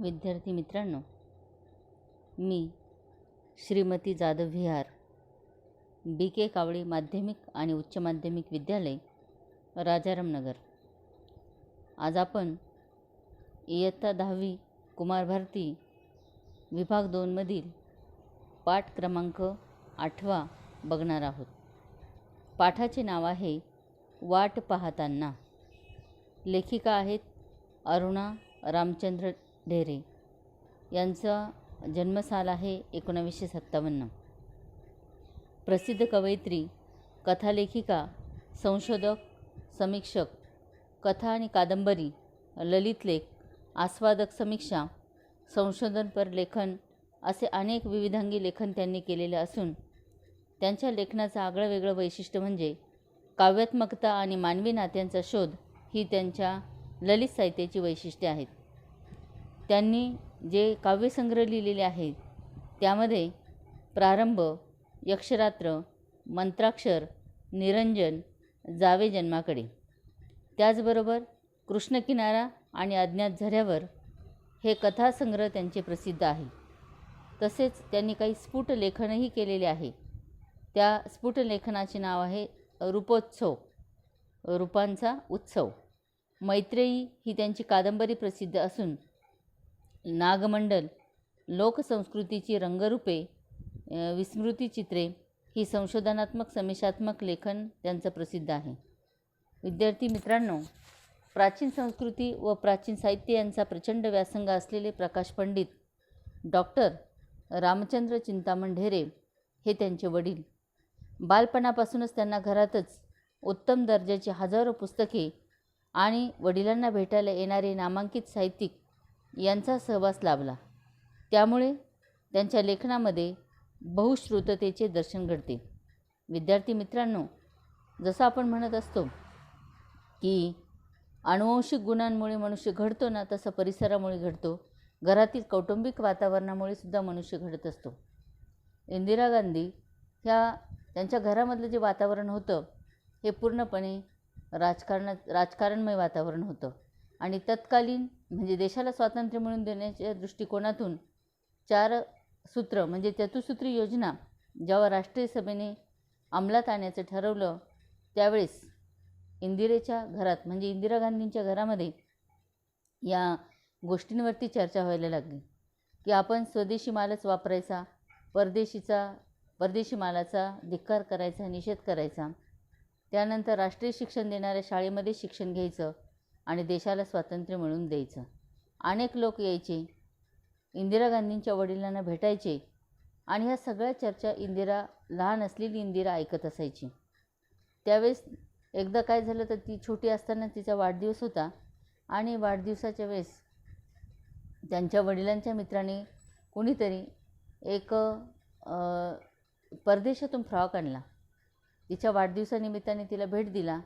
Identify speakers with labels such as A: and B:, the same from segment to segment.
A: विद्यार्थी मित्रांनो, मी श्रीमती जाधव विहार BK कावळे माध्यमिक आणि उच्च माध्यमिक विद्यालय राजारामनगर। आज आपण इयत्ता 10वी कुमार भारती विभाग 2 मधील पाठ क्रमांक 8 बघणार आहोत। पाठाचे नाव आहे वाट पाहताना। लेखिका आहेत अरुणा रामचंद्र ढेरे। यांचा जन्मसाल आहे 1957। प्रसिद्ध कवयित्री, कथालेखिका, संशोधक, समीक्षक, कथा आणि कादंबरी, ललित लेख, आस्वादक समीक्षा, संशोधनपर लेखन असे अनेक विविधांगी लेखन त्यांनी केलेले असून त्यांच्या लेखनाचं आगळं वेगळं वैशिष्ट्य म्हणजे काव्यात्मकता आणि मानवी नात्यांचा शोध ही त्यांच्या ललित साहित्याची वैशिष्ट्ये आहेत। त्यांनी जे काव्यसंग्रह लिहिलेले आहेत त्यामध्ये प्रारंभ, यक्षरात्र, मंत्राक्षर, निरंजन, जावे जन्माकडे, त्याचबरोबर कृष्णकिनारा आणि अज्ञात झऱ्यावर हे कथासंग्रह त्यांचे प्रसिद्ध आहे। तसेच त्यांनी काही स्फुट लेखनही केलेले आहे। त्या स्फुट लेखनाचे नाव आहे रूपोत्सव, रूपांचा उत्सव। मैत्रेयी ही त्यांची कादंबरी प्रसिद्ध असून नागमंडल, लोकसंस्कृतीची रंगरूपे, विस्मृतिचित्रे ही संशोधनात्मक समीक्षात्मक लेखन त्यांचं प्रसिद्ध आहे। विद्यार्थी मित्रांनो, प्राचीन संस्कृती व प्राचीन साहित्य यांचा प्रचंड व्यासंग असलेले प्रकाश पंडित डॉक्टर रामचंद्र चिंतामण ढेरे हे त्यांचे वडील। बालपणापासूनच त्यांना घरातच उत्तम दर्जाची हजारो पुस्तके आणि वडिलांना भेटायला येणारे नामांकित साहित्यिक यांचा सहवास लाभला। त्यामुळे त्यांच्या लेखनामध्ये बहुश्रुततेचे दर्शन घडते। विद्यार्थी मित्रांनो, जसं आपण म्हणत असतो की अनुवंशिक गुणांमुळे मनुष्य घडतो ना, तसं परिसरामुळे घडतो। घरातील कौटुंबिक वातावरणामुळे सुद्धा मनुष्य घडत असतो। इंदिरा गांधी ह्या त्यांच्या घरामधलं जे वातावरण होतं हे पूर्णपणे राजकारणमय वातावरण होतं आणि तत्कालीन म्हणजे देशाला स्वातंत्र्य मिळवून देण्याच्या दृष्टिकोनातून 4 सूत्र म्हणजे चतुसूत्री योजना जेव्हा राष्ट्रीय सभेने अंमलात आणण्याचं ठरवलं त्यावेळेस इंदिरेच्या घरात म्हणजे इंदिरा गांधींच्या घरामध्ये या गोष्टींवरती चर्चा व्हायला लागली की आपण स्वदेशी मालच वापरायचा, परदेशी मालाचा धिक्कार करायचा, निषेध करायचा, त्यानंतर राष्ट्रीय शिक्षण देणाऱ्या शाळेमध्ये शिक्षण घ्यायचं आणि देशाला स्वातंत्र्य मिळवून द्यायचं। अनेक लोक यायचे, इंदिरा गांधींच्या वडिलांना भेटायचे आणि ह्या सगळ्या चर्चा लहान असलेली इंदिरा ऐकत असायची। त्यावेळेस एकदा काय झालं तर ती छोटी असताना तिचा वाढदिवस होता आणि वाढदिवसाच्या वेळेस त्यांच्या वडिलांच्या मित्राने कुणीतरी एक परदेशातून फ्रॉक आणला। तिच्या वाढदिवसानिमित्ताने तिला भेट दिला।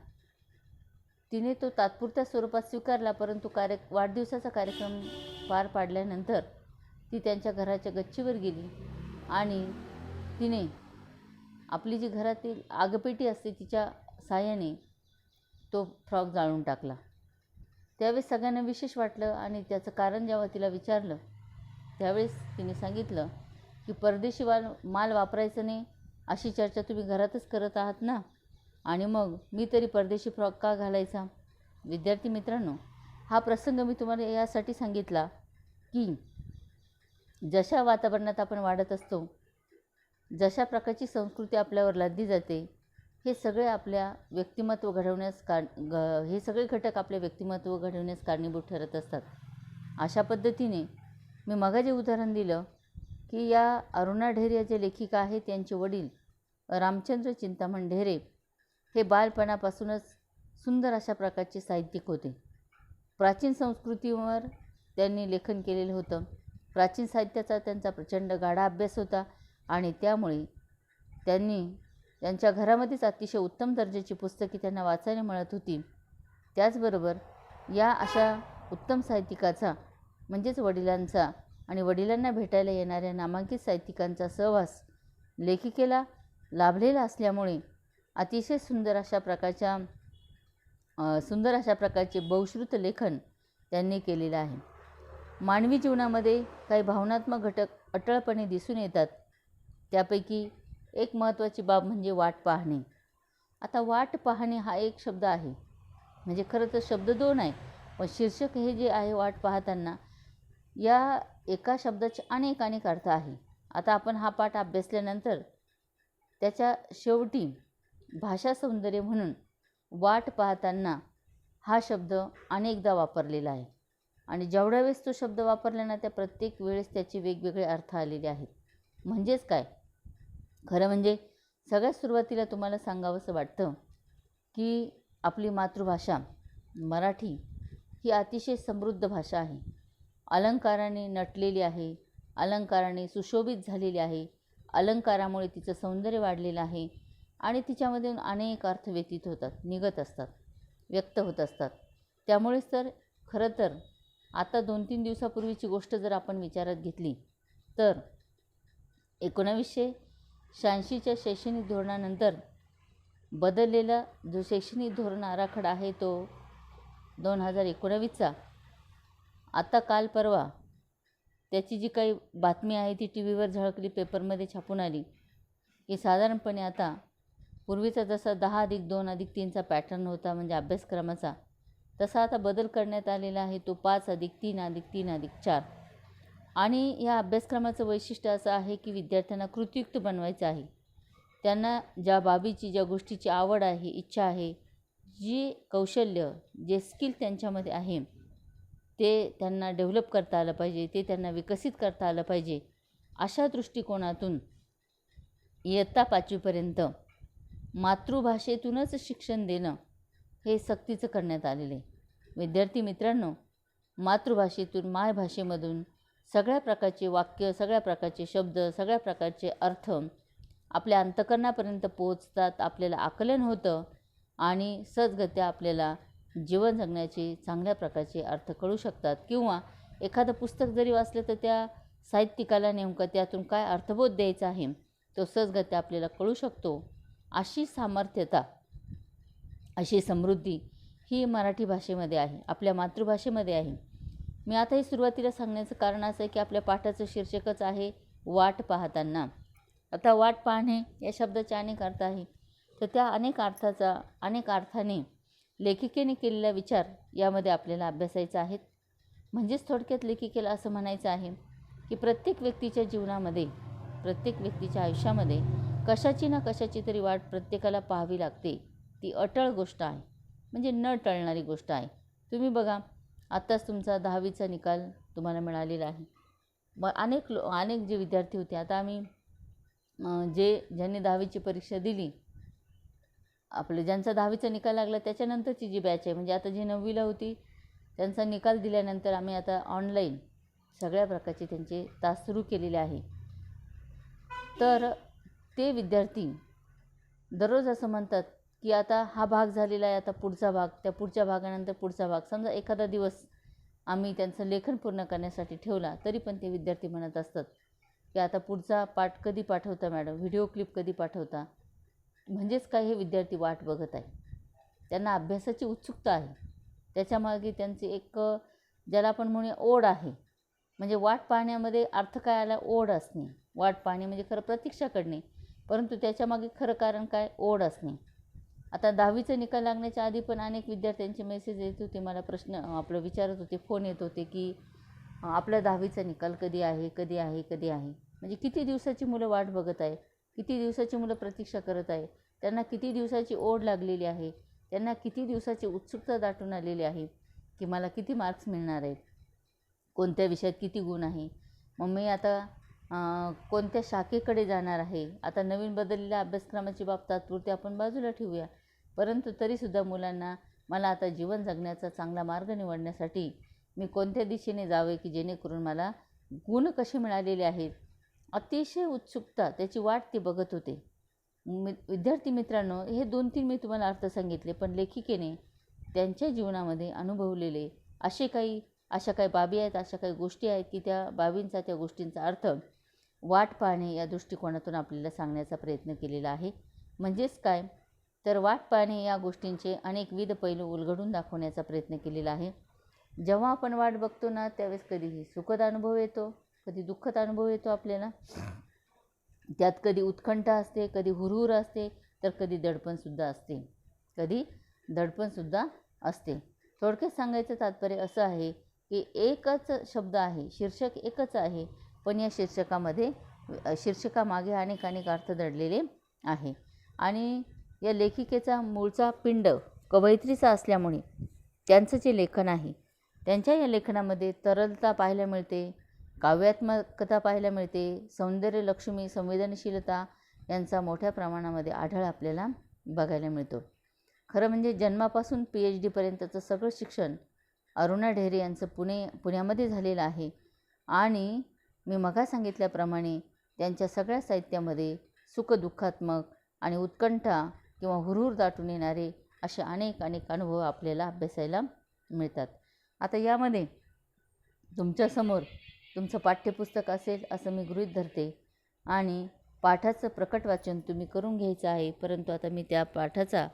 A: तिने तो तात्पुरत्या स्वरूपात स्वीकारला, परंतु वाढदिवसाचा कार्यक्रम पार पाडल्यानंतर ती त्यांच्या घराच्या गच्चीवर गेली आणि तिने आपली जी घरातील आगपेटी असते तिच्या साहाय्याने तो फ्रॉक जाळून टाकला। त्यावेळेस सगळ्यांना विशेष वाटलं आणि त्याचं कारण जेव्हा तिला विचारलं त्यावेळेस तिने सांगितलं की परदेशी माल वापरायचं नाही अशी चर्चा तुम्ही घरातच करत आहात ना, आणि मग मी तरी परदेशी फ्रॉक का घालायचा। विद्यार्थी मित्रांनो, हा प्रसंग मी तुम्हाला यासाठी सांगितला की जशा वातावरणात आपण वाढत असतो, जशा प्रकारची संस्कृती आपल्यावर लादली जाते, हे सगळे आपल्या व्यक्तिमत्व घडवण्यास हे सगळे घटक आपले व्यक्तिमत्व घडवण्यास कारणीभूत ठरत असतात। अशा पद्धतीने मी मग जे उदाहरण दिलं की या अरुणा ढेरे जे लेखिका आहेत त्यांचे वडील रामचंद्र चिंतामण ढेरे हे बालपणापासूनच सुंदर अशा प्रकारचे साहित्यिक होते। प्राचीन संस्कृतीवर त्यांनी लेखन केलेलं होतं। प्राचीन साहित्याचा त्यांचा प्रचंड गाढा अभ्यास होता आणि त्यामुळे त्यांनी त्यांच्या घरामध्येच अतिशय उत्तम दर्जाची पुस्तके त्यांना वाचायला मिळत होती। त्याचबरोबर या अशा उत्तम साहित्यिकाचा म्हणजेच वडिलांचा आणि वडिलांना भेटायला येणाऱ्या नामांकित साहित्यिकांचा सहवास लेखिकेला लाभलेला असल्यामुळे अतिशय सुंदर अशा प्रकारचे बहुश्रुत लेखन त्यांनी केलेलं आहे। मानवी जीवनामध्ये काही भावनात्मक घटक अटळपणे दिसून येतात. त्यापैकी एक महत्त्वाची बाब म्हणजे वाट पाहणे. आता वाट पाहणे हा एक शब्द आहे, म्हणजे खरं तर शब्द दोन आहे, पण शीर्षक हे जे आहे वाट पाहताना, या एका शब्दाचे अनेक अनेक अर्थ आहे. आता आपण हा पाठ अभ्यासल्यानंतर त्याच्या शेवटी भाषा सौंदर्य म्हणून वाट पाहताना हा शब्द अनेकदा वापरलेला आहे आणि जेवढ्या वेळेस तो शब्द वापरला ना, त्या प्रत्येक वेळेस त्याचे वेगवेगळे अर्थ आलेले आहेत. म्हणजेच काय, खरं म्हणजे सगळ्यात सुरुवातीला तुम्हाला सांगावंसं वाटतं की आपली मातृभाषा मराठी ही अतिशय समृद्ध भाषा आहे. अलंकाराने नटलेली आहे, अलंकाराने सुशोभित झालेली आहे, अलंकारामुळे तिचं सौंदर्य वाढलेलं आहे आणि तिच्यामधून अनेक अर्थ व्यतीत होतात, निघत असतात, व्यक्त होत असतात. त्यामुळेच तर खरं तर आता 2-3 दिवसापूर्वीची गोष्ट जर आपण विचारात घेतली तर 1986च्या शैक्षणिक धोरणानंतर बदललेला जो शैक्षणिक धोरण आराखडा आहे तो 2019चा आता काल परवा त्याची जी काही बातमी आहे ती टी व्हीवर झळकली, पेपरमध्ये छापून आली की साधारणपणे आता पूर्वीचा जसा 10+2+3चा पॅटर्न होता म्हणजे अभ्यासक्रमाचा, तसा आता बदल करण्यात आलेला आहे. तो 5+3+3+4 आणि या अभ्यासक्रमाचं वैशिष्ट्य असं आहे की विद्यार्थ्यांना कृतीयुक्त बनवायचं आहे. त्यांना ज्या बाबीची, ज्या गोष्टीची आवड आहे, इच्छा आहे, जी कौशल्य, जे स्किल त्यांच्यामध्ये आहे ते त्यांना डेव्हलप करता आलं पाहिजे, ते त्यांना विकसित करता आलं पाहिजे. अशा दृष्टिकोनातून इयत्ता 5वीपर्यंत मातृभाषेतूनच शिक्षण देणं हे सक्तीचं करण्यात आलेलं आहे. विद्यार्थी मित्रांनो, मातृभाषेतून, मायभाषेमधून सगळ्या प्रकारचे वाक्य, सगळ्या प्रकारचे शब्द, सगळ्या प्रकारचे अर्थ आपल्या अंतःकरणापर्यंत पोहोचतात, आपल्याला आकलन होतं आणि सहजगत्या आपल्याला जीवन जगण्याचे चांगल्या प्रकारचे अर्थ कळू शकतात. किंवा एखादं पुस्तक जरी वाचलं तर त्या साहित्यिकाला नेमकं त्यातून काय अर्थबोध द्यायचा आहे तो सहजगत्या आपल्याला कळू शकतो. अशी सामर्थ्यता, अशी समृद्धी ही मराठी भाषेमध्ये आहे, आपल्या मातृभाषेमध्ये आहे. मी आता ही सुरुवातीला सांगण्याचं कारण असं आहे की आपल्या पाठाचं शीर्षकच आहे वाट पाहताना. आता वाट पाहणे या शब्दाचे अनेक अर्थ आहे, तर त्या अनेक अर्थाने लेखिकेने केलेला विचार यामध्ये आपल्याला अभ्यासायचा आहे. म्हणजेच थोडक्यात लेखिकेला असं म्हणायचं आहे की प्रत्येक व्यक्तीच्या जीवनामध्ये, प्रत्येक व्यक्तीच्या आयुष्यामध्ये कशाची ना कशाची तरी वाट प्रत्येकाला पाहावी लागते. ती अटळ गोष्ट आहे, म्हणजे न टळणारी गोष्ट आहे. तुम्ही बघा, आत्ताच तुमचा 10वीचा निकाल तुम्हाला मिळालेला आहे. मग अनेक जे विद्यार्थी होते, आता आम्ही ज्यांनी 10वीची परीक्षा दिली, ज्यांचा 10वीचा निकाल लागला त्याच्यानंतरची जी बॅच आहे, म्हणजे आता जी 9वीला होती त्यांचा निकाल दिल्यानंतर आम्ही आता ऑनलाईन सगळ्या प्रकारचे त्यांचे तास सुरू केलेले आहे. तर ते विद्यार्थी दररोज असं म्हणतात की आता हा भाग झालेला आहे, आता पुढचा भाग, त्या पुढच्या भागानंतर पुढचा भाग. समजा एखादा दिवस आम्ही त्यांचं लेखन पूर्ण करण्यासाठी ठेवला तरी पण ते विद्यार्थी म्हणत असतात की आता पुढचा पाठ कधी पाठवता मॅडम, व्हिडिओ क्लिप कधी पाठवता. म्हणजेच काय, हे विद्यार्थी वाट बघत आहे, त्यांना अभ्यासाची उत्सुकता आहे, त्याच्यामागे त्यांचे एक ज्याला आपण म्हणूया ओढ आहे. म्हणजे वाट पाहण्यामध्ये अर्थ काय आला, ओढ असणे. वाट पाहणे म्हणजे खरं प्रतीक्षा करणे, परंतु त्याच्यामागे खरं कारण काय, ओढ असणे. आता 10वीचा निकाल लागण्याच्या आधी पण अनेक विद्यार्थ्यांचे मेसेज येत होते, मला प्रश्न आपलं विचारत होते, फोन येत होते की आपला 10वीचा निकाल कधी आहे, कधी आहे, कधी आहे. म्हणजे किती दिवसाची मुलं वाट बघत आहे, किती दिवसाची मुलं प्रतीक्षा करत आहे, त्यांना किती दिवसाची ओढ लागलेली आहे, त्यांना किती दिवसाची उत्सुकता दाटून आलेली आहे की मला किती मार्क्स मिळणार आहेत, कोणत्या विषयात किती गुण आहे, मग मी आता कोणत्या शाखेकडे जाणार आहे. आता नवीन बदललेल्या अभ्यासक्रमाची बाब तात्पुरती आपण बाजूला ठेवूया, परंतु तरीसुद्धा मुलांना मला आता जीवन जगण्याचा चांगला मार्ग निवडण्यासाठी मी कोणत्या दिशेने जावे की जेणेकरून मला गुण कसे मिळालेले आहेत, अतिशय उत्सुकता, त्याची वाट ते बघत होते. विद्यार्थी मित्रांनो, हे 2-3 मी तुम्हाला अर्थ सांगितले, पण लेखिकेने त्यांच्या जीवनामध्ये अनुभवलेले अशा काही बाबी आहेत, अशा काही गोष्टी आहेत की त्या बाबींचा, त्या गोष्टींचा अर्थ वाट पाहणे या दृष्टिकोनातून आपल्याला सांगण्याचा प्रयत्न केलेला आहे. म्हणजेच काय, तर वाट पाहणे या गोष्टींचे अनेकविध पैलू उलगडून दाखवण्याचा प्रयत्न केलेला आहे. जेव्हा आपण वाट बघतो ना त्यावेळेस कधी सुखद अनुभव येतो, कधी दुःखद अनुभव येतो आपल्याला. त्यात कधी उत्कंठा असते, कधी हुरहुर असते, तर कधी दडपणसुद्धा असते, असते. थोडक्यात सांगायचं तात्पर्य असं आहे की एकच शब्द आहे, शीर्षक एकच आहे, पण या शीर्षकामागे अनेक अर्थ दडलेले आहे. आणि या लेखिकेचा मूळचा पिंड कवयित्रीचा असल्यामुळे त्यांचं जे लेखन आहे, त्यांच्या या लेखनामध्ये तरलता पाहायला मिळते, काव्यात्मकता पाहायला मिळते, सौंदर्यलक्ष्मी, संवेदनशीलता यांचा मोठ्या प्रमाणामध्ये आढळ आपल्याला बघायला मिळतो. खरं म्हणजे जन्मापासून PhD पर्यंतचं सगळं शिक्षण अरुणा ढेरे यांचं पुण्यामध्ये झालेलं आहे. आणि मी मघा सांगितल्याप्रमाणे त्यांच्या सगळ्या साहित्यामध्ये सुखदुःखात्मक आणि उत्कंठा किंवा हुरहुर दाटून येणारे असे अनेक अनुभव आपल्याला अभ्यासायला मिळतात. आता यामध्ये तुमच्यासमोर तुमचं पाठ्यपुस्तक असेल असं मी गृहीत धरते आणि पाठाचं प्रकट वाचन तुम्ही करून घ्यायचं आहे. परंतु आता मी त्या पाठाचा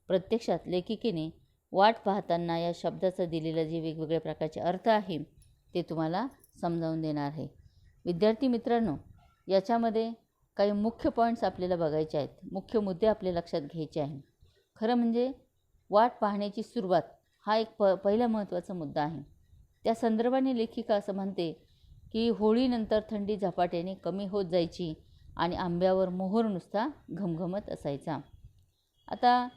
A: प्रत्यक्षात लेखिकेने वाट पाहताना या शब्दाचा दिलेला जे वेगवेगळ्या प्रकारचे अर्थ आहे ते तुम्हाला समजावून देणार आहे. विद्यार्थी मित्रांनो, याच्यामध्ये काही मुख्य पॉईंट्स आपल्याला बघायचे आहेत, मुख्य मुद्दे आपल्या लक्षात घ्यायचे आहे. खरं म्हणजे वाट पाहण्याची सुरुवात हा एक पहिला महत्त्वाचा मुद्दा आहे. त्या संदर्भाने लेखिका असं म्हणते की होळीनंतर थंडी झपाट्याने कमी होत जायची आणि आंब्यावर मोहोर नुसता घमघमत असायचा. आता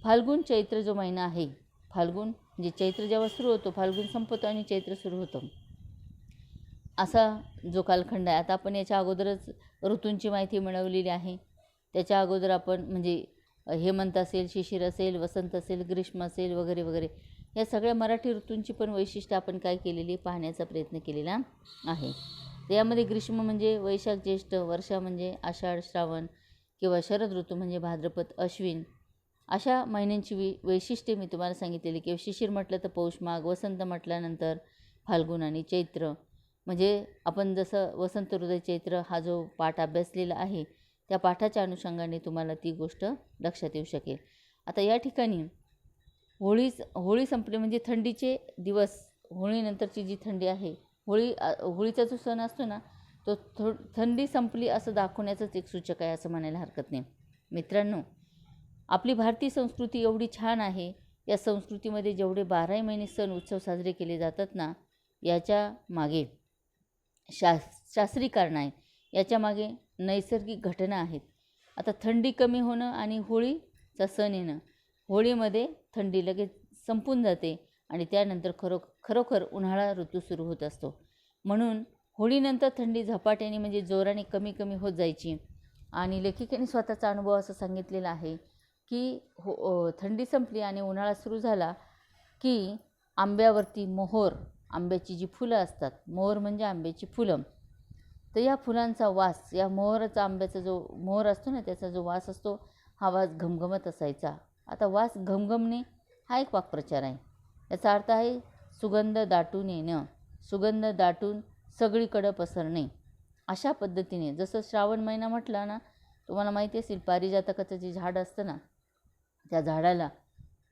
A: फाल्गुन चैत्र जो महिना आहे, फाल्गुन म्हणजे चैत्र जेव्हा सुरू होतो, फाल्गुन संपतो आणि चैत्र सुरू होतं, असा जो कालखंड आहे. आता आपण याच्या अगोदरच ऋतूंची माहिती मिळवलेली आहे. त्याच्या अगोदर आपण म्हणजे हेमंत असेल, शिशिर असेल, वसंत असेल, ग्रीष्म असेल वगैरे वगैरे या सगळ्या मराठी ऋतूंची पण वैशिष्ट्य आपण काय केलेली पाहण्याचा प्रयत्न केलेला आहे. यामध्ये ग्रीष्म म्हणजे वैशाख ज्येष्ठ, वर्षा म्हणजे आषाढ श्रावण किंवा शरद ऋतू म्हणजे भाद्रपद अश्विन, अशा महिन्यांची वैशिष्ट्ये मी तुम्हाला सांगितलेली. किंवा शिशिर म्हटलं तर पौष माघ, वसंत म्हटल्यानंतर फाल्गुन आणि चैत्र. म्हणजे आपण जसं वसंत हृदय चैत्र हा जो पाठ अभ्यासलेला आहे त्या पाठाच्या अनुषंगाने तुम्हाला ती गोष्ट लक्षात येऊ शकेल. आता या ठिकाणी होळी संपली म्हणजे थंडीचे दिवस, होळीनंतरची जी थंडी आहे, होळीचा जो सण असतो ना तो थंडी संपली असं दाखवण्याचंच एक सूचक आहे असं म्हणायला हरकत नाही. मित्रांनो, आपली भारतीय संस्कृती एवढी छान आहे. या संस्कृतीमध्ये जेवढे 12 महिने सण उत्सव साजरे केले जातात ना, याच्या मागे शास्त्रीय कारण आहे, याच्या मागे नैसर्गिक घटना आहेत. आता थंडी कमी होणं आणि होळीचा सण येणं, होळीमध्ये थंडी लगेच संपून जाते आणि त्यानंतर खरोखर उन्हाळा ऋतू सुरू होत असतो. म्हणून होळीनंतर थंडी झपाट्याने म्हणजे जोराने कमी होत जायची. आणि लेखिकेने स्वतःचा अनुभव असं सांगितलेला आहे की थंडी संपली आणि उन्हाळा सुरू झाला की आंब्यावरती मोहोर, आंब्याची जी फुलं असतात, मोहोर म्हणजे आंब्याची फुलं, तर या फुलांचा वास, या मोहोराचा आंब्याचा जो मोहोर असतो ना त्याचा जो वास असतो, हा वास घमघमत असायचा. आता वास घमघमणे हा एक वाक्प्रचार आहे. याचा अर्थ आहे सुगंध दाटून येणं, सुगंध दाटून सगळीकडं पसरणे. अशा पद्धतीने जसं श्रावण महिना म्हटला ना, तुम्हाला माहिती असेल पारिजातकाचं जे झाड असतं ना, त्या झाडाला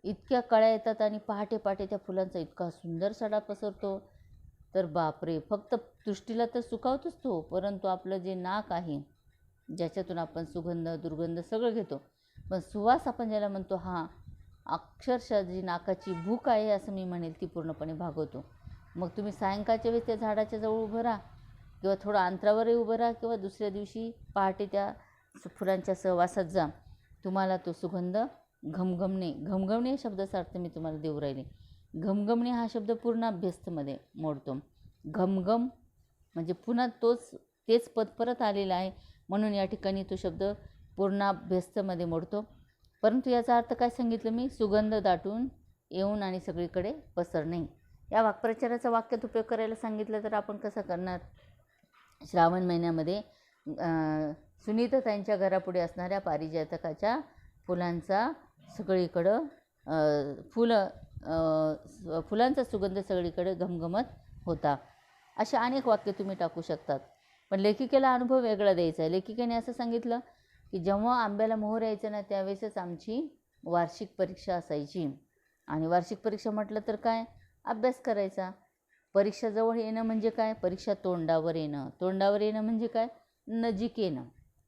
A: इतक्या कळ्या येतात आणि पहाटे त्या फुलांचा इतका सुंदर सडा पसरतो, तर बापरे, फक्त दृष्टीला तर सुकावतोच तो, परंतु आपलं जे नाक आहे ज्याच्यातून आपण सुगंध दुर्गंध सगळं घेतो, पण सुवास आपण ज्याला म्हणतो, हा अक्षरशः जी नाकाची भूक आहे असं मी म्हणेल ती पूर्णपणे भागवतो. मग तुम्ही सायंकाळच्या वेळेस त्या झाडाच्या जवळ उभं राहा किंवा थोडं अंतरावरही उभं राहा किंवा दुसऱ्या दिवशी पहाटे त्या फुलांच्या सहवासात जा, तुम्हाला तो सुगंध घमघमणे या शब्दाचा अर्थ मी तुम्हाला देऊ राहिले. घमघमणे हा शब्द पूर्ण अभ्यस्तमध्ये मोडतो. घमघम म्हणजे पुन्हा तेच पद परत आलेलं आहे, म्हणून या ठिकाणी तो शब्द पूर्णाभ्यस्तमध्ये मोडतो. परंतु याचा अर्थ काय सांगितलं मी, सुगंध दाटून येऊन आणि सगळीकडे पसरणे. या वाक्प्रचाराचा वाक्यात उपयोग करायला सांगितलं तर आपण कसं करणार. श्रावण महिन्यामध्ये सुनीताताईंच्या घरापुढे असणाऱ्या पारिजातकाच्या फुलांचा सगळीकडं फुलांचा सुगंध सगळीकडे घमघमत होता. अशा अनेक वाक्य तुम्ही टाकू शकतात. पण लेखिकेला अनुभव वेगळा द्यायचा आहे. लेखिकेने असं सांगितलं की जेव्हा आंब्याला मोहोर यायचं ना त्यावेळेसच आमची वार्षिक परीक्षा असायची. आणि वार्षिक परीक्षा म्हटलं तर काय, अभ्यास करायचा. परीक्षा जवळ येणं म्हणजे काय? परीक्षा तोंडावर येणं. तोंडावर येणं म्हणजे काय? नजीक येणं.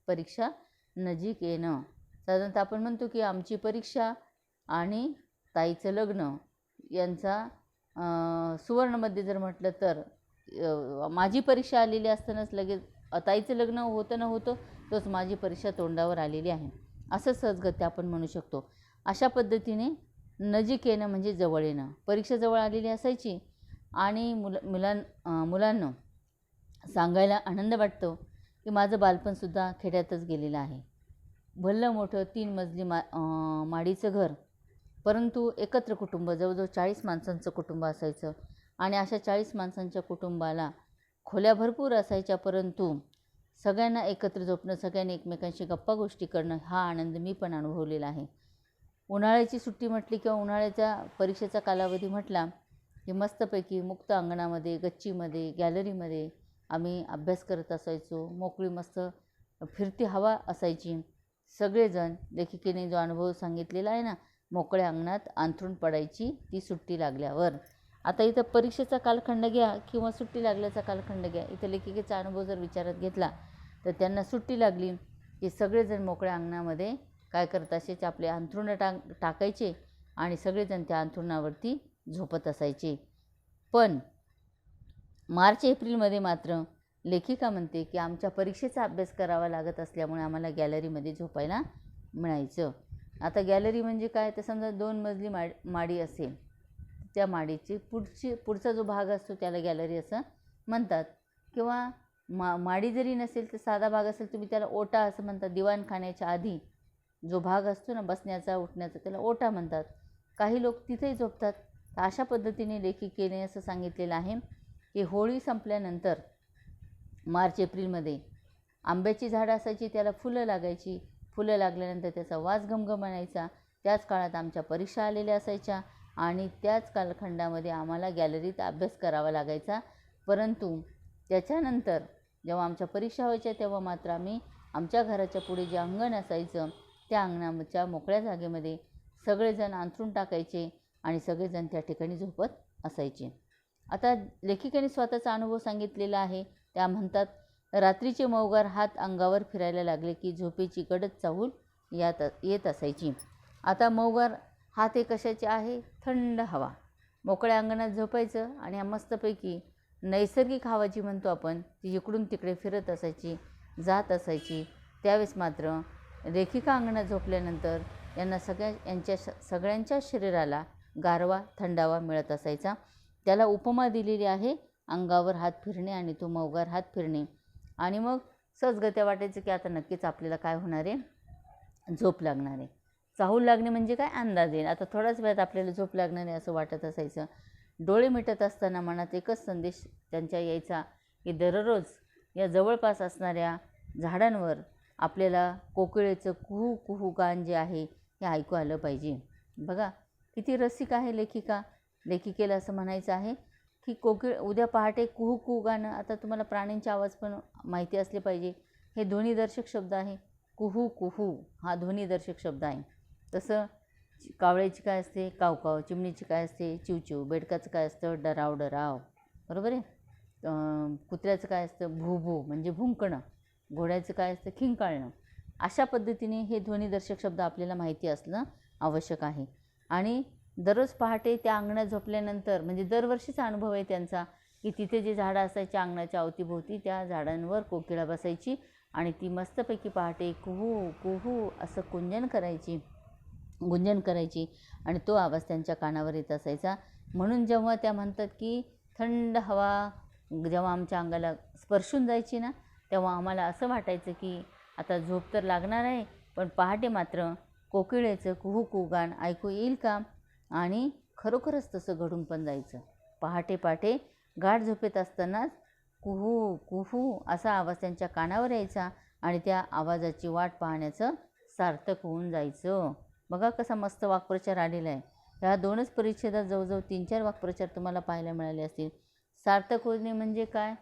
A: परीक्षा नजीक येणं. साधारणतः आपण म्हणतो की आमची परीक्षा आणि ताईचं लग्न यांचा सुवर्णमध्ये जर म्हटलं तर माझी परीक्षा आलेली असतानाच लगेच ताईचं लग्न होतं न होतं तोच माझी परीक्षा तोंडावर आलेली आहे, असं सहजगत्या आपण म्हणू शकतो. अशा पद्धतीने नजीक येणं म्हणजे जवळ येणं. परीक्षा जवळ आलेली असायची आणि मुलांना सांगायला आनंद वाटतो की माझं बालपणसुद्धा खेड्यातच गेलेलं आहे. भलं मोठं 3 मजली माडीचं घर, परंतु एकत्र कुटुंब, जवळजवळ 40 माणसांचं कुटुंब असायचं आणि अशा 40 माणसांच्या कुटुंबाला खोल्या भरपूर असायच्या, परंतु सगळ्यांना एकत्र झोपणं, सगळ्यांनी एकमेकांशी गप्पा गोष्टी करणं हा आनंद मी पण अनुभवलेला आहे. उन्हाळ्याची सुट्टी म्हटली किंवा उन्हाळ्याच्या परीक्षेचा कालावधी म्हटला की मस्तपैकी मुक्त अंगणामध्ये, गच्चीमध्ये, गॅलरीमध्ये आम्ही अभ्यास करत असायचो. मोकळी मस्त फिरती हवा असायची. सगळेजण, लेखिकेने जो अनुभव सांगितलेला आहे ना, मोकळ्या अंगणात अंथरूण पडायची ती सुट्टी लागल्यावर. आता इथं परीक्षेचा कालखंड घ्या किंवा सुट्टी लागल्याचा कालखंड घ्या. इथं लेखिकेचा अनुभव जर विचारात घेतला तर त्यांना सुट्टी लागली की सगळेजण मोकळ्या अंगणामध्ये काय करत असायचे? आपले अंथरुणं टाकायचे आणि सगळेजण त्या अंथरुणावरती झोपत असायचे. पण मार्च एप्रिलमध्ये मात्र लेखिका म्हणते की आमच्या परीक्षेचा अभ्यास करावा लागत असल्यामुळे आम्हाला गॅलरीमध्ये झोपायला मिळायचं. आता गॅलरी म्हणजे काय? तर समजा 2 मजली माडी असेल, त्या माडीची पुढचा जो भाग असतो त्याला गॅलरी असं म्हणतात. किंवा माडी जरी नसेल तर साधा भाग असेल, तुम्ही त्याला ओटा असं म्हणतात. दिवाणखान्याच्या आधी जो भाग असतो ना बसण्याचा उठण्याचा, त्याला ओटा म्हणतात. काही लोक तिथेही झोपतात. तर अशा पद्धतीने लेखिकेने असं सांगितलेलं आहे की होळी संपल्यानंतर मार्च एप्रिलमध्ये आंब्याची झाडं असायची, त्याला फुलं लागायची. फुलं लागल्यानंतर त्याचा वास घमघमायचा. त्याच काळात आमच्या परीक्षा आलेल्या असायच्या आणि त्याच कालखंडामध्ये आम्हाला गॅलरीत अभ्यास करावा लागायचा. परंतु त्याच्यानंतर जेव्हा आमच्या परीक्षा व्हायच्या तेव्हा मात्र आम्ही आमच्या घराच्या पुढे जे अंगण असायचं त्या अंगणाच्या मोकळ्या जागेमध्ये सगळेजण अंथरूण टाकायचे आणि सगळेजण त्या ठिकाणी झोपत असायचे. आता लेखिकेने स्वतःचा अनुभव सांगितलेला आहे. त्या म्हणतात, रात्रीचे मौगार हात अंगावर फिरायला लागले की झोपेची गडद चाहूल येत असायची. आता मौगार हात हे कशाचे आहे? थंड हवा. मोकळ्या अंगणात झोपायचं आणि मस्तपैकी नैसर्गिक हवा जी म्हणतो आपण ती इकडून तिकडे फिरत असायची, जात असायची. त्यावेळेस मात्र लेखिका अंगणात झोपल्यानंतर यांना सगळ्यांच्या शरीराला गारवा, थंडावा मिळत असायचा. त्याला उपमा दिलेली आहे अंगावर हात फिरणे आणि तो मौगार हात फिरणे. आणि मग सहजगत्या वाटायचं की आता नक्कीच आपल्याला काय होणार आहे? झोप लागणार आहे. चाहूल लागणे म्हणजे काय? अंदाज येईल. आता थोड्याच वेळात आपल्याला झोप लागणार आहे असं वाटत असायचं. डोळे मिटत असताना मनात एकच संदेश त्यांच्या यायचा की दररोज या जवळपास असणाऱ्या झाडांवर आपल्याला कोकिळेचं कुहू कुहू गाण जे आहे हे ऐकू आलं पाहिजे. बघा किती रसिक आहे लेखिका. लेखिकेला असं म्हणायचं आहे की उद्या पहाटे कुहू कुहू गाणं. आता तुम्हाला प्राण्यांचे आवाज पण माहिती असले पाहिजे. हे ध्वनिदर्शक शब्द आहे. कुहू कुहू हा ध्वनिदर्शक शब्द आहे. तसं कावळ्याची काय असते? काव काव. चिमणीची काय असते? चिवचिव. बेडकाचं काय असतं? डराव डराव. बरोबर आहे. कुत्र्याचं काय असतं? भू भू म्हणजे भुंकणं. घोड्याचं काय असतं? खिंकाळणं. अशा पद्धतीने हे ध्वनिदर्शक शब्द आपल्याला माहिती असणं आवश्यक आहे. आणि दररोज पहाटे त्या अंगणात झोपल्यानंतर म्हणजे दरवर्षीचा अनुभव आहे त्यांचा की तिथे जे झाडं असायच्या अंगणाच्या अवतीभोवती त्या झाडांवर कोकिळा बसायची आणि ती मस्तपैकी पहाटे कुहू कुहू असं गुंजन करायची आणि तो आवाज त्यांच्या कानावर येत असायचा. म्हणून जेव्हा त्या म्हणतात की थंड हवा जेव्हा आमच्या अंगाला स्पर्शून जायची ना, तेव्हा आम्हाला असं वाटायचं की आता झोप तर लागणार आहे, पण पहाटे मात्र कोकिळेचं कुहू कुहू गाण ऐकू येईल का? आणि खरोखरच तसं घडून पण जायचं. पहाटे पहाटे गाढ झोपेत असतानाच कुहू कुहू असा आवाज त्यांच्या कानावर यायचा आणि त्या आवाजाची वाट पाहण्याचं सार्थक होऊन जायचं. बघा कसा मस्त वाक्प्रचार आलेला आहे. ह्या 2च परिच्छेदात जवळजवळ 3-4 वाक्प्रचार तुम्हाला पाहायला मिळाले असतील. सार्थक होणे म्हणजे काय?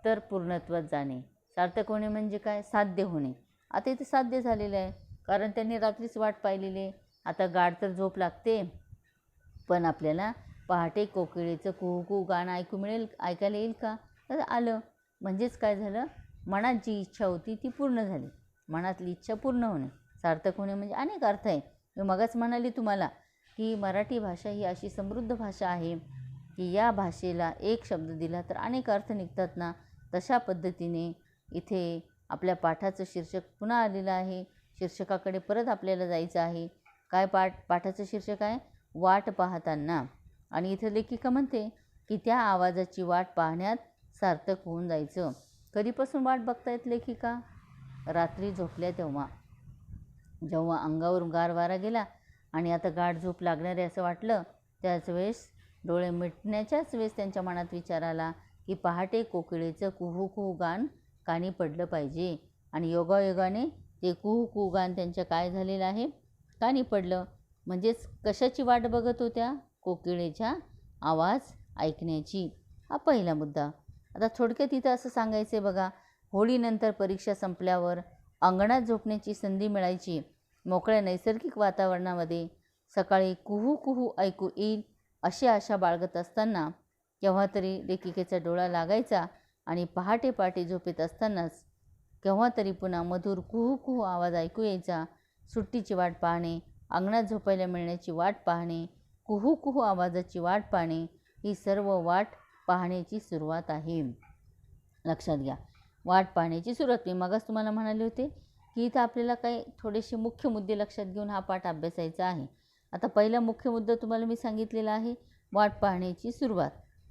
A: तर पूर्णत्वात जाणे. सार्थक होणे म्हणजे काय? साध्य होणे. आता इथे साध्य झालेलं आहे, कारण त्यांनी रात्रीच वाट पाहिलेली आहे. आता गाढ तर झोप लागते, पण आपल्याला पहाटे कोकिळेचं कुहू गाणं ऐकायला येईल का? तर आलं. म्हणजेच काय झालं, मनात जी इच्छा होती ती पूर्ण झाली. मनातली इच्छा पूर्ण होणे, सार्थक होणे म्हणजे अनेक अर्थ आहे. मी मगच म्हणाली तुम्हाला की मराठी भाषा ही अशी समृद्ध भाषा आहे की या भाषेला एक शब्द दिला तर अनेक अर्थ निघतात ना. तशा पद्धतीने इथे आपल्या पाठाचं शीर्षक पुन्हा आलेलं आहे. शीर्षकाकडे परत आपल्याला जायचं आहे. काय पाठाचं शीर्षक आहे? वाट पाहताना. आणि इथं लेखिका म्हणते की त्या आवाजाची वाट पाहण्यात सार्थक होऊन जायचं. कधीपासून वाट बघतायत लेखिका? रात्री झोपल्या तेव्हा, जेव्हा अंगावरून गार वारा गेला आणि आता गाढ झोप लागणार आहे असं वाटलं, त्याच वेळेस डोळे मिटण्याच्याच वेळेस त्यांच्या मनात विचार आला की पहाटे कोकिळेचं कुहू कुहू गाण कानी पडलं पाहिजे. आणि योगायोगाने ते कुहू कुहू गाण त्यांच्या काय झालेलं आहे? कानी पडलं. म्हणजेच कशाची वाट बघत होत्या? कोकिळेच्या आवाज ऐकण्याची. हा पहिला मुद्दा. आता थोडक्यात इथं असं सांगायचं आहे बघा, होळीनंतर परीक्षा संपल्यावर अंगणात झोपण्याची संधी मिळायची. मोकळ्या नैसर्गिक वातावरणामध्ये सकाळी कुहू कुहू ऐकू येईल अशी आशा बाळगत असताना केव्हा तरी लेखिकेचा डोळा लागायचा आणि पहाटे पहाटे झोपेत असतानाच केव्हा तरी पुन्हा मधुर कुहू कुहू आवाज ऐकू यायचा. सुट्टीची वाट पाहणे, अंगणात झोपायला मिळण्याची वाट पाहणे, कुहू कुहू आवाजाची वाट पाहणे ही सर्व वाट पाहण्याची सुरुवात आहे. लक्षात घ्या, वाट पाहण्याची सुरुवात. मी मगच तुम्हाला म्हणाले होते की इथं आपल्याला काही थोडेसे मुख्य मुद्दे लक्षात घेऊन हा पाठ अभ्यासायचा आहे. आता पहिला मुख्य मुद्दा तुम्हाला मी सांगितलेला आहे, वाट पाहण्याची सुरुवात.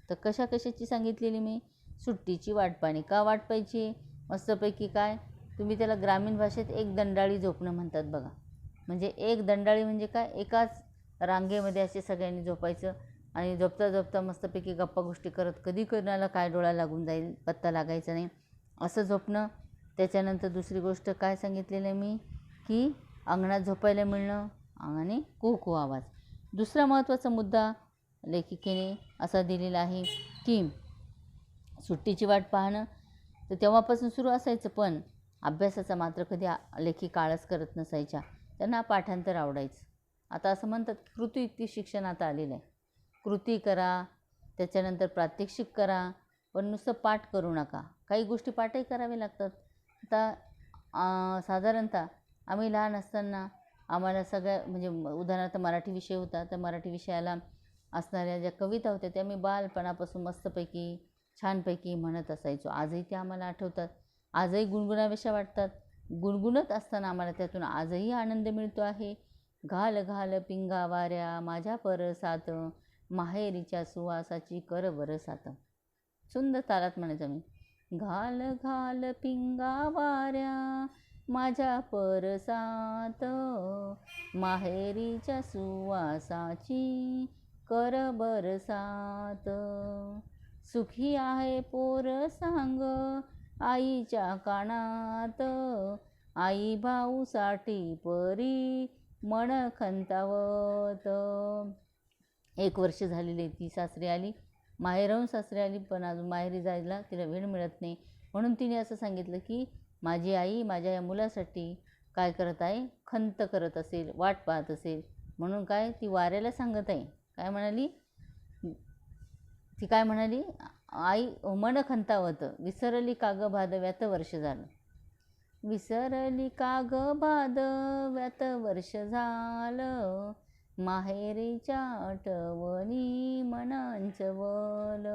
A: तर कशाची सांगितलेली मी? सुट्टीची वाट पाहणे. का वाट पाहायची? मस्तपैकी काय, तुम्ही त्याला ग्रामीण भाषेत एक दंडाळी झोपणं म्हणतात बघा. म्हणजे एक दंडाळी म्हणजे काय, एकाच रांगेमध्ये असे सगळ्यांनी झोपायचं आणि झोपता झोपता मस्तपैकी गप्पा गोष्टी करत, कधी कोणाला काय डोळा लागून जाईल पत्ता लागायचा नाही असं झोपणं. त्याच्यानंतर दुसरी गोष्ट काय सांगितलेलं आहे मी, की अंगणात झोपायला मिळणं आणि कुहू आवाज. दुसरा महत्त्वाचा मुद्दा लेखिकेने असा दिलेला आहे की सुट्टीची वाट पाहणं तर तेव्हापासून सुरू असायचं, पण अभ्यासाचा मात्र कधी लेखिका आळस करत नसायच्या. त्यांना पाठांतर आवडायचं. आता असं म्हणतात की कृतीयुक्ती शिक्षण आता आलेलं आहे. कृती करा, त्याच्यानंतर प्रात्यक्षिक करा, पण नुसतं पाठ करू नका. काही गोष्टी पाठही करावे लागतात. आता साधारणतः आम्ही लहान असताना आम्हाला सगळ्या म्हणजे उदाहरणार्थ मराठी विषय होता, तर मराठी विषयाला असणाऱ्या ज्या कविता होत्या त्या मी बालपणापासून मस्तपैकी छानपैकी म्हणत असायचो. आजही त्या आम्हाला आठवतात, आजही गुणगुणाव्याशा वाटतात. गुणगुणत असताना आम्हाला त्यातून आजही आनंद मिळतो आहे. घाल घाल पिंगा वाऱ्या माझ्या परसात, माहेरीच्या सुवासाची कर बरसात. सुंदर तालात म्हणायचं मी. घाल घाल पिंगा वाऱ्या माझ्या परसात, माहेरीच्या सुवासाची कर बरसात. सुखी आहे पोर सांग आईच्या कानात, आई भाऊसाठी परी मन खंतावत. 1 वर्ष झालेली ती सासरी आली, माहेरहून सासरी आली, पण अजून माहेरी जायला तिला वेळ मिळत नाही. म्हणून तिने असं सांगितलं की माझी आई माझ्या या मुलासाठी काय करत आहे, खंत करत असेल, वाट पाहत असेल. म्हणून काय ती वाऱ्याला सांगत आहे. काय म्हणाली ती? काय म्हणाली? आई मन खंतावत, विसरली काग भादव्यात वर्ष झालं. विसरली काग भादव्यात वर्ष झालं, माहेरीच्या आठवणी मनांचवल.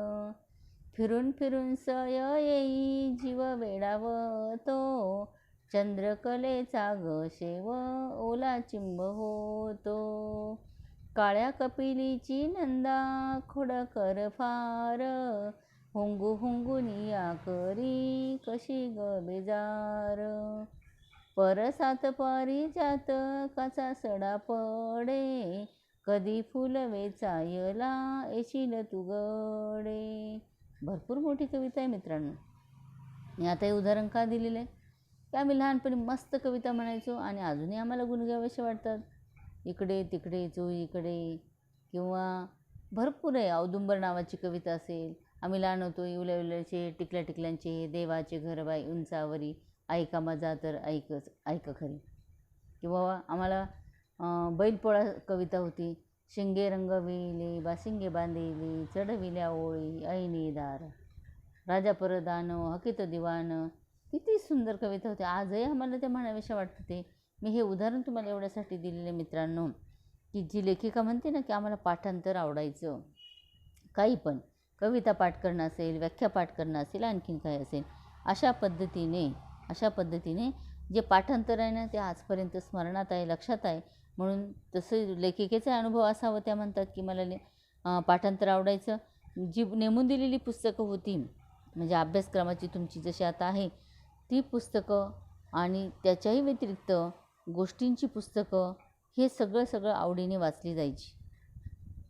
A: फिरून फिरून सय येई जीव वेडावतो, चंद्रकलेचा ग शेव ओला चिंब होतो. काळ्या कपिलीची नंदा खोडकर फार, हुंगू हुंगुनिया करी कशी ग बेजार. परसात पारिजातकाचा सडा पडे, कधी फुल वेचायला येशील तू गडे. भरपूर मोठी कविता आहे मित्रांनो. मी आता हे उदाहरण का दिलेलं आहे की आम्ही लहानपणी मस्त कविता म्हणायचो आणि अजूनही आम्हाला गुणगावेसे वाटतात. इकडे तिकडे चोहीकडे, किंवा भरपूर आहे. औदुंबर नावाची कविता असेल. आम्ही लहान होतो, इवल्या इवल्याचे टिकल्या टिकल्यांचे देवाचे घर बाई उंचावरी, ऐका माझा तर ऐक खरी. किंवा आम्हाला बैलपोळा कविता होती. शिंगे रंगविले बासिंगे बांधिले चढविल्या ओळी ऐनी दार राजा परदान हकीत दिवान. किती सुंदर कविता होती. आजही आम्हाला ते म्हणावेशा वाटतं. ते मी हे उदाहरण तुम्हाला एवढ्यासाठी दिलेले मित्रांनो, की जी लेखिका म्हणते ना की आम्हाला पाठांतर आवडायचं, काही पण कविता पाठ करणं असेल, व्याख्या पाठ करणं असेल, आणखीन काय असेल, अशा पद्धतीने जे पाठांतर आहे ना ते आजपर्यंत स्मरणात आहे, लक्षात आहे. म्हणून तसं लेखिकेचा अनुभव असावं. त्या म्हणतात की मला पाठांतर आवडायचं. जी नेमून दिलेली पुस्तकं होती म्हणजे अभ्यासक्रमाची तुमची जशी आता आहे ती पुस्तकं आणि त्याच्याही व्यतिरिक्त गोष्टींची पुस्तकं हे सगळं आवडीने वाचली जायची.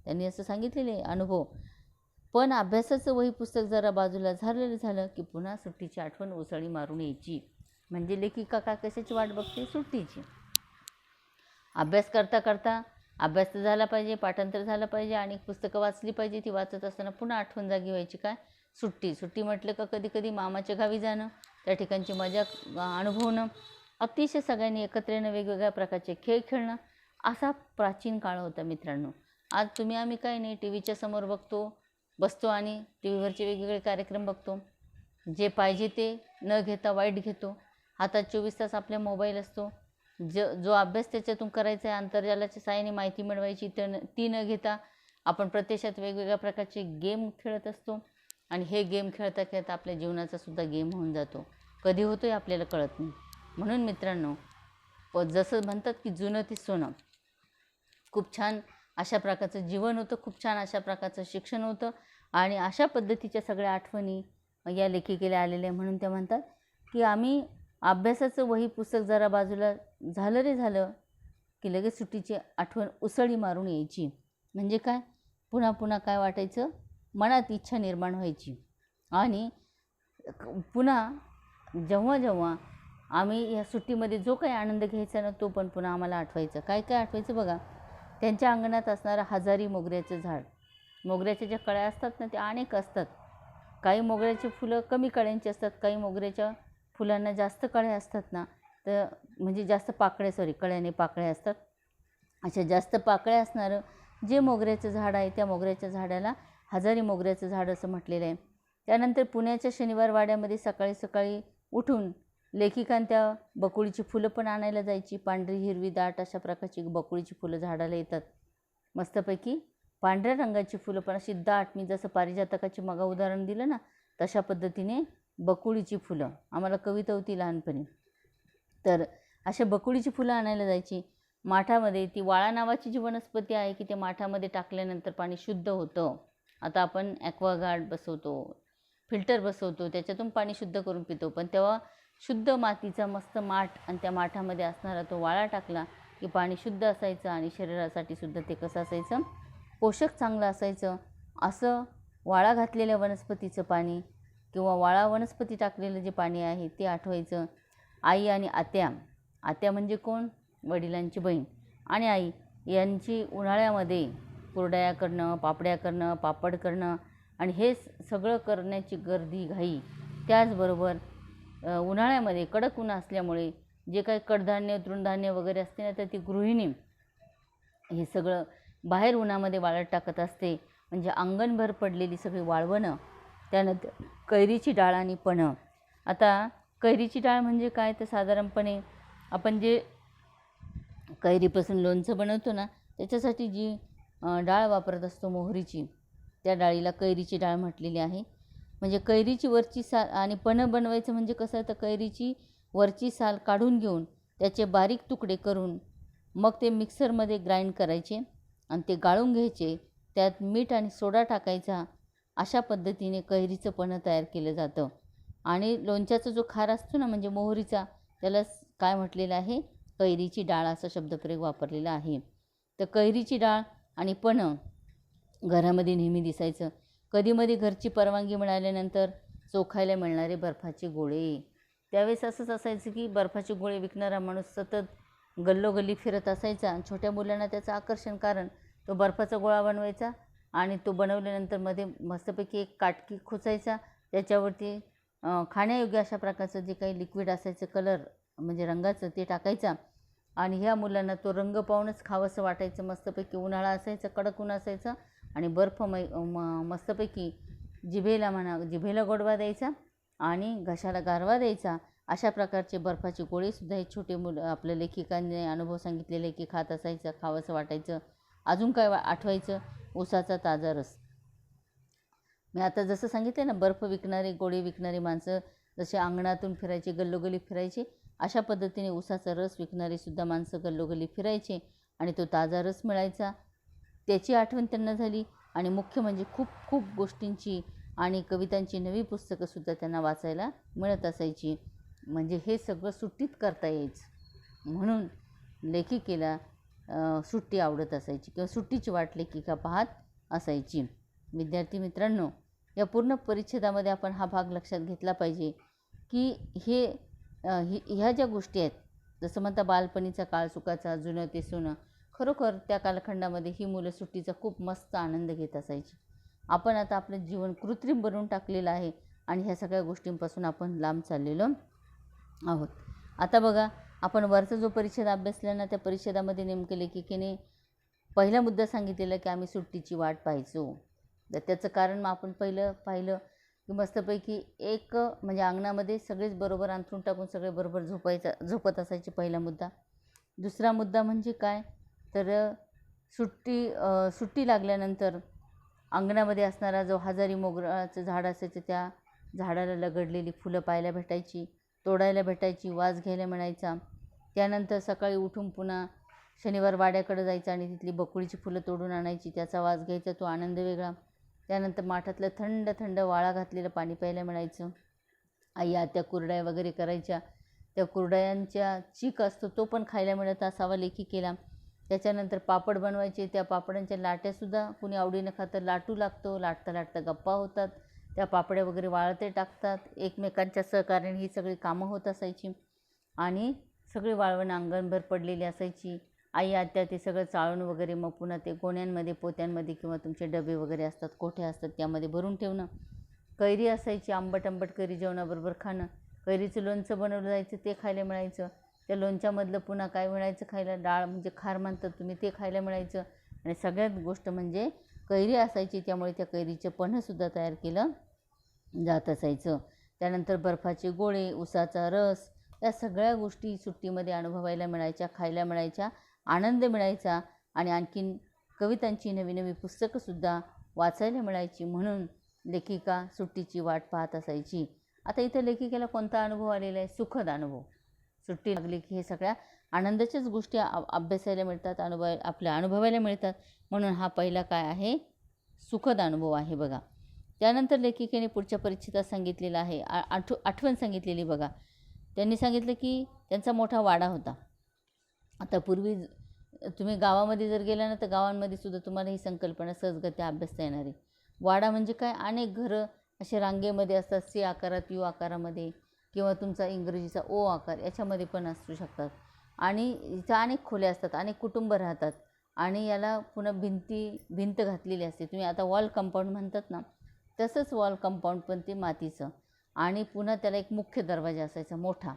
A: त्यांनी असं सांगितलेले अनुभव. पण अभ्यासाचं वही पुस्तक जरा बाजूला झालं की पुन्हा सुट्टीची आठवण उसळी मारून यायची. म्हणजे लेखिका का कशाची वाट बघते? सुट्टीची. अभ्यास करता अभ्यास तर झाला पाहिजे, पाठांतर झालं पाहिजे आणि पुस्तकं वाचली पाहिजे. ती वाचत असताना पुन्हा आठवण जागी व्हायची. काय? सुट्टी म्हटलं का कधी मामाच्या गावी जाणं, त्या ठिकाणची मजा अनुभवणं, अतिशय सगळ्यांनी एकत्र येणं, वेगवेगळ्या प्रकारचे खेळ खेळणं, असा प्राचीन काळ होता मित्रांनो. आज तुम्ही आम्ही काही नाही, टी व्हीच्या समोर बसतो आणि टी व्हीवरचे वेगवेगळे कार्यक्रम बघतो. जे पाहिजे ते न घेता वाईट घेतो. हातात 24 तास आपल्या मोबाईल असतो. जो अभ्यास त्याच्यातून करायचा आहे, आंतरजालाच्या साहाय्याने माहिती मिळवायची, ती न घेता आपण प्रत्यक्षात वेगवेगळ्या प्रकारचे गेम खेळत असतो. आणि हे गेम खेळता आपल्या जीवनाचा सुद्धा गेम होऊन जातो. कधी होतो आहे आपल्याला कळत नाही. म्हणून मित्रांनो, जसं म्हणतात की जुनं ती सोनं, खूप छान अशा प्रकारचं जीवन होतं, खूप छान अशा प्रकारचं शिक्षण होतं. आणि अशा पद्धतीच्या सगळ्या आठवणी या लेखिकेला आलेल्या. म्हणून त्या म्हणतात की आम्ही अभ्यासाचं वही पुस्तक जरा बाजूला झालं की लगेच सुट्टीची आठवण उसळी मारून यायची. म्हणजे काय? पुन्हा काय वाटायचं? मनात इच्छा निर्माण व्हायची. आणि पुन्हा जेव्हा आम्ही या सुट्टीमध्ये जो काही आनंद घ्यायचा ना तो पण पुन्हा आम्हाला आठवायचं. काय आठवायचं बघा? त्यांच्या अंगणात असणारं हजारी मोगऱ्याचं झाड. मोगऱ्याच्या ज्या कळ्या असतात ना त्या अनेक असतात. काही मोगऱ्याची फुलं कमी कळ्यांची असतात, काही मोगऱ्याच्या फुलांना जास्त कळ्या असतात ना, तर म्हणजे जास्त कळ्याने पाकळ्या असतात. अशा जास्त पाकळ्या असणारं जे मोगऱ्याचं झाड आहे त्या मोगऱ्याच्या झाडाला हजारी मोगऱ्याचं झाड असं म्हटलेलं आहे. त्यानंतर पुण्याच्या शनिवार वाड्यामध्ये सकाळी उठून लेखिकांनी त्या बकुळीची फुलं पण आणायला जायची. पांढरी हिरवी दाट अशा प्रकारची बकुळीची फुलं झाडाला येतात. मस्तपैकी पांढऱ्या रंगाची फुलं पण अशी दाट, मी जसं पारिजातकाची मगा उदाहरण दिलं ना तशा पद्धतीने बकुळीची फुलं. आम्हाला कविता होती लहानपणी. तर अशा बकुळीची फुलं आणायला जायची. माठामध्ये ती वाळा नावाची जी वनस्पती आहे की ते माठामध्ये टाकल्यानंतर पाणी शुद्ध होतं. आता आपण ॲक्वागार्ड बसवतो, फिल्टर बसवतो, त्याच्यातून पाणी शुद्ध करून पितो. पण तेव्हा शुद्ध मातीचा मस्त माठ आणि त्या माठामध्ये असणारा तो वाळा टाकला की पाणी शुद्ध असायचं आणि शरीरासाठी सुद्धा ते कसं असायचं? पोषक चांगलं असायचं. असं वाळा घातलेल्या वनस्पतीचं पाणी किंवा वाळा वनस्पती टाकलेलं जे पाणी आहे ते आठवायचं. आई आणि आत्या म्हणजे कोण? वडिलांची बहीण आणि आई यांची उन्हाळ्यामध्ये कुरडया करणं, पापड्या करणं, पापड करणं आणि हे सगळं करण्याची गर्दी घाई. त्याचबरोबर उन्हाळ्यामध्ये कडक ऊन असल्यामुळे जे काही कडधान्य, तृणधान्य वगैरे असते ना तर ती गृहिणी हे सगळं बाहेर उन्हामध्ये वाळत टाकत असते. म्हणजे अंगणभर पडलेली सगळी वाळवणं. त्यानंतर कैरीची डाळ आणि पणं. आता कैरीची डाळ म्हणजे काय? तर साधारणपणे आपण जे कैरीपासून लोणचं बनवतो ना त्याच्यासाठी जी डाळ वापरत असतो मोहरीची, त्या डाळीला कैरीची डाळ म्हटलेली आहे. म्हणजे कैरीची वरची साल आणि पणं बनवायचं म्हणजे कसं? तर कैरीची वरची साल काढून घेऊन त्याचे बारीक तुकडे करून मग ते मिक्सरमध्ये ग्राइंड करायचे आणि ते गाळून घ्यायचे. त्यात मीठ आणि सोडा टाकायचा. अशा पद्धतीने कैरीचं पणं तयार केलं जातं. आणि लोणच्याचा जो खार असतो ना म्हणजे मोहरीचा, त्याला काय म्हटलेलं आहे? कैरीची डाळ असा शब्दप्रयोग वापरलेला आहे. तर कैरीची डाळ आणि पणं घरामध्ये नेहमी दिसायचं. कधीमधी घरची परवानगी मिळाल्यानंतर चोखायला मिळणारे बर्फाचे गोळे. त्यावेळेस असंच असायचं की बर्फाचे गोळे विकणारा माणूस सतत गल्लोगल्ली फिरत असायचा. छोट्या मुलांना त्याचं आकर्षण, कारण तो बर्फाचा गोळा बनवायचा आणि तो बनवल्यानंतर मध्ये मस्तपैकी एक काटकी खोचायचा, त्याच्यावरती खाण्यायोग्य अशा प्रकारचं जे काही लिक्विड असायचं, कलर म्हणजे रंगाचं, ते टाकायचा आणि ह्या मुलांना तो रंग पाहूनच खावंसं वाटायचं. मस्तपैकी उन्हाळा असायचा, कडक ऊन असायचं आणि बर्फ मस्तपैकी जिभेला गोडवा द्यायचा आणि घशाला गारवा द्यायचा. अशा प्रकारचे बर्फाची गोळीसुद्धा हे छोटे मुलं आपल्या लेखिकांनी अनुभव सांगितलेले की खात असायचं, खावंसं वाटायचं. अजून काय आठवायचं? ऊसाचा ताजा रस. मी आता जसं सांगितलं ना, बर्फ विकणारी, गोळी विकणारी माणसं जसे अंगणातून फिरायचे, गल्लोगल्ली फिरायचे, अशा पद्धतीने ऊसाचा रस विकणारी सुद्धा माणसं गल्लोगल्ली फिरायचे आणि तो ताजा रस मिळायचा. त्याची आठवण त्यांना झाली. आणि मुख्य म्हणजे खूप खूप गोष्टींची आणि कवितांची नवी पुस्तकंसुद्धा त्यांना वाचायला मिळत असायची. म्हणजे हे सगळं सुट्टीत करता यायचं. म्हणून लेखिकेला सुट्टी आवडत असायची किंवा सुट्टीची वाट लेखिका पाहत असायची. विद्यार्थी मित्रांनो, या पूर्ण परिच्छेदामध्ये आपण हा भाग लक्षात घेतला पाहिजे की ह्या ज्या गोष्टी आहेत, जसं म्हणता बालपणीचा काळ सुखाचा, जुनं ते सोनं, खरोखर त्या कालखंडामध्ये ही मुलं सुट्टीचा खूप मस्त आनंद घेत असायची. आपण आता आपलं जीवन कृत्रिम बनवून टाकलेलं आहे आणि ह्या सगळ्या गोष्टींपासून आपण लांब चाललेलो आहोत. आता बघा, आपण वरचा जो परिच्छेद अभ्यासला ना, त्या परिच्छेदामध्ये नेमके लेखिकेने पहिला मुद्दा सांगितलेला की आम्ही सुट्टीची वाट पाहायचो. तर त्याचं कारण मग आपण पाहिलं की मस्तपैकी एक म्हणजे अंगणामध्ये सगळेच बरोबर अंथरूण टाकून सगळे बरोबर झोपत असायचे, पहिला मुद्दा. दुसरा मुद्दा म्हणजे काय, तर सुट्टी लागल्यानंतर अंगणामध्ये असणारा जो हजारी मोगराचं झाड असायचं, त्या झाडाला लगडलेली फुलं पाहायला भेटायची, तोडायला भेटायची, वास घ्यायला मिळायचा. त्यानंतर सकाळी उठून पुन्हा शनिवार वाड्याकडे जायचं आणि तिथली बकुळीची फुलं तोडून आणायची, त्याचा वास घ्यायचा, तो आनंद वेगळा. त्यानंतर माठातलं थंड थंड वाळा घातलेलं पाणी प्यायला मिळायचं. आई आत्या कुरडया वगैरे करायच्या, त्या कुरडयांच्या चीक असतो तो पण खायला मिळत असावा लेखिकेला. त्याच्यानंतर पापड बनवायचे, त्या पापडांच्या लाट्यासुद्धा कुणी आवडीनं खातं. लाटू लागतो, लाटता लाटता गप्पा होतात, त्या पापड्या वगैरे वाळते टाकतात, एकमेकांच्या सहकार्याने ही सगळी कामं होत असायची आणि सगळी वाळवण अंगणभर पडलेली असायची. आई आत्या ते सगळं चाळून वगैरे मग पुन्हा ते गोण्यांमध्ये, पोत्यांमध्ये किंवा तुमचे डबे वगैरे असतात, कोठे असतात, त्यामध्ये भरून ठेवणं. कैरी असायची, आंबट कैरी जेवणाबरोबर खाणं. कैरीचं लोणचं बनवलं जायचं, ते खायला मिळायचं. त्या लोणच्यामधलं पुन्हा काय मिळायचं खायला, डाळ म्हणजे खार म्हणतात तुम्ही, ते खायला मिळायचं. आणि सगळ्यात गोष्ट म्हणजे कैरी असायची, त्यामुळे त्या कैरीचं पन्हंसुद्धा तयार केलं जात असायचं. त्यानंतर बर्फाचे गोळे, उसाचा रस, या सगळ्या गोष्टी सुट्टीमध्ये अनुभवायला मिळायच्या, खायला मिळायच्या, आनंद मिळायचा आणि आणखीन कवितांची नवी नवी पुस्तकंसुद्धा वाचायला मिळायची. म्हणून लेखिका सुट्टीची वाट पाहत असायची. आता इथं लेखिकेला कोणता अनुभव आलेला आहे? सुखद अनुभव. सुट्टी लागली की हे सगळ्या आनंदाच्याच गोष्टी अभ्यासायला मिळतात, आपल्या अनुभवायला मिळतात. म्हणून हा पहिला काय आहे? सुखद अनुभव आहे बघा. त्यानंतर लेखिकेने पुढच्या परिच्छेदात सांगितलेलं आहे, आठवण सांगितलेली बघा. त्यांनी सांगितलं की त्यांचा मोठा वाडा होता. आता पूर्वी तुम्ही गावामध्ये जर गेला ना, तर गावांमध्ये सुद्धा तुम्हाला ही संकल्पना सहजगत्या अभ्यासता येणार आहे. वाडा म्हणजे काय? अनेक घरं असे रांगेमध्ये असतात, सी आकारात, यू आकारामध्ये, किंवा तुमचा इंग्रजीचा ओ आकार, याच्यामध्ये पण असू शकतात. आणि इथं अनेक खोल्या असतात, अनेक कुटुंब राहतात आणि याला पुन्हा भिंत घातलेली असते. तुम्ही आता वॉल कंपाऊंड म्हणतात ना, तसंच वॉल कंपाऊंड पण ते मातीचं. आणि पुन्हा त्याला एक मुख्य दरवाजा असायचा मोठा.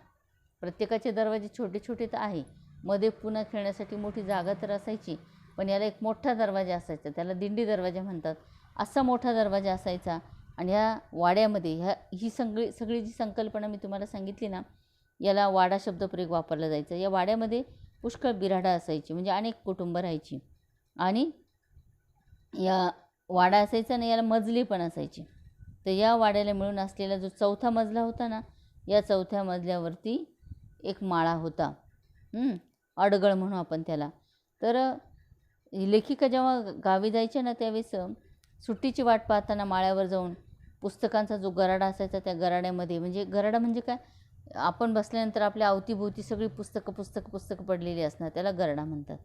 A: प्रत्येकाचे दरवाजे छोटे छोटे तर आहे, मध्ये पुन्हा खेळण्यासाठी मोठी जागा तर असायची, पण याला एक मोठा दरवाजा असायचा, त्याला दिंडी दरवाजा म्हणतात. असा मोठा दरवाजा असायचा. आणि ह्या वाड्यामध्ये ही सगळी जी संकल्पना मी तुम्हाला सांगितली ना, याला वाडा शब्दप्रयोग वापरला जायचा. या वाड्यामध्ये पुष्कळ बिऱ्हाडा असायची, म्हणजे अनेक कुटुंब राहायची. आणि या वाडा असायचा ना, याला मजली पण असायची. तर या वाड्याला मिळून असलेला जो चौथा मजला होता ना, या चौथ्या मजल्यावरती एक माळा होता, अडगळ म्हणू आपण त्याला. तर लेखिका जेव्हा गावी जायच्या ना, त्यावेळेस सुट्टीची वाट पाहताना माळ्यावर जाऊन पुस्तकांचा जो गराडा असायचा, त्या गराड्यामध्ये, म्हणजे गराडा म्हणजे काय, आपण बसल्यानंतर आपल्या अवतीभोवती सगळी पुस्तकं पडलेली असणार, त्याला गराडा म्हणतात.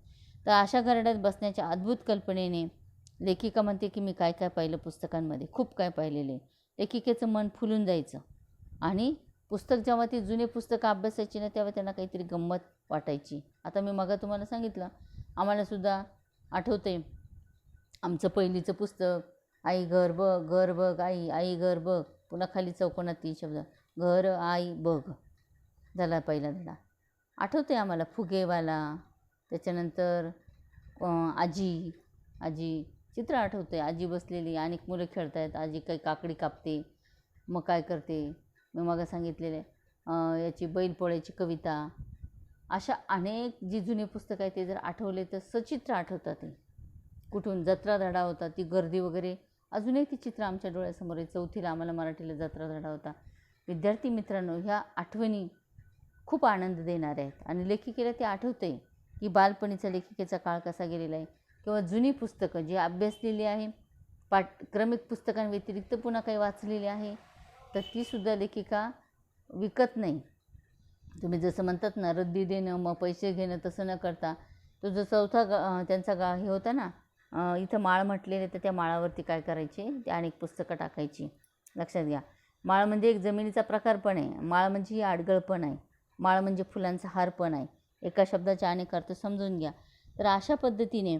A: तर अशा गराड्यात बसण्याच्या अद्भुत कल्पनेने लेखिका म्हणते की मी काय काय पाहिलं पुस्तकांमध्ये, खूप काय पाहिलेले. लेखिकेचं मन फुलून जायचं. आणि पुस्तक जेव्हा ती जुने पुस्तकं अभ्यासायची ना, तेव्हा त्यांना काहीतरी गंमत वाटायची. आता मी मग तुम्हाला सांगितलं, आम्हालासुद्धा आठवते आमचं पहिलीचं पुस्तक, आई घर बघ आई, आई घर बघ, पुन्हा खाली चौकोनात 3 शब्द, घर आई बघ, झाला पहिला धडा. आठवते आम्हाला फुगेवाला, त्याच्यानंतर आजी आजी चित्र आठवते. आजी बसलेली, अनेक मुलं खेळत आहेत, आजी काही काकडी कापते, मग काय करते, मी मग सांगितलेले याची बैलपोळ्याची कविता, अशा अनेक जी जुनी पुस्तकं आहेत ते जर आठवले तर सचित्र आठवतात. ते कुठून जत्रा धडा होता, ती गर्दी वगैरे अजूनही ती चित्र आमच्या डोळ्यासमोर आहे. 4थीला आम्हाला मराठीला जत्रा धडा होता. विद्यार्थी मित्रांनो, ह्या आठवणी खूप आनंद देणाऱ्या आहेत. आणि लेखिकेला ते आठवते की बालपणीचा लेखिकेचा काळ कसा गेलेला आहे. किंवा जुनी पुस्तकं जी अभ्यासलेली आहे, क्रमिक पुस्तकांव्यतिरिक्त पुन्हा काही वाचलेली आहे, तर तीसुद्धा लेखिका विकत नाही. तुम्ही जसं म्हणतात ना, रद्दी देणं मग पैसे घेणं, तसं न करता तो जो चौथा त्यांचा हे होता ना, इथं माळ म्हटलेले, तर त्या माळावरती काय करायचे, ते अनेक पुस्तकं टाकायची. लक्षात घ्या, माळ म्हणजे एक जमिनीचा प्रकार पण आहे. माळ म्हणजे ही आडगळ पण आहे. माळ म्हणजे फुलांचा हार पण आहे. एका शब्दाचे अनेक अर्थ समजून घ्या. तर अशा पद्धतीने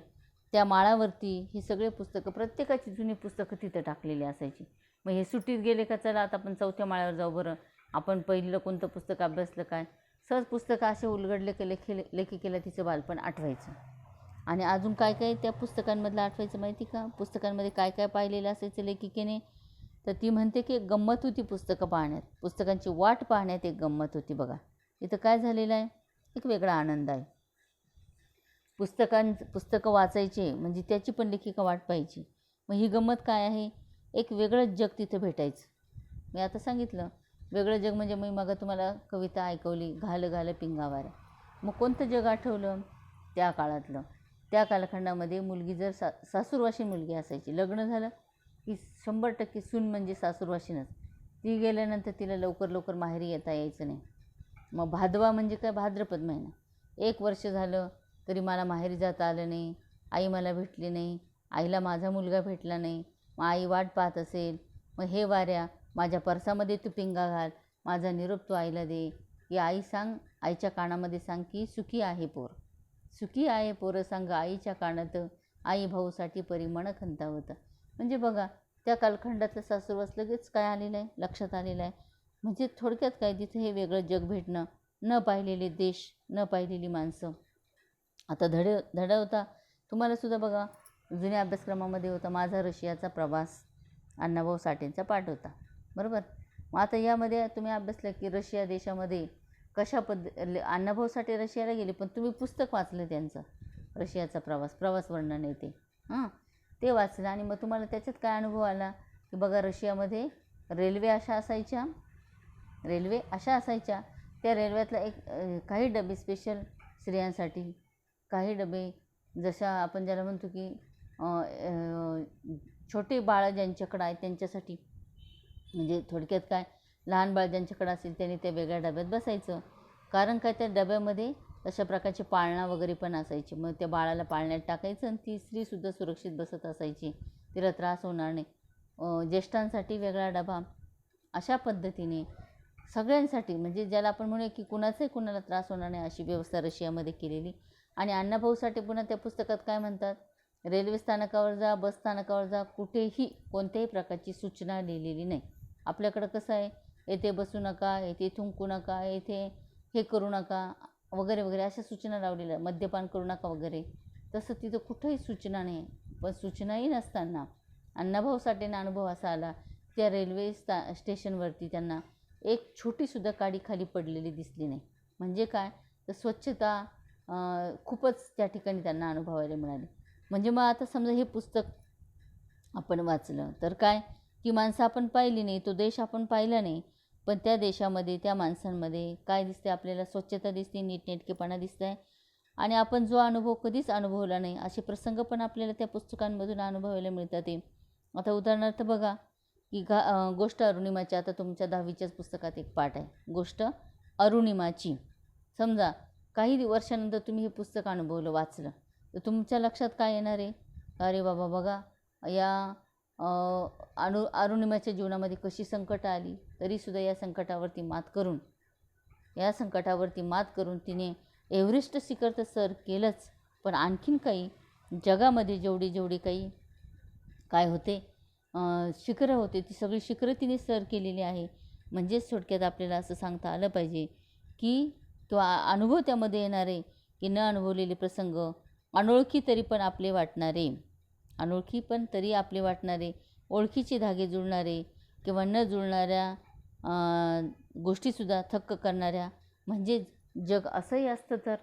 A: त्या माळावरती ही सगळे पुस्तकं, प्रत्येकाची जुनी पुस्तकं तिथं टाकलेली असायची. मग हे सुट्टीत गेले का, चला आता आपण 4थ्या माळ्यावर जाऊ बरं, आपण पहिलं कोणतं पुस्तक अभ्यासलं काय, सहज पुस्तकं असे उलगडले की लेखिकेला तिचं बालपण आठवायचं. आणि अजून काय काय त्या पुस्तकांमधलं आठवायचं माहिती का, पुस्तकांमध्ये काय काय पाहिलेलं असायचं लेखिकेने, तर ती म्हणते की एक गंमत होती पुस्तकं पाहण्यात, पुस्तकांची वाट पाहण्यात एक गंमत होती. बघा इथं काय झालेलं आहे, एक वेगळा आनंद आहे. पुस्तकं वाचायचे म्हणजे त्याची पण लेखिका वाट पाहायची. मग ही गंमत काय आहे, एक वेगळंच जग तिथं भेटायचं. मी आता सांगितलं वेगळं जग म्हणजे, मी मग तुम्हाला कविता ऐकवली, घाल घाल पिंगावाऱ्या. मग कोणतं जग आठवलं त्या काळातलं. त्या कालखंडामध्ये मुलगी जर सासूरवाशीन मुलगी असायची, लग्न झालं की 100% सून म्हणजे सासूरवाशीनच. ती गेल्यानंतर तिला लवकर लवकर माहेरी येता यायचं नाही. मग भादवा म्हणजे काय, भाद्रपद महिना. 1 वर्ष झालं तरी मला माहेरी जाता आलं नाही, आई मला भेटली नाही, आईला माझा मुलगा भेटला नाही. मग आई वाट पाहत असेल, मग हे वाऱ्या माझ्या पर्सामध्ये तू पिंगा घाल, माझा निरोप तू आईला दे. की आई सांग, आईच्या कानामध्ये सांग की सुखी आहे पोर, सुखी आहे पोरं सांग आईच्या कानात, आई भाऊसाठी परी मन खंतावत. म्हणजे बघा त्या कालखंडातलं सासूरवास लगेच काय आलेलं आहे, लक्षात आलेलं आहे. म्हणजे थोडक्यात काय, तिथं हे वेगळं जग भेटणं, न पाहिलेले देश, न पाहिलेली माणसं. आता धडा होता तुम्हालासुद्धा बघा, जुन्या अभ्यासक्रमामध्ये होता माझा रशियाचा प्रवास, अण्णाभाऊ साठेंचा पाठ होता, बरोबर. मग आता यामध्ये तुम्ही अभ्यासलं की रशिया देशामध्ये कशा अण्णाभाऊ साठे रशियाला गेले, पण तुम्ही पुस्तक वाचलं त्यांचं, रशियाचा प्रवास वर्णन आहे ते, ते वाचलं. आणि मग तुम्हाला त्याच्यात काय अनुभव आला की बघा, रशियामध्ये रेल्वे अशा असायच्या, त्या रेल्वेतला काही डबे स्पेशल स्त्रियांसाठी, काही डबे जशा आपण ज्याला म्हणतो की छोटे बाळं ज्यांच्याकडं आहेत त्यांच्यासाठी. म्हणजे थोडक्यात काय, लहान बाळ ज्यांच्याकडं असेल त्यांनी त्या वेगळ्या डब्यात बसायचं. कारण काय, त्या डब्यामध्ये तशा प्रकारची पाळणा वगैरे पण असायची. मग त्या बाळाला पाळण्यात टाकायचं आणि ती स्त्रीसुद्धा सुरक्षित बसत असायची, तिला त्रास होणार नाही. ज्येष्ठांसाठी वेगळा डबा. अशा पद्धतीने सगळ्यांसाठी, म्हणजे ज्याला आपण म्हणूया की कुणाला त्रास होणार नाही अशी व्यवस्था रशियामध्ये केलेली. आणि अण्णाभाऊ साठे पुन्हा त्या पुस्तकात काय म्हणतात, रेल्वे स्थानकावर जा, बस स्थानकावर जा, कुठेही कोणत्याही प्रकारची सूचना लिहिलेली नाही. आपल्याकडं कसं आहे, येथे बसू नका, येथे थुंकू नका, येथे हे करू नका वगैरे वगैरे अशा सूचना लावलेल्या, मद्यपान करू नका वगैरे. तसं तिथं कुठंही सूचना नाही. पण सूचनाही नसताना अण्णाभाऊ साठेंना अनुभव असा आला, त्या रेल्वे स्टेशनवरती त्यांना एक छोटीसुद्धा काडी खाली पडलेली दिसली नाही. म्हणजे काय, तर स्वच्छता खूपच त्या ठिकाणी त्यांना अनुभवायला मिळाली. म्हणजे मग आता समजा हे पुस्तक आपण वाचलं तर काय, ती माणसं आपण पाहिली नाही, तो देश आपण पाहिला नाही, पण त्या देशामध्ये, त्या माणसांमध्ये काय दिसते आपल्याला, स्वच्छता दिसते, नीटनेटकेपणा दिसत आहे. आणि आपण जो अनुभव कधीच अनुभवला नाही असे प्रसंग पण आपल्याला त्या पुस्तकांमधून अनुभवायला मिळतात. ते आता उदाहरणार्थ बघा की गोष्ट अरुणिमाची, आता तुमच्या 10वीच्याच पुस्तकात एक पाठ आहे, गोष्ट अरुणिमाची. समजा काही वर्षानंतर तुम्ही हे पुस्तक अनुभवलं, वाचलं, तर तुमच्या लक्षात काय येणार आहे, अरे बाबा बघा, या अरुणिमाच्या जीवनामध्ये कशी संकटं आली, तरीसुद्धा या संकटावरती मात करून तिने एव्हरेस्ट शिखर तर सर केलंच, पण आणखीन काही जगामध्ये जेवढी काही काय होते शिखरं होते, ती सगळी शिखरं तिने सर केलेली आहे. म्हणजेच थोडक्यात आपल्याला असं सांगता आलं पाहिजे की किंवा अनुभव त्यामध्ये येणारे की न अनुभवलेले प्रसंग, अनोळखी तरी पण आपले वाटणारे, अनोळखी पण तरी आपले वाटणारे, ओळखीचे धागे जुळणारे किंवा न जुळणाऱ्या गोष्टीसुद्धा थक्क करणाऱ्या, म्हणजे जग असंही असतं तर.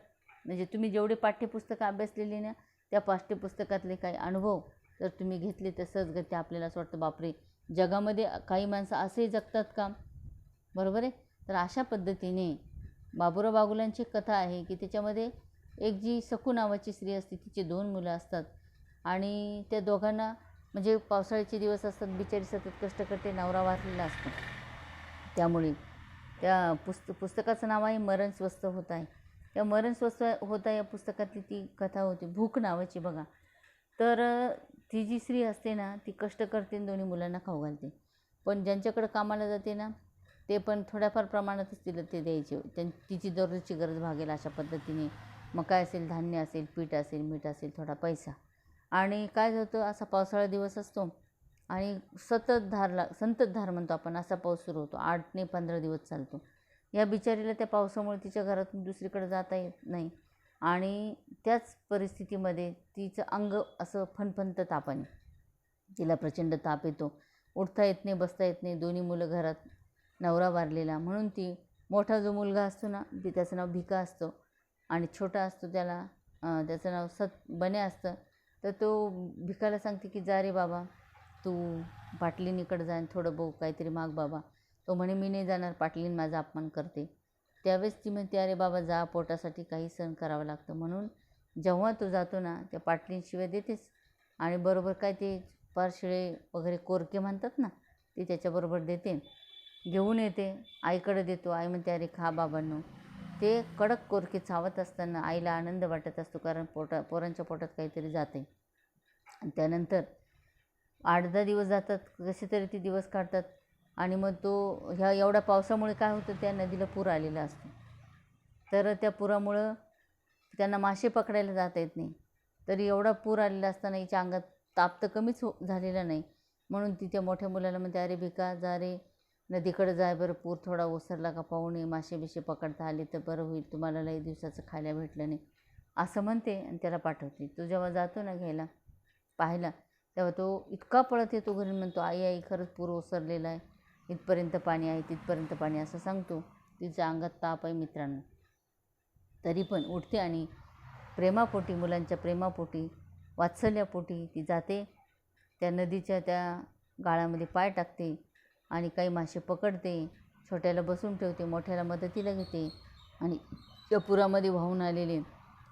A: म्हणजे तुम्ही जेवढे पाठ्यपुस्तकं अभ्यासलेली ना, त्या पाठ्यपुस्तकातले काही अनुभव जर तुम्ही घेतले तर सहजगत्या आपल्याला असं वाटतं बापरे, जगामध्ये काही माणसं असेही जगतात का, बरोबर आहे. तर अशा पद्धतीने बाबुराव बागुलांची कथा आहे की त्याच्यामध्ये एक जी सकू नावाची स्त्री असते, तिची 2 मुलं असतात आणि त्या दोघांना म्हणजे पावसाळ्याचे दिवस असतात, बिचारी सतत कष्ट करते, नवरा वारलेला असतो. त्यामुळे त्या पुस्तकाचं नाव आहे मरण स्वस्थ होत आहे. त्या मरण स्वस्थ होता या पुस्तकातली ती कथा होती, भूक नावाची बघा. तर ती जी स्त्री असते ना, ती कष्ट करते आणि 2 मुलांना खाऊ घालते. पण ज्यांच्याकडे कामाला जाते ना, ते पण थोड्याफार प्रमाणातच तिला ते द्यायचे, तिची दररोजची गरज भागेल अशा पद्धतीने. मग काय असेल, धान्य असेल, पीठ असेल, मीठ असेल, थोडा पैसा. आणि काय होतं, असा पावसाळा दिवस असतो आणि संततधार म्हणतो आपण, असा पाऊस सुरू होतो. 8 ते 15 दिवस चालतो. या बिचारीला त्या पावसामुळे तिच्या घरातून दुसरीकडे जाता येत नाही आणि त्याच परिस्थितीमध्ये तिचं अंग असं फणफणतं तापाने. तिला प्रचंड ताप येतो, उठता येत नाही, बसता येत नाही. 2 मुलं घरात, नवरा वारलेला. म्हणून ती मोठा जो मुलगा असतो ना, त्याचं नाव भिका असतं आणि छोटा असतो त्याचं नाव बन्या असतं. तर तो भिकाला सांगते की जा रे बाबा, तू पाटलीनीकडे जा आणि थोडं बघू काहीतरी माग बाबा. तो म्हणे मी नाही जाणार, पाटलीन माझा अपमान करते. त्यावेळेस ती म्हणते अरे बाबा जा, पोटासाठी काही सहन करावं लागतं. म्हणून जेव्हा तो जातो ना, त्या पाटलींशिवाय देतेच आणि बरोबर काय ते पारशिळे वगैरे कोरके म्हणतात ना, ते त्याच्याबरोबर देते, घेऊन येते, आईकडे देतो. आई म्हणते अरे खा बाबांनो. ते कडक कोरके चावत असताना आईला आनंद वाटत असतो, कारण पोरांच्या पोटात काहीतरी जाते. आणि त्यानंतर 8-10 दिवस जातात, कसे तरी ते दिवस काढतात आणि मग तो एवढ्या पावसामुळे काय होतं, त्या नदीला पूर आलेला असतो. तर त्या पुरामुळं त्यांना मासे पकडायला जाता येत नाही. तरी एवढा पूर आलेला असताना हिच्या अंगात ताप तर कमीच झालेला नाही. म्हणून ती त्या मोठ्या मुलाला म्हणते अरे भिका जा रे, नदीकडे जाय बरं, पूर थोडा ओसरला का पाहू नये, मासे बिशे पकडता आले तर बरं होईल, तुम्हाला लई दिवसाचं खायला भेटलं नाही, असं म्हणते आणि त्याला पाठवते. तो जेव्हा जातो ना घ्यायला, पाहायला, तेव्हा तो इतका पळत येतो घरी, म्हणतो आई आई खरंच पूर ओसरलेला आहे, इथपर्यंत पाणी आहे, तिथपर्यंत पाणी, असं सांगतो. तिच्या अंगात ताप आहे मित्रांनो, तरी पण उठते आणि प्रेमापोटी, मुलांच्या प्रेमापोटी, वात्सल्यापोटी ती जाते. त्या नदीच्या त्या गाळामध्ये पाय टाकते आणि काही मासे पकडते, छोट्याला बसून ठेवते, मोठ्याला मदतीला घेते आणि त्या पुरामध्ये वाहून आलेले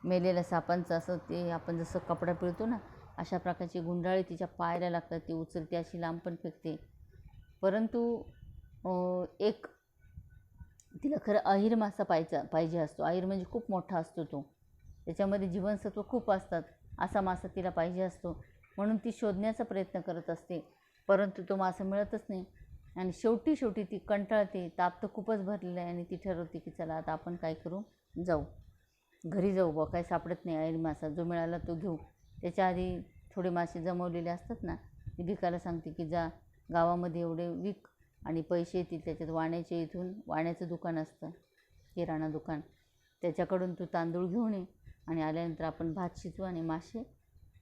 A: मेलेल्या सापांचं असं ते आपण जसं कपडा पिळतो ना, अशा प्रकारची गुंडाळे तिच्या पायाला लागतात. ती उचलते, अशी लांब पण फेकते. परंतु एक तिला खरं अहिर मासा पाहिजे असतो. अहिर म्हणजे खूप मोठा असतो तो, त्याच्यामध्ये जीवनसत्व खूप असतात, असा मासा तिला पाहिजे असतो. म्हणून ती शोधण्याचा प्रयत्न करत असते, परंतु तो मासा मिळतच नाही. आणि शेवटी ती कंटाळते, ताप तर खूपच भरलेला आहे आणि ती ठरवते की चला आता आपण काय करू, घरी जाऊ बा, काय सापडत नाही अहिर मासा, जो मिळाला तो घेऊ. त्याच्या आधी थोडे मासे जमवलेले असतात ना, ती भिकाला सांगते की जा गावामध्ये एवढे विक आणि पैसे येतील. त्याच्यात वाण्याचं दुकान असतं, किराणा दुकान, त्याच्याकडून तू तांदूळ घेऊन ये आणि आल्यानंतर आपण भात शिजवू आणि मासे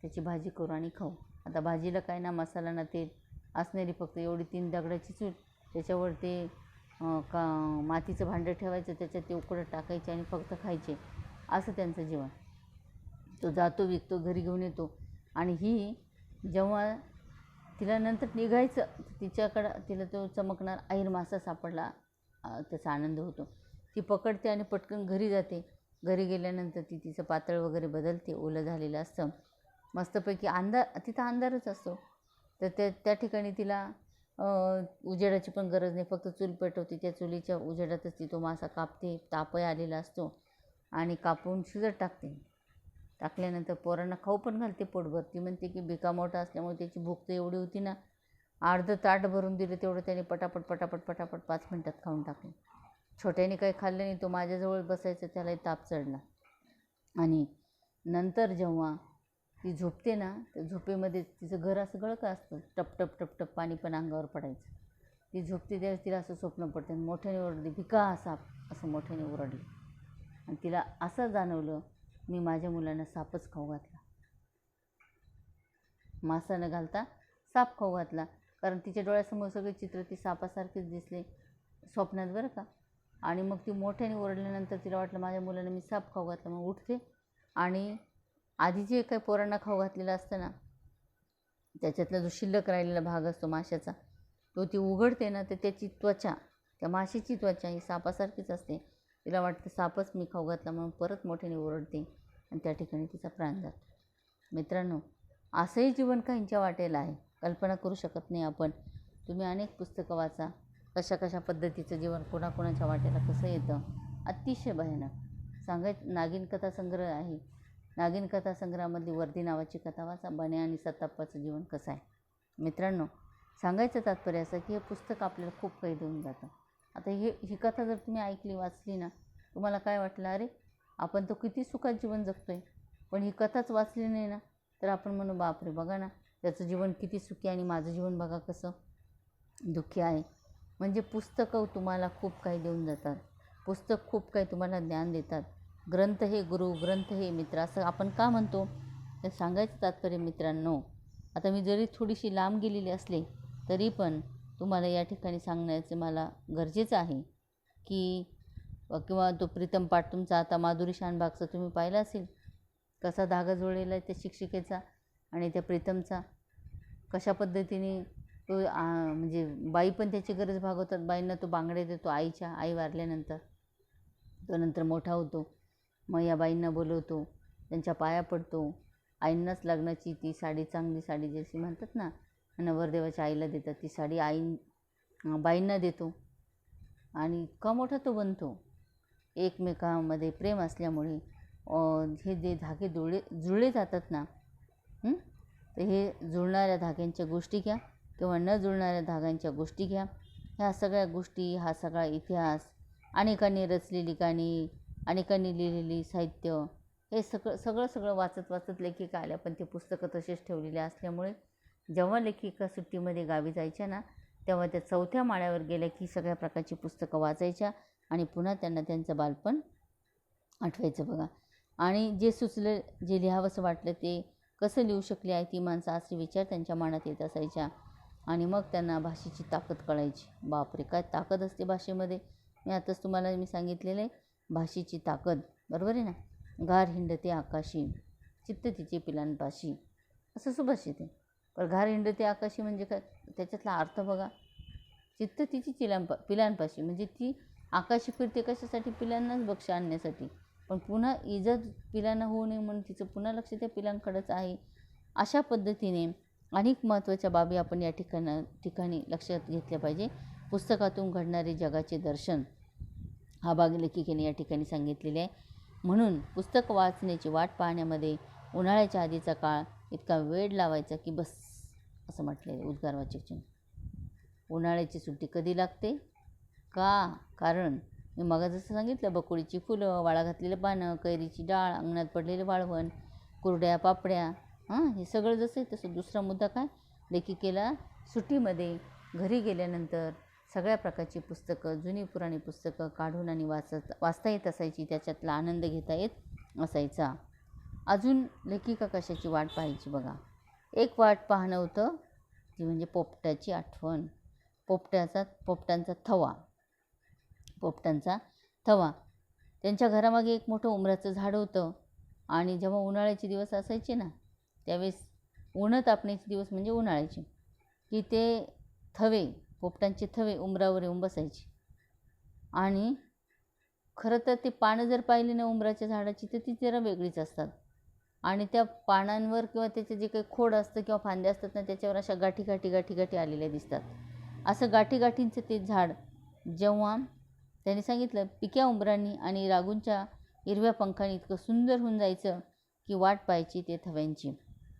A: त्याची भाजी करू आणि खाऊ. आता भाजीला काय ना मसाला ना तेल असणारी फक्त एवढी 3 दगडाची चूल, त्याच्यावर ते मातीचं भांडं ठेवायचं, त्याच्यात ते उकडं टाकायचे आणि फक्त खायचे, असं त्यांचं जेवण. तो जातो, विकतो, घरी घेऊन येतो आणि ही जेव्हा तिला नंतर निघायचं, तिला तो चमकणार अहिर मासा सापडला, त्याचा आनंद होतो. ती पकडते आणि पटकन घरी जाते. घरी गेल्यानंतर ती तिचं पातळ वगैरे बदलते, ओलं झालेलं असतं मस्तपैकी, तिथं अंधारच असतो. तर त्या ठिकाणी तिला उजेडाची पण गरज नाही, फक्त चूल पेटवते, त्या चुलीच्या उजेडातच ती तो मासा कापते, तापही आलेला असतो आणि कापून शिजत टाकल्यानंतर पोरांना खाऊ पण घालते पोटभर. ती म्हणते की भिका मोठा असल्यामुळे त्याची भूक तर एवढी होती ना, अर्धं ताट भरून दिलं तेवढं त्याने पटापट 5 मिनटात खाऊन टाकलं. छोट्याने काही खाल्लं नाही, तो माझ्याजवळ बसायचा, त्यालाही ताप चढला. आणि नंतर जेव्हा ती झोपते ना, त्या झोपेमध्ये तिचं घर असं गळकं असतं, टप पाणी पण अंगावर पडायचं. ती झोपते त्यावेळेस तिला असं स्वप्न पडतं, मोठ्याने ओरडली, भिका साप, असं मोठ्याने ओरडली. आणि तिला असं जाणवलं मी माझ्या मुलांना सापच खाऊ घातला, मासा न घालता साप खाऊ घातला. कारण तिच्या डोळ्यासमोर सगळे चित्र ती सापासारखेच दिसले स्वप्नात बरं का. आणि मग ती मोठ्याने ओरडल्यानंतर तिला वाटलं माझ्या मुलांना मी साप खाऊ घातला. मग उठते आणि आधी जे काही पोरांना खाऊ घातलेलं असतं ना, त्याच्यातला जो शिल्लक राहिलेला भाग असतो माशाचा, तो ती उघडते ना, तर त्याची त्वचा, त्या माशाची त्वचा ही सापासारखीच असते. तिला वाटतं सापच मी खाऊ घातला, म्हणून परत मोठ्याने ओरडते आणि त्या ठिकाणी तिचा प्राण जातो. मित्रांनो, असंही जीवन काहींच्या वाटेला आहे, कल्पना करू शकत नाही आपण. तुम्ही अनेक पुस्तकं वाचा, कशा कशा पद्धतीचं जीवन कोणाकोणाच्या वाटेला कसं येतं, अतिशय भयानक. नागिन कथा संग्रह आहे, नागिन कथा संग्रहामधली वर्दी नावाची कथा वाचा, बन्या आणि सत्ताप्पाचं जीवन कसं आहे. मित्रांनो, सांगायचं तात्पर्य असं की हे पुस्तक आपल्याला खूप काही देऊन जातं. आता ही कथा जर तुम्ही ऐकली, वाचली ना, तुम्हाला काय वाटलं, अरे आपण तो किती सुखात जीवन जगतोय. पण ही कथाच वाचली नाही ना, तर आपण म्हणू बापरे, बघा ना त्याचं जीवन किती सुखी आणि माझं जीवन बघा कसं दुःखी आहे. म्हणजे पुस्तकं तुम्हाला खूप काही देऊन जातात, पुस्तक खूप काही तुम्हाला ज्ञान देतात. ग्रंथ हे गुरु, ग्रंथ हे मित्र, असं आपण का म्हणतो. तर सांगायचं तात्पर्य मित्रांनो, आता मी जरी थोडीशी लांब गेलेली असले तरी पण तुम्हाला या ठिकाणी सांगण्याचं मला गरजेचं आहे की किंवा तो प्रीतम पाठ तुमचा आता माधुरी शानभागचा तुम्ही पाहिला असेल, कसा धागा जुळलेला आहे त्या शिक्षिकेचा आणि त्या प्रीतमचा, कशा पद्धतीने तो म्हणजे बाई पण त्याची गरज भागवतात. बाईंना तो बांगड्या देतो आई वारल्यानंतर. तो नंतर मोठा होतो, मग या बाईंना बोलवतो, त्यांच्या पाया पडतो. आईंनाच लग्नाची ती साडी, चांगली साडी जशी म्हणतात ना, नवरदेवाच्या आईला देतात, ती साडी बाईंना देतो. आणि इतका मोठा तो बनतो. एकमेकांमध्ये प्रेम असल्यामुळे हे जे धागे जुळले जातात ना, तर हे जुळणाऱ्या धाग्यांच्या गोष्टी घ्या किंवा न जुळणाऱ्या धाग्यांच्या गोष्टी घ्या, ह्या सगळ्या गोष्टी, हा सगळा इतिहास, अनेकांनी रचलेली गाणी, अनेकांनी लिहिलेली साहित्य, हे सगळं वाचत लेखिका आल्या. पण ते पुस्तकं तसेच ठेवलेले असल्यामुळे जेव्हा लेखिका सुट्टीमध्ये गावी जायच्या ना, तेव्हा त्या 4थ्या माळ्यावर गेल्या की सगळ्या प्रकारची पुस्तकं वाचायच्या आणि पुन्हा त्यांना त्यांचं बालपण आठवायचं बघा. आणि जे सुचलं, जे लिहावंसं वाटलं ते कसं लिहू शकले आहे ती माणसं, असे विचार त्यांच्या मनात येत असायच्या. आणि मग त्यांना भाषेची ताकद कळायची. बापरे, काय ताकद असते भाषेमध्ये. आताच तुम्हाला मी सांगितलेलं आहे भाषेची ताकद, बरोबर आहे ना. घार हिंडते आकाशी, चित्त तिचे पिलांपाशी, असं सुभाषित आहे. पण घार हिंडते आकाशी म्हणजे काय, त्याच्यातला अर्थ बघा. चित्त तिची पिलांपाशी म्हणजे ती आकाशी फिरते कशासाठी, पिलांनाच बक्ष आणण्यासाठी. पण पुन्हा इजा पिलांना होऊ नये म्हणून तिचं पुन्हा लक्ष त्या पिलांकडेच आहे. अशा पद्धतीने अनेक महत्त्वाच्या बाबी आपण या ठिकाणी लक्षात घेतल्या पाहिजे. पुस्तकातून घडणारे जगाचे दर्शन हा भाग लेखिकेने या ठिकाणी सांगितलेले आहे. म्हणून पुस्तक वाचण्याची वाट पाहण्यामध्ये उन्हाळ्याच्या आधीचा काळ इतका वेळ लावायचा की बस, असं म्हटलेलं उद्गारवाचक चिन्ह. उन्हाळ्याची सुट्टी कधी लागते का, कारण मी मग जसं सांगितलं, बकुळीची फुलं, वाळा घातलेलं पानं, कैरीची डाळ, अंगणात पडलेले वाळवण, कुरड्या पापड्या, हे सगळं जसं आहे तसं. दुसरा मुद्दा काय, लेखिकेला सुट्टीमध्ये घरी गेल्यानंतर सगळ्या प्रकारची पुस्तकं, जुनी पुराणी पुस्तकं काढून आणि वाचता येत असायची, त्याच्यातला आनंद घेता येत असायचा. अजून लेखिका कशाची वाट पाहायची बघा. एक वाट पाहणं होतं ती म्हणजे पोपटाची आठवण. पोपटांचा थवा. त्यांच्या घरामागे एक मोठं उमराचं झाड होतं. आणि जेव्हा उन्हाळ्याचे दिवस असायचे ना, त्यावेळेस उन्हं तापण्याचे दिवस म्हणजे उन्हाळ्याचे, की ते पोपटांचे थवे उमरावर येऊन बसायचे. आणि खरं तर ते पानं जर पाहिली ना उमराच्या झाडाची, तर ती जरा वेगळीच असतात. आणि त्या पानांवर किंवा त्याचे जे काही खोड असतं किंवा फांद्या असतात ना, त्याच्यावर अशा गाठी आलेल्या दिसतात. असं गाठींचं ते झाड जेव्हा त्यांनी सांगितलं पिक्या उंबरांनी आणि रागूंच्या हिरव्या पंखांनी इतकं सुंदर होऊन जायचं की वाट पाहायची ते थव्यांची.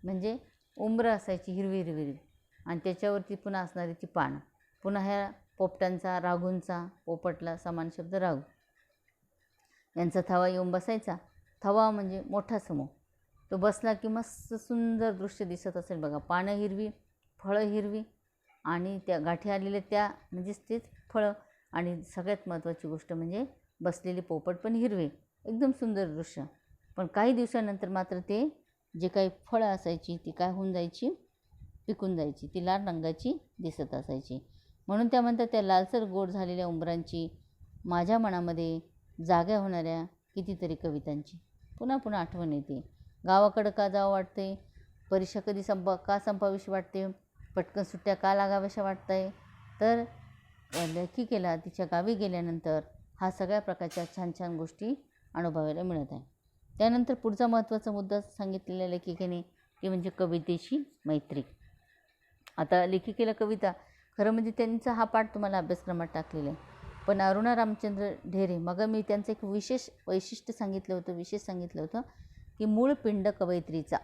A: म्हणजे उंबरं असायची हिरवी आणि त्याच्यावरती पुन्हा असणारी ती पानं. पुन्हा ह्या पोपटांचा, रागूंचा, पोपटला समान शब्द रागू, यांचा थवा येऊन बसायचा. थवा म्हणजे मोठा समूह. तो बसला की मस्त सुंदर दृश्य दिसत असेल बघा. पानं हिरवी, फळं हिरवी आणि त्या गाठी आलेल्या त्या म्हणजेच तेच फळं. आणि सगळ्यात महत्त्वाची गोष्ट म्हणजे बसलेले पोपट पण हिरवे. एकदम सुंदर दृश्य. पण काही दिवसानंतर मात्र ते जे काही फळं असायची ती काय होऊन जायची, पिकून जायची, ती लाल रंगाची दिसत असायची. म्हणून त्या म्हणतात, त्या लालसर गोड झालेल्या उंबरांची माझ्या मनामध्ये जाग्या होणाऱ्या कितीतरी कवितांची पुन्हा पुन्हा आठवण येते. गावाकडं का जावं वाटते, परीक्षा कधी का संपावीशी वाटते, पटकन सुट्ट्या का लागाव्याशा वाटतंय. तर लेखिकेला तिच्या गावी गेल्यानंतर हा सगळ्या प्रकारच्या छान छान गोष्टी अनुभवायला मिळत आहे. त्यानंतर पुढचा महत्त्वाचा मुद्दा सांगितलेल्या लेखिकेने ती म्हणजे कवितेची मैत्री. आता लेखिकेला कविता, खरं म्हणजे त्यांचा हा पाठ तुम्हाला अभ्यासक्रमात टाकलेला आहे. पण अरुणा रामचंद्र ढेरे, मग मी त्यांचं एक विशेष सांगितलं होतं की मूळ पिंड कवयित्रीचा.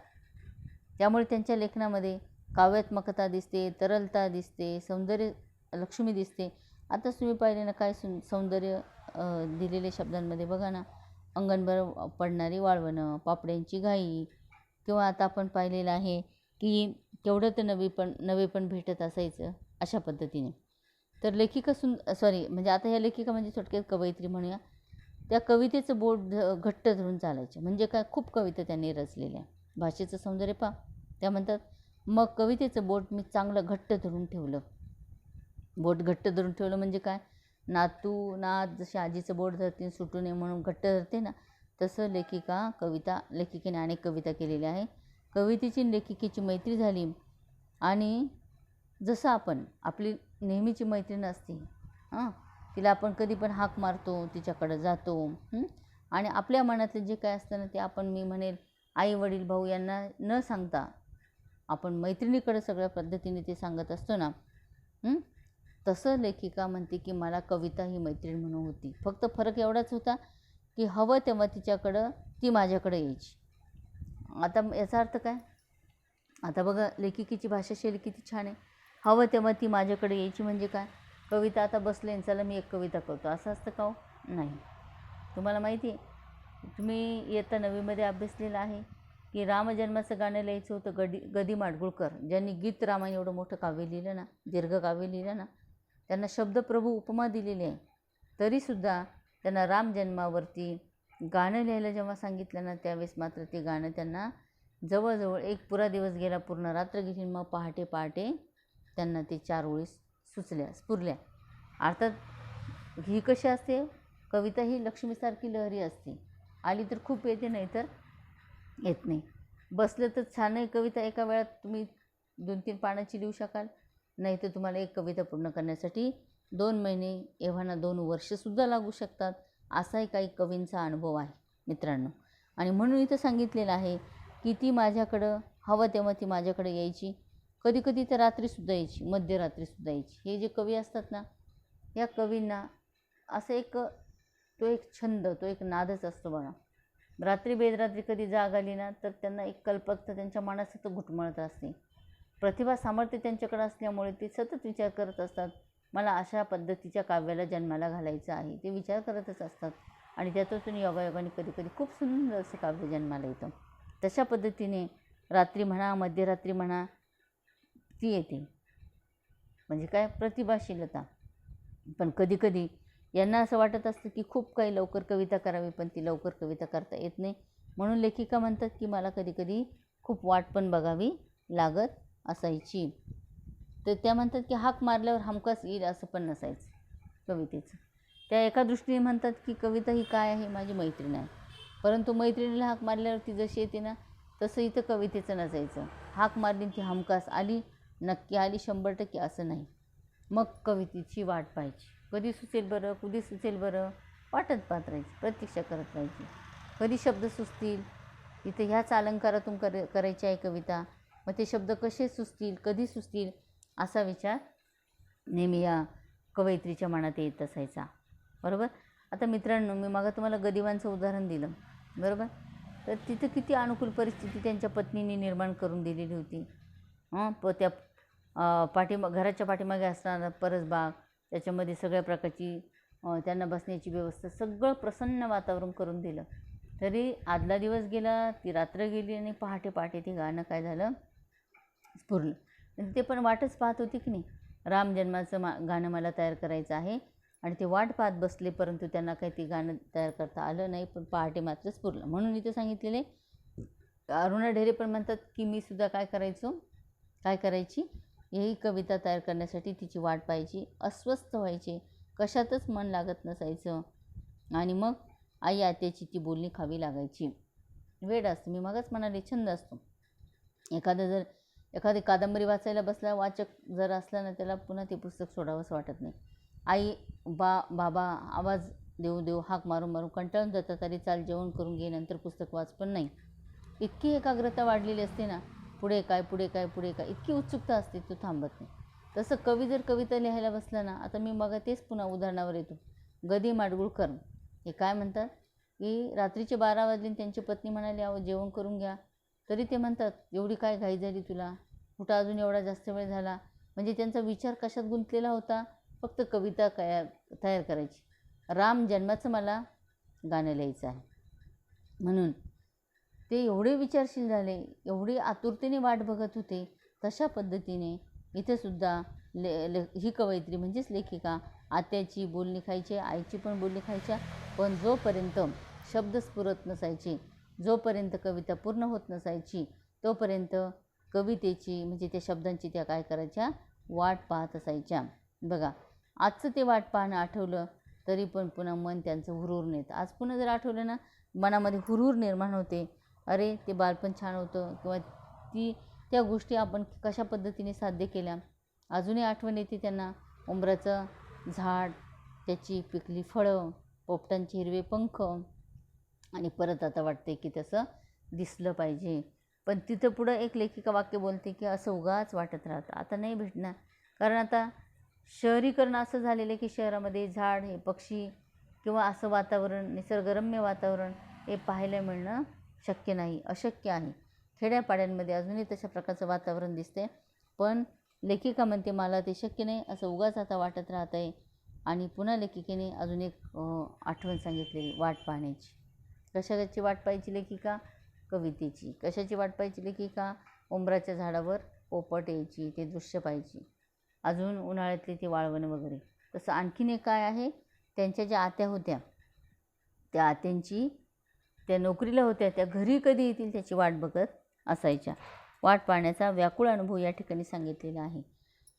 A: त्यामुळे त्यांच्या लेखनामध्ये काव्यात्मकता दिसते, तरलता दिसते, सौंदर्य लक्ष्मी दिसते. आताच तुम्ही पाहिले ना काय सौंदर्य दिलेल्या शब्दांमध्ये बघा ना, अंगणभर पडणारी वाळवणं, पापड्यांची घाई, किंवा आता आपण पाहिलेलं आहे की केवढं तर नवे पण भेटत असायचं अशा पद्धतीने. तर लेखिका म्हणजे आता ह्या लेखिका म्हणजे थोडक्यात कवयित्री म्हणूया. त्या कवितेचं बोट घट्ट धरून चालायचे. म्हणजे काय, खूप कविता त्यांनी रचलेल्या. भाषेचं सौंदर्य पहा. त्या म्हणतात, मग कवितेचं बोट मी चांगलं घट्ट धरून ठेवलं. बोट घट्ट धरून ठेवलं म्हणजे काय, नात जशी आजीचं बोट धरते सुटू नये म्हणून घट्ट धरते ना, तसं लेखिकेने अनेक कविता केलेल्या आहे. कवितेची लेखिकेची मैत्री झाली आणि जसं आपण आपली नेहमीची मैत्रीण असते, तिला आपण कधी पण हाक मारतो, तिच्याकडं जातो, आणि आपल्या मनातलं जे काय असतं ना ते आपण, मी म्हणेल आई वडील भाऊ यांना न सांगता आपण मैत्रिणीकडे सगळ्या पद्धतीने ते सांगत असतो ना, तसं लेखिका म्हणते की मला कविता ही मैत्रीण म्हणून होती. फक्त फरक एवढाच होता की हवं तेव्हा तिच्याकडं ती माझ्याकडे यायची. आता याचा अर्थ काय, आता बघा लेखिकेची भाषाशैली किती छान आहे. हवं तेव्हा ती माझ्याकडे यायची म्हणजे काय, कविता आता बसले चला मी एक कविता करतो असं असतं का हो? नाही. तुम्हाला माहिती आहे, तुम्ही इयत्ता 9वीमध्ये अभ्यासलेलं आहे की रामजन्माचं गाणं लिहायचं होतं गदी माडगुळकर, ज्यांनी गीत रामायण एवढं मोठं काव्य लिहिलं ना, दीर्घ काव्य लिहिलं ना, त्यांना शब्दप्रभू उपमा दिलेली आहे. तरीसुद्धा त्यांना रामजन्मावरती गाणं लिहायला जेव्हा सांगितलं ना, त्यावेळेस मात्र ते गाणं त्यांना जवळजवळ एक पुरा दिवस गेला, पूर्ण रात्र गेली, मग पहाटे त्यांना ते 4 ओळी स्फुरल्या. अर्थात ही कशी असते, कविता ही लक्ष्मीसारखी लहरी असते. आली तर खूप येते, नाही तर येत नाही. बसलं तर छान आहे कविता, एका वेळात तुम्ही 2-3 पानाची लिहू शकाल. नाही तर तुम्हाला एक कविता पूर्ण करण्यासाठी 2 महिने, एव्हाना 2 वर्षसुद्धा लागू शकतात. असाही काही कवींचा अनुभव आहे मित्रांनो. आणि म्हणून इथं सांगितलेलं आहे की ती माझ्याकडं हवं तेव्हा ती माझ्याकडे यायची. कधी कधी तर रात्रीसुद्धा यायची, मध्यरात्रीसुद्धा यायची. हे जे कवी असतात ना, या कवींना असं तो एक छंद, तो एक नादच असतो बघा. रात्री बेदरात्री कधी जाग आली ना, तर त्यांना एक कल्पकता त्यांच्या मनात सतत घुटमळत असते. प्रतिभा सामर्थ्य त्यांच्याकडे असल्यामुळे ते सतत विचार करत असतात, मला अशा पद्धतीच्या काव्याला जन्माला घालायचं आहे. ते विचार करतच असतात आणि त्यातून योगायोगाने कधी कधी खूप सुंदर असं काव्य जन्माला येतं. तशा पद्धतीने रात्री म्हणा, मध्यरात्री म्हणा, ती येते. म्हणजे काय, प्रतिभाशीलता. पण कधी कधी यांना असं वाटत असतं की खूप काही लवकर कविता करावी, पण ती लवकर कविता करता येत नाही. म्हणून लेखिका म्हणतात की मला कधी कधी खूप वाट पण बघावी लागत असायची. तर त्या म्हणतात की हाक मारल्यावर हमखास येईल असं पण नसायचं कवितेचं. त्या एका दृष्टीने म्हणतात की कविता ही काय आहे, माझी मैत्रीण आहे. परंतु मैत्रिणीला हाक मारल्यावर ती जशी येते ना, तसं इथं कवितेचं नसायचं. हाक मारली ती हमखास आली, नक्की आली, 100% असं नाही. मग कवितेची वाट पाहायची, कधी सुचेल बरं, वाटत पाहत राहायची, प्रतीक्षा करत राहायची. कधी शब्द सुचतील, इथे ह्याच अलंकारातून करायची आहे कविता, मग ते शब्द कसे सुचतील, कधी सुचतील, असा विचार नेहमी या कवयित्रीच्या मनात येत असायचा. बरोबर. आता मित्रांनो, मी मागं तुम्हाला गदिमांचं उदाहरण दिलं, बरोबर. तर तिथं किती अनुकूल परिस्थिती त्यांच्या पत्नीने निर्माण करून दिलेली होती. त्या घराच्या पाठीमागे असणारा परसबाग, त्याच्यामध्ये सगळ्या प्रकारची त्यांना बसण्याची व्यवस्था, सगळं प्रसन्न वातावरण करून दिलं. तरी आदला दिवस गेला, ती रात्र गेली आणि पहाटे ते गाणं काय झालं, स्फुरलं. ते पण वाटच पाहत होती की नाही, राम जन्माचं गाणं मला तयार करायचं आहे, आणि ते वाट पाहत बसले, परंतु त्यांना काही ते गाणं तयार करता आलं नाही. पण पहाटे मात्र स्फुरलं. म्हणून इथे सांगितलेले अरुणा ढेरे पण म्हणतात की मी सुद्धा काय करायची, ही कविता तयार करण्यासाठी तिची वाट पाहायची, अस्वस्थ व्हायचे, कशातच मन लागत नसायचं. आणि मग आई आत्याची ती बोलणी खावी लागायची. वेड असतं, मी मगच म्हणाले छंद असतो. एखादी कादंबरी वाचायला बसला, वाचक जर असला ना, त्याला पुन्हा ते पुस्तक सोडावंच वाटत नाही. आई बाबा आवाज देऊ हाक मारून कंटाळून जातात, तरी चाल जेवण करून घे, नंतर पुस्तक वाच. पण नाही, इतकी एकाग्रता वाढलेली असते ना, पुढे काय इतकी उत्सुकता असते, तो थांबत नाही. तसं कवी जर कविता लिहायला बसला ना, आता मी मग तेच पुन्हा उदाहरणावर येतो. गदी माडगुळकर हे काय म्हणतात की रात्रीचे 12 वाजले, त्यांची पत्नी म्हणाली अहो जेवण करून घ्या, तरी ते म्हणतात एवढी काय घाई झाली तुला, कुठं अजून एवढा जास्त वेळ झाला. म्हणजे त्यांचा विचार कशात गुंतलेला होता, फक्त कविता तयार करायची. राम जन्माचं मला गाणं लिहायचं आहे. म्हणून ते एवढे विचारशील झाले, एवढी आतुरतेने वाट बघत होते. तशा पद्धतीने इथे सुद्धा ही कवयित्री म्हणजेच लेखिका आत्याची बोलणी खायची, आईची पण बोलणी खायच्या. पण जोपर्यंत शब्द स्फुरत नसायचे, जोपर्यंत कविता पूर्ण होत नसायची, तोपर्यंत कवितेची म्हणजे त्या शब्दांची त्या काय करायच्या, वाट पाहत असायच्या. बघा, आजचं ते वाट पाहणं आठवलं तरी पण पुन्हा मन त्यांचं हुरूर येतं. आज पुन्हा जर आठवलं ना, मनामध्ये हुरूर निर्माण होते. अरे ते बालपण छान होतं, किंवा त्या गोष्टी आपण कशा पद्धतीने साध्य केल्या अजूनही आठवण येते त्यांना. उंबराचं झाड, त्याची पिकली फळं, पोपटांचे हिरवे पंख, आणि परत आता वाटते की तसं दिसलं पाहिजे. पण तिथं पुढं एक लेखिका वाक्य बोलते की असं उगाच वाटत राहतं, आता नाही भेटणार. कारण आता शहरीकरण असं झालेलं आहे की शहरामध्ये झाड, हे पक्षी किंवा असं वातावरण, निसर्गरम्य वातावरण हे पाहायला मिळणं शक्य नाही, अशक्य आहे. खेड्यापाड्यांमध्ये अजूनही तशा प्रकारचं वातावरण दिसते. पण लेखिका म्हणते मला ते शक्य नाही, असं उगाच आता वाटत राहत आहे. आणि पुन्हा लेखिकेने अजून एक आठवण सांगितलेली वाट पाहण्याची. कशाची वाट पाहायची लेखिका, कवितेची. कशाची वाट पाहायची लेखिका, उंबराच्या झाडावर पोपट यायची, ते दृश्य पाहायची. अजून उन्हाळ्यातली ती वाळवण वगैरे. तसं आणखीन एक काय आहे, त्यांच्या ज्या आत्या होत्या, त्या आत्यांची त्या नोकरीला होत्या, त्या घरी कधी येतील त्याची वाट बघत असायच्या. वाट पाहण्याचा व्याकुळ अनुभव या ठिकाणी सांगितलेला आहे.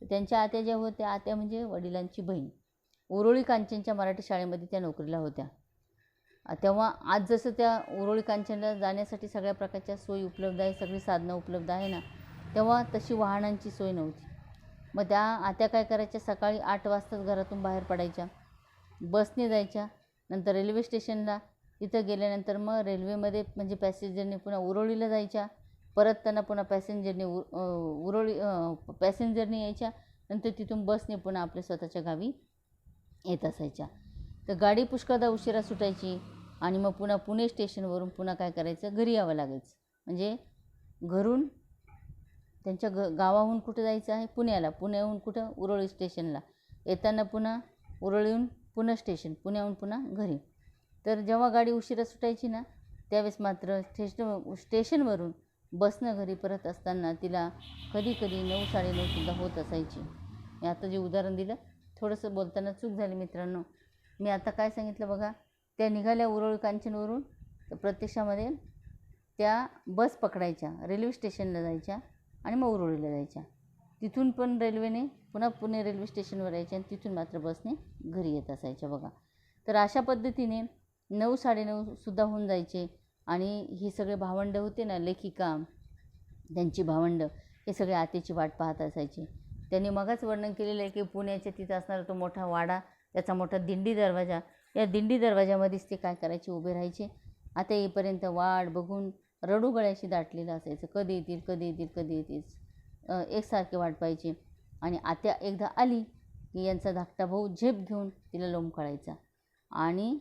A: त्यांच्या आत्या ज्या होत्या, आत्या म्हणजे वडिलांची बहीण, उरोळी कांचनच्या मराठी शाळेमध्ये त्या नोकरीला होत्या. तेव्हा आज जसं त्या उरोळी कांचनला जाण्यासाठी सगळ्या प्रकारच्या सोयी उपलब्ध आहे, सगळी साधनं उपलब्ध आहे ना, तेव्हा तशी वाहनांची सोय नव्हती. मग त्या आत्या काय करायच्या, सकाळी 8 वाजताच घरातून बाहेर पडायच्या, बसने जायच्या, नंतर रेल्वे स्टेशनला, तिथं गेल्यानंतर मग रेल्वेमध्ये म्हणजे पॅसेंजरने पुन्हा उरोळीला जायच्या, परत त्यांना पुन्हा पॅसेंजरने यायच्या, नंतर तिथून बसने पुन्हा आपल्या स्वतःच्या गावी येत असायच्या. तर गाडी पुष्कळदा उशिरा सुटायची आणि मग पुन्हा पुणे स्टेशनवरून पुन्हा काय करायचं, घरी यावं लागायचं. म्हणजे घरून त्यांच्या गावाहून कुठं जायचं आहे, पुण्याला, पुण्याहून कुठं, उरोळी स्टेशनला, येताना पुन्हा उरोळीहून पुणे स्टेशन, पुण्याहून पुन्हा घरी. तर जेव्हा गाडी उशिरा सुटायची ना, त्यावेळेस मात्र स्टेशनवरून बसनं घरी परत असताना तिला कधी 9, 9:30 सुद्धा होत असायची. मी आता जे उदाहरण दिलं, थोडंसं बोलताना चूक झाली मित्रांनो. मी आता काय सांगितलं बघा, त्या निघाल्या उरोळी कांचनवरून, तर प्रत्यक्षामध्ये त्या बस पकडायच्या, रेल्वे स्टेशनला जायच्या आणि मग उरोळीला जायच्या. तिथून पण रेल्वेने पुन्हा पुणे रेल्वे स्टेशनवर यायच्या आणि तिथून मात्र बसने घरी येत असायच्या बघा. तर अशा पद्धतीने 9, 9:30 सुद्धा होऊन जायचे. आणि हे सगळे भावंड होते ना, लेखिका, त्यांची भावंड, हे सगळे आत्याची वाट पाहत असायचे. त्यांनी मगच वर्णन केलेलं आहे की पुण्याच्या तिथं असणारा तो मोठा वाडा, त्याचा मोठा दिंडी दरवाजा, या दिंडी दरवाजामध्येच ते काय करायचे, उभे राहायचे. आता येईपर्यंत वाट बघून रडू गळ्याशी दाटलेलं असायचं. कधी येतील एकसारखे वाट पाहायचे. आणि आत्या एकदा आली की यांचा धाकटा भाऊ झेप घेऊन तिला लोंबकळायचा. आणि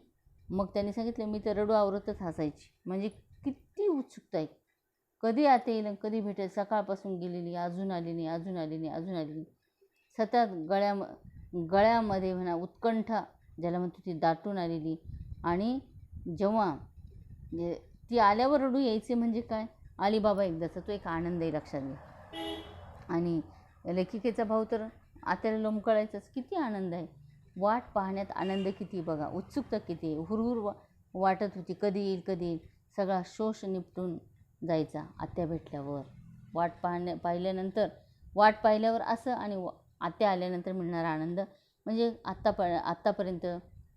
A: मग त्यांनी सांगितलं, मी तर रडू आवरतच हसायची. म्हणजे किती उत्सुकता आहे, कधी आत्या येईल, कधी भेटेल. सकाळपासून गेलेली, अजून आली नाही. सतत गळ्यामध्ये म्हणा उत्कंठा ज्याला म्हणतो ती दाटून आलेली. आणि जेव्हा ती आल्यावर रडू यायचे म्हणजे काय, आली बाबा एकदाचा, तो एक आनंद आहे, लक्षात घ्या. आणि लेखिकेचा भाऊ तर आत्याला लोंबकळायचाच, किती आनंद आहे. वाट पाहण्यात आनंद किती बघा, उत्सुकता किती, हुरहुर वाटत होती कधी येईल कधी येईल. सगळा शोष निपटून जायचा आत्या भेटल्यावर. वाट पाहिल्यानंतर, वाट पाहिल्यावर असं आणि आत्या आल्यानंतर मिळणारा आनंद म्हणजे आत्तापर्यंत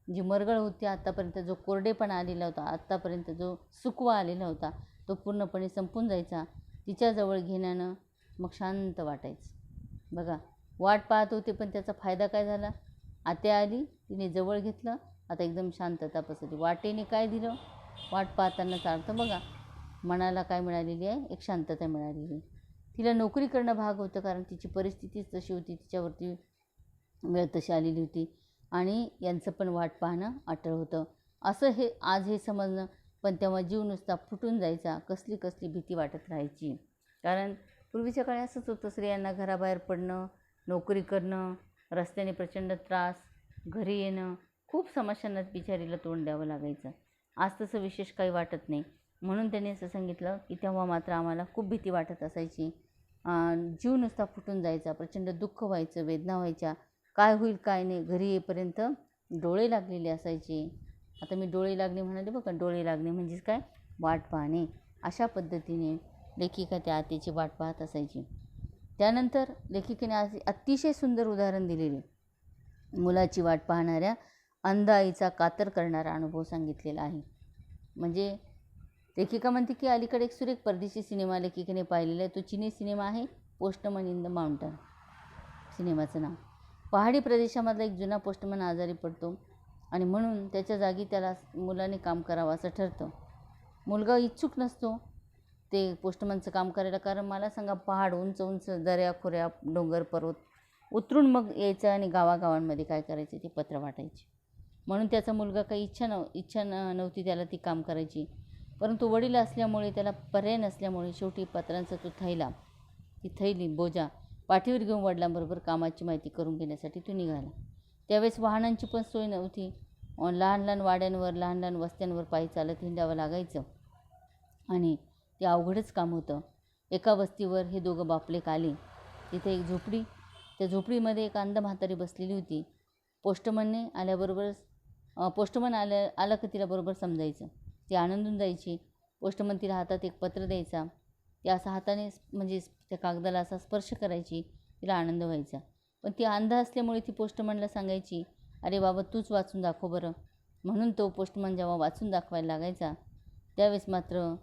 A: जी मरगळ होती, आत्तापर्यंत जो कोरडेपणा आलेला होता, आत्तापर्यंत जो सुकवा आलेला होता, तो पूर्णपणे संपून जायचा. तिच्याजवळ घेण्यानं मग शांत वाटायचं बघा. वाट पाहत होते पण त्याचा फायदा काय झाला? आत्या आली, तिने जवळ घेतलं, आता एकदम शांतता पसरली. वाटेने काय दिलं? वाट पाहतानाचा अर्थ बघा, मनाला काय मिळालेली आहे? एक शांतता मिळालेली. तिला नोकरी करणं भाग होतं, कारण तिची परिस्थितीच तशी होती, तिच्यावरती वेळ तशी आलेली होती आणि यांचं पण वाट पाहणं अटळ होतं. असं आज हे समजणं, पण तेव्हा जीव नुसता फुटून जायचा. कसली कसली भीती वाटत राहायची. कारण पूर्वीच्या काळी असंच होतं, स्त्रियांना घराबाहेर पडणं, नोकरी करणं, रस्त्याने प्रचंड त्रास, घरी येणं, खूप समस्यांना बिचारीला तोंड द्यावं लागायचं. आज तसं विशेष काही वाटत नाही. म्हणून त्यांनी असं सांगितलं की तेव्हा मात्र आम्हाला खूप भीती वाटत असायची. जीव नुसता फुटून जायचा, प्रचंड दुःख व्हायचं, वेदना व्हायच्या. काय होईल काय नाही, घरी येईपर्यंत डोळे लागलेले असायचे. आता मी डोळे लागणे म्हणाले बघा, डोळे लागणे म्हणजेच काय? वाट पाहणे. अशा पद्धतीने लेखिका त्या आत्याची वाट पाहत असायची. त्यानंतर लेखिकेने अतिशय सुंदर उदाहरण दिलेले मुलाची वाट पाहणाऱ्या अंध आईचा कातर करणारा अनुभव सांगितलेला आहे. म्हणजे लेखिका म्हणते की अलीकडे एक सुरेख परदेशी सिनेमा लेखिकेने पाहिलेला आहे. तो चिनी सिनेमा आहे, पोस्टमन इन द माउंटन सिनेमाचं नाव. पहाडी प्रदेशामधला एक जुना पोस्टमन आजारी पडतो आणि म्हणून त्याच्या जागी त्याला मुलाने काम करावं असं ठरतं. मुलगा इच्छुक नसतो ते पोस्टमनचं काम करायला, कारण मला सांगा, पहाड, उंच उंच दऱ्या खोऱ्या, डोंगर पर्वत उतरून मग यायचं आणि गावागावांमध्ये काय करायचे ते पत्र वाटायचे. म्हणून त्याचा मुलगा काही इच्छा नव्हती त्याला ती काम करायची. परंतु वडील असल्यामुळे, त्याला पर्याय नसल्यामुळे शेवटी पत्रांचा तो ती थैली बोजा पाठीवर घेऊन वडिलांबरोबर कामाची माहिती करून घेण्यासाठी तो निघाला. त्यावेळेस वाहनांची पण सोय नव्हती. लहान लहान वाड्यांवर, लहान लहान वस्त्यांवर पायी चालत हिंडावं लागायचं आणि ते अवघडच काम होतं. एका वस्तीवर हे दोघं बापलेक आले. तिथे एक झोपडी, त्या झोपडीमध्ये एक अंध म्हातारी बसलेली होती. पोस्टमन आलं की तिला बरोबर समजायचं. ती आनंदून जायची. पोस्टमन तिला हातात एक पत्र द्यायचा. ती असं हाताने म्हणजे त्या कागदाला असा स्पर्श करायची. तिला आनंद व्हायचा. पण ती अंध असल्यामुळे ती पोस्टमनला सांगायची, अरे बाबा तूच वाचून दाखव बरं. म्हणून तो पोस्टमन जेव्हा वाचून दाखवायला लागायचा त्यावेळेस मात्र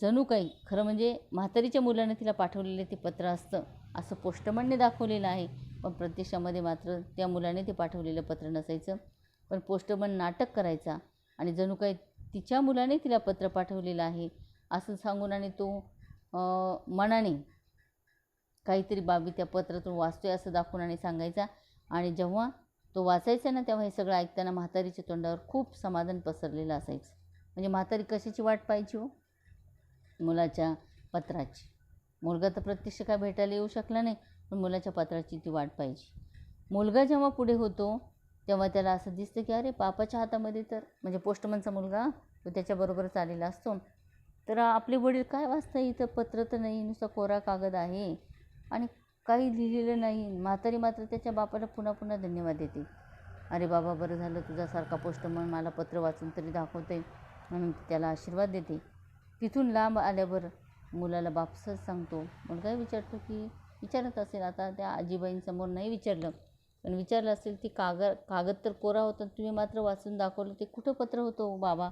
A: जणू काही खरं म्हणजे म्हातारीच्या मुलाने तिला पाठवलेलं ते पत्र असतं असं पोस्टमनने दाखवलेलं आहे, पण प्रत्यक्षामध्ये मात्र त्या मुलाने ते पाठवलेलं पत्र नसायचं. पण पोस्टमन नाटक करायचा आणि जणू काही तिच्या मुलाने तिला पत्र पाठवलेलं आहे असं सांगून आणि तो मनाने काहीतरी बाबी त्या पत्रातून वाचतोय असं दाखवून आणि सांगायचा. आणि जेव्हा तो वाचायचा ना, तेव्हा हे सगळं ऐकताना म्हातारीच्या तोंडावर खूप समाधान पसरलेलं असायचं. म्हणजे म्हातारी कशाची वाट पाहायची हो? मुलाच्या पत्राची. मुलगा तर प्रत्यक्ष काय भेटायला येऊ शकला नाही, पण मुलाच्या पत्राची ती वाट पाहिजे. मुलगा जेव्हा पुढे होतो तेव्हा त्याला असं दिसतं की अरे बापाच्या हातामध्ये तर, म्हणजे पोस्टमनचा मुलगा तो त्याच्याबरोबरच आलेला असतो, तर आपले वडील काय वाचता, इथं पत्र तर नाही, नुसता कोरा कागद आहे आणि काही लिहिलेलं नाही. म्हातारी मात्र त्याच्या बापाला पुन्हा पुन्हा धन्यवाद देते. अरे बाबा बरं झालं, तुझ्यासारखा पोस्टमन मला पत्र वाचून तरी दाखवते, म्हणून त्याला आशीर्वाद देते. तिथून लांब आल्यावर मुलाला बापसच सांगतो. मुलगाही विचारत असेल, आता त्या आजीबाईंसमोर नाही विचारलं, पण विचारलं असेल, ती कागद तर कोरा होता, तुम्ही मात्र वाचून दाखवलं, ते कुठं पत्र होतं बाबा?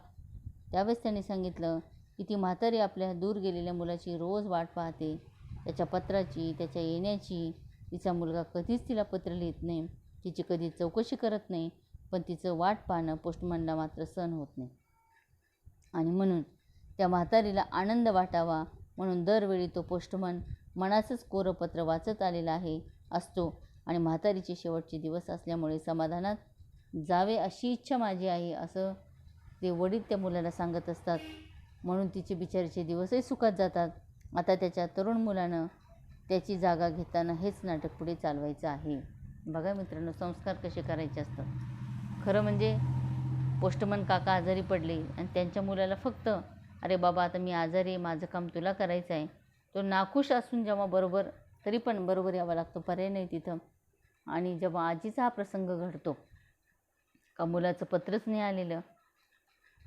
A: त्यावेळेस त्यांनी सांगितलं की ती म्हातारी आपल्या दूर गेलेल्या मुलाची रोज वाट पाहते, त्याच्या पत्राची, त्याच्या येण्याची. तिचा मुलगा कधीच तिला पत्र लिहित नाही, तिची कधी चौकशी करत नाही, पण तिचं वाट पाहणं पोस्टमनला मात्र सहन होत नाही. आणि म्हणून त्या म्हातारीला आनंद वाटावा म्हणून दरवेळी तो पोस्टमन मनाचंच कोरं पत्र वाचत आलेला असतो आणि म्हातारीचे शेवटचे दिवस असल्यामुळे समाधानात जावे अशी इच्छा माझी आहे असं ते वडील त्या मुलाला सांगत असतात. म्हणून तिचे बिचारीचे दिवसही सुखात जातात. आता त्याच्या तरुण मुलानं त्याची जागा घेताना हेच नाटक पुढे चालवायचं आहे. बघा मित्रांनो, संस्कार कसे करायचे असतात. खरं म्हणजे पोस्टमन काका आजारी पडले आणि त्यांच्या मुलाला फक्त अरे बाबा आता मी आजारी आहे, माझं काम तुला करायचं आहे, तो नाखुश असून जेव्हा तरी पण बरोबर यावं लागतं, पर्याय नाही तिथं. आणि जेव्हा आजीचा हा प्रसंग घडतो का मुलाचं पत्रच नाही आलेलं?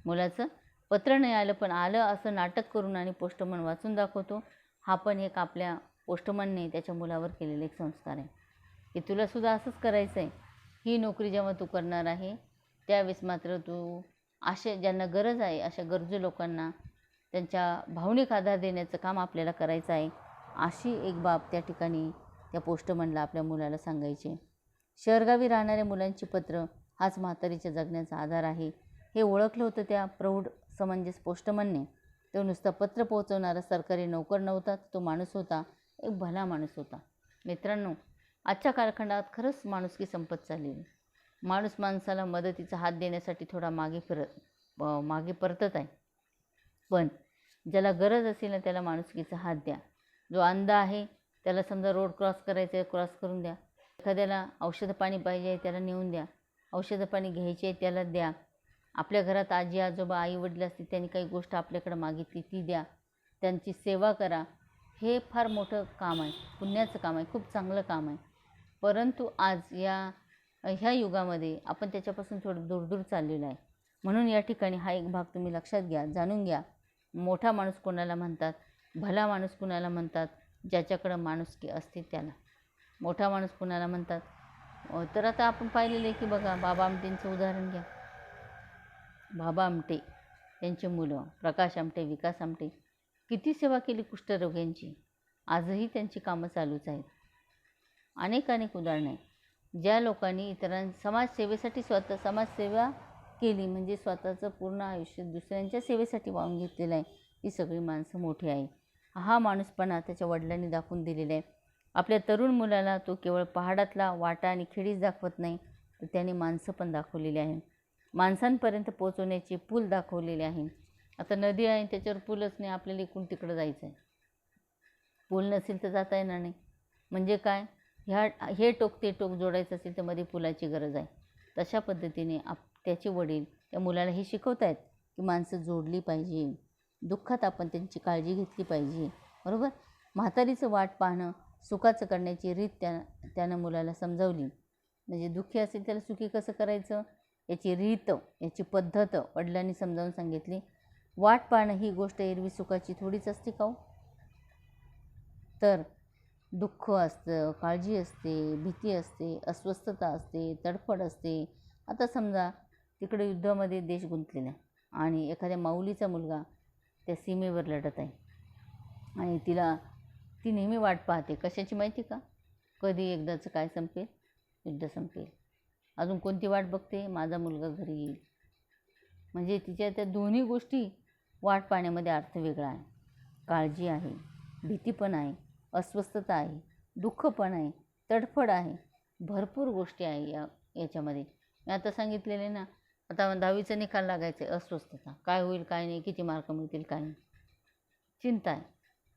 A: मुलाचं पत्र नाही आलं, पण आलं असं नाटक करून आणि पोस्टमन वाचून दाखवतो. हा पण एक आपल्या पोस्टमनने त्याच्या मुलावर केलेला एक संस्कार आहे की तुलासुद्धा असंच करायचं आहे. ही नोकरी जेव्हा तू करणार आहे त्यावेळेस मात्र तू असे ज्यांना गरज आहे अशा गरजू लोकांना त्यांच्या भावनिक आधार देण्याचं काम आपल्याला करायचं आहे. अशी एक बाब त्या ठिकाणी त्या पोस्टमनला आपल्या मुलाला सांगायची. शहरगावी राहणाऱ्या मुलांची पत्र हाच म्हातारीच्या जगण्याचा आधार आहे हे ओळखलं होतं त्या प्रौढ समंजस पोस्टमनने. तो नुसता पत्र पोहोचवणारा सरकारी नोकर नव्हता, तो माणूस होता, एक भला माणूस होता. मित्रांनो, आजच्या कालखंडात खरंच माणुसकी संपत चाललेली. माणूस माणसाला मदतीचा हात देण्यासाठी थोडा मागे परतत आहे. पण ज्याला गरज असेल ना त्याला माणुसकीचा हात द्या. जो अंध आहे त्याला समजा रोड क्रॉस करायचं आहे, क्रॉस करून द्या. एखाद्याला औषधं पाणी पाहिजे आहे त्याला नेऊन द्या. औषधं पाणी घ्यायची आहे त्याला द्या. आपल्या घरात आजी आजोबा आई वडील असतील त्यांनी काही गोष्ट आपल्याकडे मागितली ती द्या. त्यांची सेवा करा. हे फार मोठं काम आहे, पुण्याचं काम आहे, खूप चांगलं काम आहे. परंतु आज ह्या युगामध्ये आपण त्याच्यापासून थोडं दूर चाललेलं आहे. म्हणून या ठिकाणी हा एक भाग तुम्ही लक्षात घ्या, जाणून घ्या. मोठा माणूस कोणाला म्हणतात, भला माणूस कोणाला म्हणतात, ज्याच्याकडं माणुसकी असते त्याला. मोठा माणूस कोणाला म्हणतात तर आता आपण पाहिलेलं आहे की बघा, बाबा आमटेंचं उदाहरण घ्या. बाबा आमटे त्यांचे मुलं प्रकाश आमटे, विकास आमटे किती सेवा केली कुष्ठरोग्यांची. आजही त्यांची कामं चालूच आहेत. अनेक उदाहरणं आहेत. ज्या लोकांनी समाजसेवेसाठी समाजसेवा केली म्हणजे स्वतःचं पूर्ण आयुष्य दुसऱ्यांच्या सेवेसाठी वाहून घेतलेलं आहे. ही सगळी माणसं मोठी आहे. हा माणूसपणा त्याच्या वडिलांनी दाखवून दिलेला आहे. आपल्या तरुण मुलाला तो केवळ पहाडातला वाटा आणि खेडीच दाखवत नाही, तर त्याने माणसं पण दाखवलेली आहे. माणसांपर्यंत पोहोचवण्याचे पूल दाखवलेले आहे. आता नदी आहे त्याच्यावर पूलच नाही, आपल्याला इकडून तिकडं जायचं आहे. पूल नसेल तर जाता येणार नाही. म्हणजे काय, हे टोक ते टोक जोडायचं असेल तर मध्ये पुलाची गरज आहे. तशा पद्धतीने त्याचे वडील त्या मुलाला हे शिकवत आहेत की माणसं जोडली पाहिजे, दुःखात आपण त्यांची काळजी घेतली पाहिजे. बरोबर. म्हातारीचं वाट पाहणं, सुखाचं करण्याची रीत त्यानं मुलाला समजावली. म्हणजे दुःखी असेल त्याला सुखी कसं करायचं याची रीत, याची पद्धत वडिलांनी समजावून सांगितली. वाट पाहणं ही गोष्ट एरवी सुखाची थोडीच असते का हो? तर दुःख असतं, काळजी असते, भीती असते, अस्वस्थता असते, तडफड असते. आता समजा तिकडे युद्धामध्ये देश गुंतलेला आहे आणि एखाद्या माऊलीचा मुलगा त्या सीमेवर लढत आहे आणि ती नेहमी वाट पाहते. कशाची माहिती का? कधी एकदाचं काय संपेल, युद्ध संपेल. अजून कोणती वाट बघते? माझा मुलगा घरी येईल. म्हणजे तिच्या त्या दोन्ही गोष्टी वाट पाहण्यामध्ये अर्थ वेगळा आहे. काळजी आहे, भीती पण आहे, अस्वस्थता आहे, दुःख पण आहे, तडफड आहे, भरपूर गोष्टी आहे याच्यामध्ये. मी आता सांगितलेले ना, आता 10वीचा निकाल लागायचा आहे, अस्वस्थता, काय होईल काय नाही, किती मार्क मिळतील काय नाही, चिंता आहे.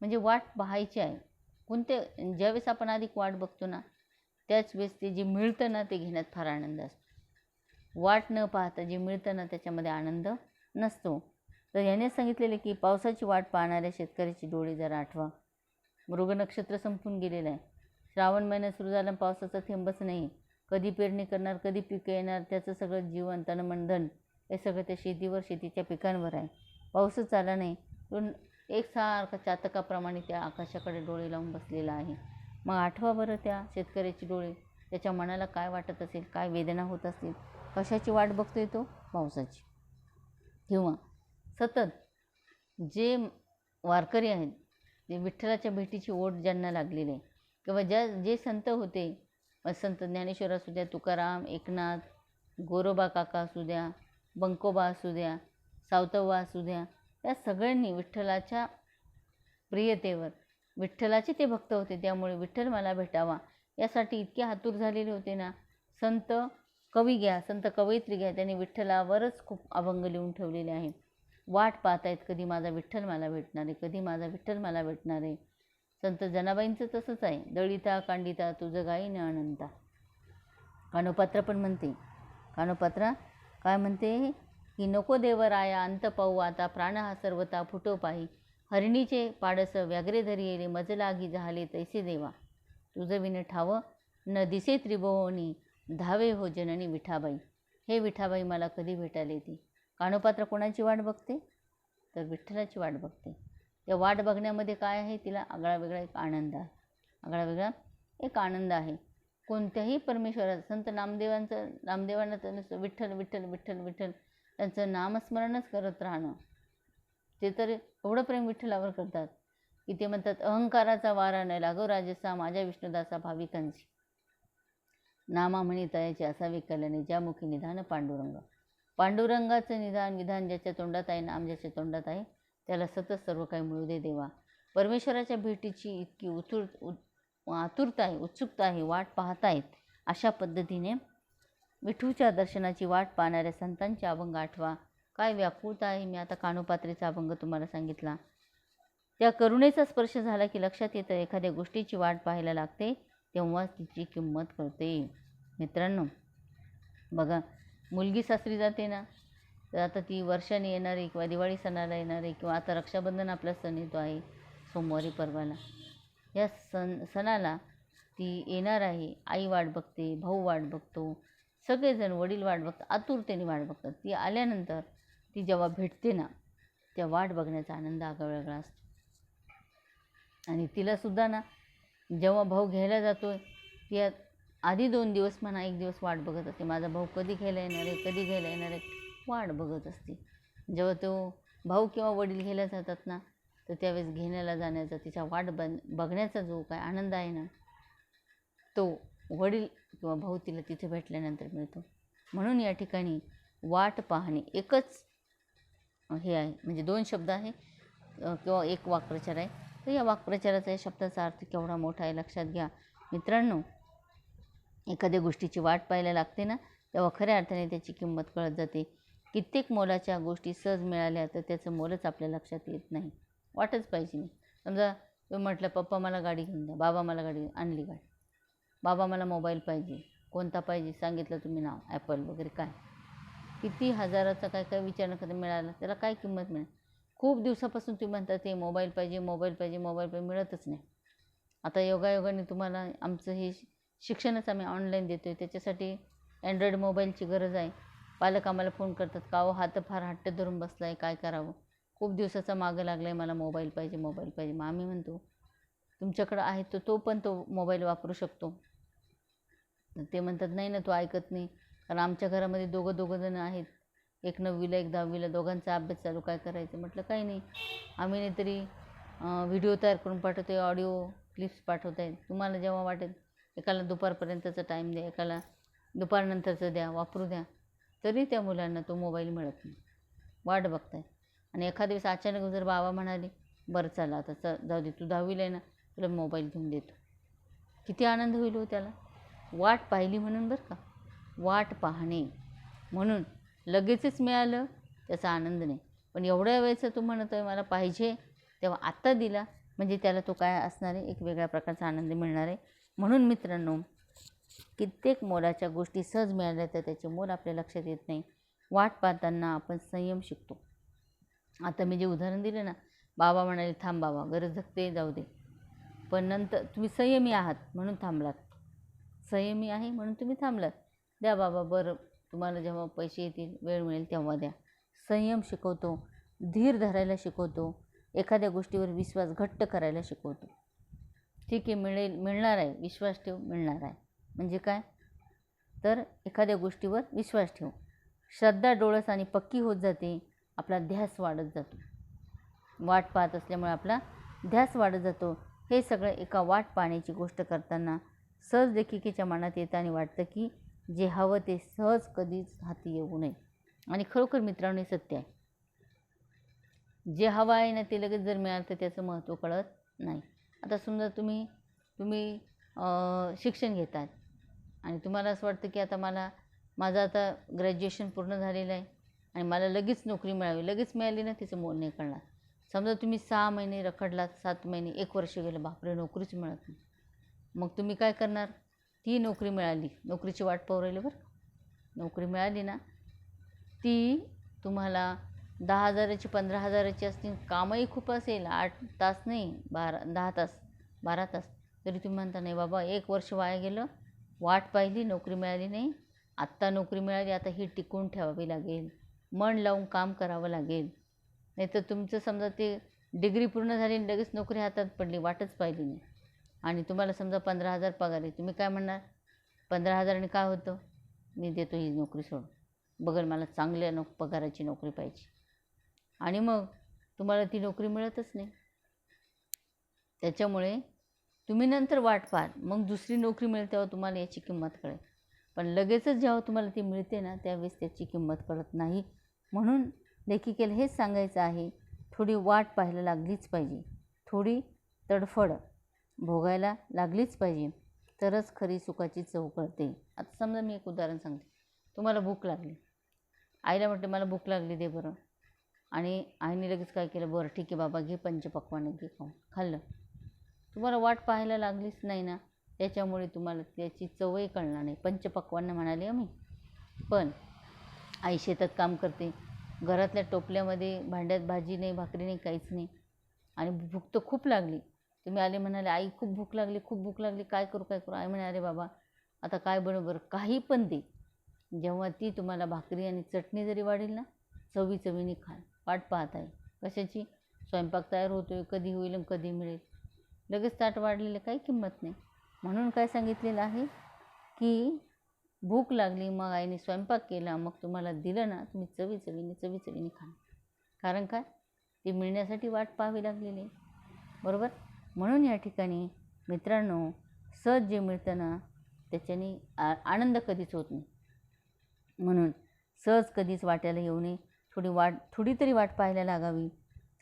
A: म्हणजे वाट पाहायची आहे. ज्यावेळेस आपण अधिक वाट बघतो ना त्याच वेळेस ते जे मिळतं ना ते घेण्यात फार आनंद असतो. वाट न पाहता जे मिळतं ना त्याच्यामध्ये आनंद नसतो. तर याने सांगितलेले की पावसाची वाट पाहणाऱ्या शेतकऱ्याची डोळे जरा आठवा. मृग नक्षत्र संपून गेलेलं आहे. श्रावण महिना सुरू झाला, पावसाचा थेंबच नाही. कधी पेरणी करणार, कधी पिकं येणार, त्याचं सगळं जीवन तन मन धन हे सगळं त्या शेतीवर, शेतीच्या पिकांवर आहे. पाऊसच आला नाही. तो एकसारखा चातकाप्रमाणे त्या आकाशाकडे डोळे लावून बसलेला आहे. मग आठवा बरं त्या शेतकऱ्याची डोळे. त्याच्या मनाला काय वाटत असेल, काय वेदना होत असतील. कशाची वाट बघतोय तो? पावसाची. किंवा सतत जे वारकरी आहेत ते विठ्ठलाच्या भेटीची ओढ ज्यांना लागलेली आहे किंवा जे संत होते, संत ज्ञानेश्वर असू द्या, तुकाराम, एकनाथ, गोरोबा काका असू द्या, बंकोबा असू द्या, सावतव्वा असू द्या, या सगळ्यांनी विठ्ठलाच्या प्रियतेवर, विठ्ठलाचे ते भक्त होते त्यामुळे विठ्ठल मला भेटावा यासाठी इतके आतुर झालेले होते ना. संत कवी घ्या, संत कवयित्री घ्या, त्यांनी विठ्ठलावरच खूप अभंग लिहून ठेवलेले आहे. वाट पाहतायत कधी माझा विठ्ठल मला भेटणार आहे, कधी माझा विठ्ठल मला भेटणार आहे. संत जनाबाईंचं तसंच आहे. दळिता कांडिता तुझं गाईन अनंता. कानोपात्रा पण म्हणते. कानोपात्रा काय म्हणते की नको देवराया अंत पाहू आता, प्राण हा सर्वता फुटो पाही. हरिणीचे पाडस व्याघ्रे धरी येले, मज लागी झाले तैसे देवा. तुझं विण ठाव न दिसे त्रिभुवनी, धावे हो जननी विठाबाई. हे विठाबाई मला कधी भेटायला येते. कानोपात्र कोणाची वाट बघते? तर विठ्ठलाची वाट बघते. त्या वाट बघण्यामध्ये काय आहे? तिला आगळा वेगळा एक आनंद आहे. आगळा वेगळा एक आनंद आहे. कोणत्याही परमेश्वराचं, संत नामदेवांना तर विठ्ठल विठ्ठल विठ्ठल विठ्ठल त्यांचं नामस्मरणच करत राहणं. ते तर एवढं प्रेम विठ्ठलावर करतात की ते म्हणतात, अहंकाराचा वारा न लागो राजसा, माझ्या विष्णुदासा भाविकांची. नामा म्हणी तयाचे असावे कल्याणे, ज्या मुखी निधान पांडुरंग. पांडुरंगाचं निधान विधान ज्याच्या तोंडात आहे, नाम ज्याच्या तोंडात आहे, त्याला सतत सर्व काही मिळू दे देवा. परमेश्वराच्या भेटीची इतकी आतुरता आहे, उत्सुकता आहे, वाट पाहतायत. अशा पद्धतीने विठूच्या दर्शनाची वाट पाहणाऱ्या संतांचे अभंग आठवा. काय व्याकुळता आहे. मी आता कानोपात्रीचा अभंग तुम्हाला सांगितला. त्या करुणेचा स्पर्श झाला की लक्षात येतं, एखाद्या गोष्टीची वाट पाहायला लागते तेव्हाच तिची किंमत कळते. मित्रांनो बघा, मुलगी सासरी जाते ना, तर आता ती वर्षाने येणारी किंवा दिवाळी सणाला येणारी किंवा आता रक्षाबंधन आपला सण येतो आहे सोमवारी परवाला, या सणाला ती येणार आहे. आई वाट बघते, भाऊ वाट बघतो, सगळेजण वडील वाट बघतात, आतुरतेने वाट बघतात. ती आल्यानंतर ती जेव्हा भेटते ना, त्या वाट बघण्याचा आनंद आगळा असतो. आणि तिलासुद्धा ना, जेव्हा भाऊ घ्यायला जातो आहे, ती आधी 2 दिवस म्हणा 1 दिवस वाट बघत असते. माझा भाऊ कधी घ्यायला येणार आहे, कधी घ्यायला येणार आहे, वाट बघत असते. जेव्हा तो भाऊ किंवा वडील घ्यायला जातात ना, तर त्यावेळेस घेण्याला जाण्याचा, तिच्या वाट बघण्याचा जो काय आनंद आहे ना, तो वडील किंवा भाऊ तिला तिथे भेटल्यानंतर मिळतो. म्हणून या ठिकाणी वाट पाहणे एकच हे आहे, म्हणजे 2 शब्द आहे किंवा एक वाक्प्रचार आहे. तर या वाक्प्रचाराचा, या शब्दाचा अर्थ केवढा मोठा आहे लक्षात घ्या मित्रांनो. एखाद्या गोष्टीची वाट पाहायला लागते ना, तेव्हा खऱ्या अर्थाने त्याची किंमत कळत जाते. कित्येक मोलाच्या गोष्टी सहज मिळाल्या तर त्याचं मोलच आपल्या लक्षात येत नाही. वाटच पाहिजे नाही. समजा तुम्ही म्हटलं, पप्पा मला गाडी घेऊन द्या, बाबा मला गाडी आणली, गाडी, बाबा मला मोबाईल पाहिजे, कोणता पाहिजे सांगितलं तुम्ही नाव, ॲपल वगैरे, काय किती हजाराचा काय काय विचार न करता मिळाला, त्याला काय किंमत मिळेल. खूप दिवसापासून तुम्ही म्हणता ते मोबाईल पाहिजे मोबाईल पाहिजे मोबाईल पाहिजे, मिळतच नाही. आता योगायोगाने तुम्हाला आमचं हे शिक्षणच आम्ही ऑनलाईन देतो आहे, त्याच्यासाठी अँड्रॉईड मोबाईलची गरज आहे. पालक आम्हाला फोन करतात, का हो हा तर फार हट्ट धरून बसला आहे, काय करावं, खूप दिवसाचा मागं लागला आहे, मला मोबाईल पाहिजे मोबाईल पाहिजे. मग आम्ही म्हणतो, तुमच्याकडं आहे तर तो पण तो मोबाईल वापरू शकतो. ते म्हणतात, नाही ना, तो ऐकत नाही, कारण आमच्या घरामध्ये दोघं जण आहेत, एक 9वीला एक 10वीला, दोघांचा अभ्यास चालू, काय करायचं. म्हटलं काही नाही, आम्ही नाहीतरी व्हिडिओ तयार करून पाठवतो आहे, ऑडिओ क्लिप्स पाठवत आहे, तुम्हाला जेव्हा वाटेल, एकाला दुपारपर्यंतचा टाईम द्या, एकाला दुपारनंतरचं द्या, वापरू द्या. तरी त्या मुलांना तो मोबाईल मिळत नाही, वाट बघताय. आणि एखाद्या दिवस अचानक जर बाबा म्हणाले, बरं चला आता जाऊ दे, तू 10वीला आहे ना, तुला मोबाईल घेऊन देतो, किती आनंद होईल हो त्याला. वाट पाहिली म्हणून, बरं का, वाट पाहणे म्हणून. लगेचच मिळालं त्याचा आनंद नाही, पण एवढ्या वेळेचं तू म्हणत आहे मला पाहिजे, तेव्हा आत्ता दिला म्हणजे त्याला तो काय असणार आहे, एक वेगळ्या प्रकारचा आनंद मिळणार आहे. म्हणून मित्रांनो, कित्येक मोलाच्या गोष्टी सहज मिळाल्या तर त्याचे मोल आपल्या लक्षात येत नाही. वाट पाहताना आपण संयम शिकतो. आता मी जे उदाहरण दिलं ना, बाबा म्हणाले थांब बाबा, गरज धकते, जाऊ दे, पण नंतर तुम्ही संयमी आहात म्हणून थांबलात, संयमी आहे म्हणून तुम्ही थांबलात. द्या बाबा, बरं तुम्हाला जेव्हा पैसे येतील, वेळ मिळेल तेव्हा द्या. संयम शिकवतो, धीर धरायला शिकवतो, एखाद्या गोष्टीवर विश्वास घट्ट करायला शिकवतो. ठीक आहे, मिळणार आहे, विश्वास ठेव, मिळणार आहे. म्हणजे काय, तर एखाद्या गोष्टीवर विश्वास ठेव, श्रद्धा डोळस आणि पक्की होत जाते, आपला ध्यास वाढत जातो. वाट पाहत असल्यामुळे आपला ध्यास वाढत जातो. हे सगळं एका वाट पाहण्याची गोष्ट करताना सहज लेखिकेच्या मनात येतं आणि वाटतं की जे हवं ते सहज कधीच हाती येऊ नये. आणि खरोखर मित्रांनो, हे सत्य आहे. जे हवं आहे ना, ते लगेच जर मिळालं तर त्याचं महत्त्व कळत नाही. आता समजा तुम्ही शिक्षण घेतात आणि तुम्हाला असं वाटतं की आता माझं आता ग्रॅज्युएशन पूर्ण झालेलं आहे आणि मला लगेच नोकरी मिळावी, लगेच मिळाली ना, तिचं मोल नाही कळणार. समजा तुम्ही 6 महिने रखडलात, 7 महिने, 1 वर्ष गेलं, बापरे नोकरीच मिळत नाही. मग तुम्ही काय करणार, ती नोकरी मिळाली, नोकरीची वाट पाहू राहिली, बरं, नोकरी मिळाली ना, ती तुम्हाला 10,000ची 15,000ची असतील, कामही खूप असेल, 8 तास नाही, 10 तास 12 तास, तरी तुम्ही म्हणता नाही बाबा 1 वर्ष वाया गेलं, वाट पाहिली, नोकरी मिळाली नाही, आत्ता नोकरी मिळाली, आता ही टिकून ठेवावी लागेल, मन लावून काम करावं लागेल. नाहीतर तुमचं समजा ते डिग्री पूर्ण झाली आणि लगेच नोकरी हातात पडली, वाटच पाहिली नाही, आणि तुम्हाला समजा 15,000 पगार आहे, तुम्ही काय म्हणणार? 15,000 काय होतं, मी देतो ही नोकरी सोडून, बघल मला चांगल्या पगाराची नोकरी पाहिजे. आणि मग तुम्हाला ती नोकरी मिळतच नाही. त्याच्यामुळे तुम्ही नंतर वाट पाहाल, मग दुसरी नोकरी मिळेल तेव्हा तुम्हाला याची किंमत कळेल. पण लगेचच जेव्हा तुम्हाला ती मिळते ना, त्यावेळेस त्याची किंमत कळत नाही. म्हणून लेखिकेला हेच सांगायचं आहे, थोडी वाट पाहायला लागलीच पाहिजे, थोडी तडफड भोगायला लागलीच पाहिजे, तरच खरी सुखाची चव कळते. आता समजा मी एक उदाहरण सांगते. तुम्हाला भूक लागली, आईला म्हटलं मला भूक लागली दे बरं, आणि आईने लगेच काय केलं, बरं ठीक आहे बाबा घे पंचपक्वान्न घे, खाऊन खाल्लं. तुम्हाला वाट पाहायला लागलीच नाही ना, त्याच्यामुळे तुम्हाला त्याची चवही कळणार नाही. पंचपक्वान्न म्हणाले मी, पण आई शेतात काम करते, घरातल्या टोपल्यामध्ये भांड्यात भाजी नाही, भाकरी नाही, काहीच नाही, आणि भूक तर खूप लागली. तुम्ही आले म्हणाले आई खूप भूक लागली, खूप भूक लागली, काय करू काय करू? आई म्हणे अरे बाबा आता काय बरोबर काही पण दे. जेव्हा ती तुम्हाला भाकरी आणि चटणी जरी वाढेल ना, चवीने खाल. वाट पाहत आहे कशाची? स्वयंपाक तयार होतो आहे, कधी होईल आणि कधी मिळेल. लगेच ताट वाढलेलं काही किंमत नाही. म्हणून काय सांगितलेलं आहे की भूक लागली, मग आईने स्वयंपाक केला, मग तुम्हाला दिलं ना, तुम्ही चवीने खा. कारण काय? ते मिळण्यासाठी वाट पाहावी लागलेली आहे, बरोबर? म्हणून या ठिकाणी मित्रांनो, सहज जे मिळतं ना त्याच्याने आनंद कधीच होत नाही. म्हणून सहज कधीच वाट्याला येऊ नये. थोडी तरी वाट पाहायला लागावी,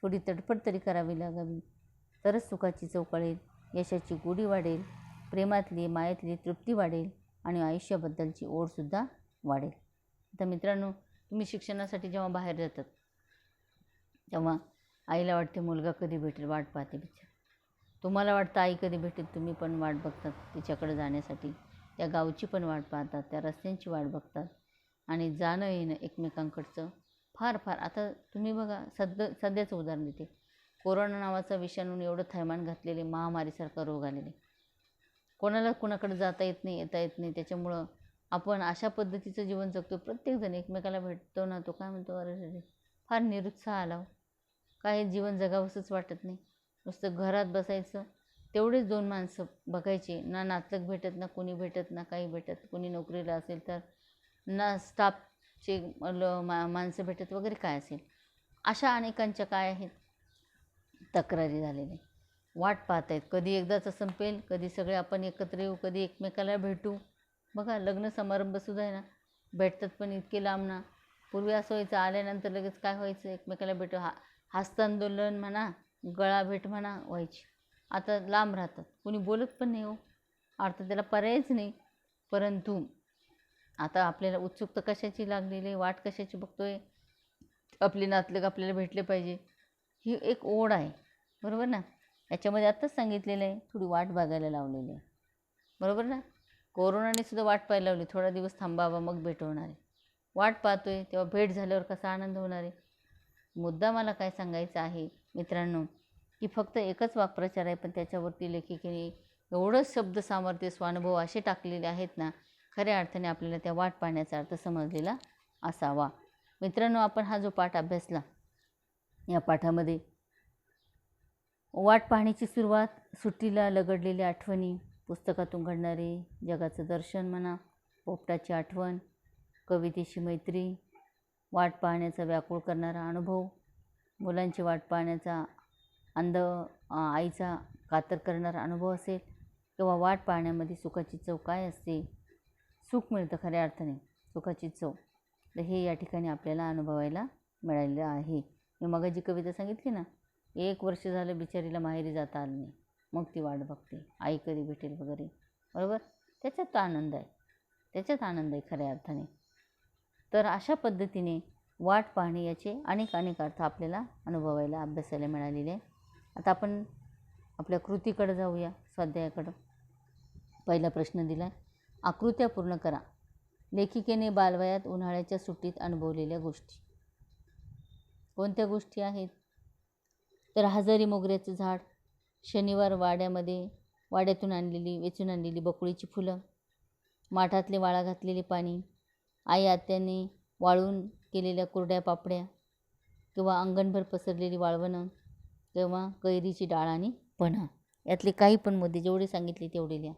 A: थोडी तडफड तरी करावी लागावी, तरच सुखाची चव कळेल, यशाची गोडी वाढेल, प्रेमातली मायेतली तृप्ती वाढेल, आणि आयुष्याबद्दलची ओढसुद्धा वाढेल. आता मित्रांनो, तुम्ही शिक्षणासाठी जेव्हा बाहेर जातात तेव्हा आईला वाटते मुलगा कधी भेटेल, वाट पाहते बिचार. तुम्हाला वाटतं आई कधी भेटेल, तुम्ही पण वाट बघतात तिच्याकडे जाण्यासाठी, त्या गावची पण वाट पाहतात, त्या रस्त्यांची वाट बघतात, आणि जाणं येणं एकमेकांकडचं फार आता तुम्ही बघा, सध्याचं उदाहरण देते. कोरोना नावाचा विषाणून एवढं थैमान घातलेले, महामारीसारखा रोग आलेले, कोणाला कोणाकडे जाता येत नाही, येता येत नाही. त्याच्यामुळं आपण अशा पद्धतीचं जीवन जगतो. प्रत्येकजण एकमेकाला भेटतो ना, तो काय म्हणतो, अरे फार निरुत्साह आला, काय जीवन जगावंसंच वाटत नाही, नुसतं घरात बसायचं, तेवढेच 2 माणसं बघायची, ना नातलग भेटत, ना कोणी भेटत, ना काही भेटत. कोणी नोकरीला असेल तर ना स्टाफचे माणसं भेटत वगैरे काय असेल. अशा अनेकांच्या काय आहेत तक्रारी झालेल्या. वाट पाहत आहेत कधी एकदाचं संपेल, कधी सगळे आपण एकत्र येऊ, कधी एकमेकाला भेटू. बघा लग्न समारंभसुद्धा आहे ना, भेटतात पण इतके लांब ना. पूर्वी असं व्हायचं, आल्यानंतर लगेच काय व्हायचं, एकमेकाला भेटू, हस्तांदोलन म्हणा, गळा भेट म्हणा व्हायची. आता लांब राहतात, कोणी बोलत पण नाही हो, अर्थात त्याला पर्यायच नाही. परंतु आता आपल्याला उत्सुकता कशाची लागलेली आहे, वाट कशाची बघतोय, आपले नातलग आपल्याला भेटले पाहिजे, ही एक ओढ आहे, बरोबर ना. याच्यामध्ये आत्ताच सांगितलेलं आहे, थोडी वाट बघायला लावलेली आहे, बरोबर ना. कोरोनाने सुद्धा वाट पाहायला लावली, थोडा दिवस थांबावा मग भेट होणार आहे. वाट पाहतोय तेव्हा भेट झाल्यावर कसा आनंद होणार आहे. मुद्दा मला काय सांगायचा आहे मित्रांनो, की फक्त एकच वाक्प्रचार आहे, पण त्याच्यावरती लेखिकेने एवढंच शब्द सामर्थ्य, स्वानुभव असे टाकलेले आहेत ना, खऱ्या अर्थाने आपल्याला त्या वाट पाहण्याचा अर्थ समजलेला असावा. मित्रांनो, आपण हा जो पाठ अभ्यासला, या पाठामध्ये वाट पाहण्याची सुरुवात, सुट्टीला लगडलेल्या आठवणी, पुस्तकातून घडणारे जगाचं दर्शन म्हणा, पोपटाची आठवण, कवितेशी मैत्री, वाट पाहण्याचा व्याकुळ करणारा अनुभव, मुलांची वाट पाहण्याचा आईचा कातर करणारा अनुभव असेल, किंवा वाट पाहण्यामध्ये सुखाची चव काय असते, सुख मिळतं खऱ्या अर्थाने, सुखाची चव, तर हे या ठिकाणी आपल्याला अनुभवायला मिळालेलं आहे. मी मग जी कविता सांगितली ना, 1 वर्ष झालं बिचारीला माहेरी जाता आलं नाही, मग ती वाट बघते आई कधी भेटेल वगैरे, बरोबर. त्याच्यात आनंद आहे खऱ्या अर्थाने. तर अशा पद्धतीने वाट पाहणे याचे अनेक अर्थ आपल्याला अनुभवायला, अभ्यासायला मिळालेले आहे. आता आपण आपल्या कृतीकडे जाऊया, स्वाध्यायाकडं. पहिला प्रश्न दिला आहे, आकृत्या पूर्ण करा. लेखिकेने बालवयात उन्हाळ्याच्या सुट्टीत अनुभवलेल्या गोष्टी कोणत्या गोष्टी आहेत? तर हजारी मोगऱ्याचं झाड, शनिवार वाड्यातून वेचून आणलेली बकुळीची फुलं, माठातले वाळा घातलेले पाणी, आई आत्याने वाळून केलेल्या कुरड्या पापड्या किंवा अंगणभर पसरलेली वाळवणं किंवा कैरीची डाळ आणि पन्हा, यातले काही पण मुद्दे जेवढे सांगितले तेवढे लिहा.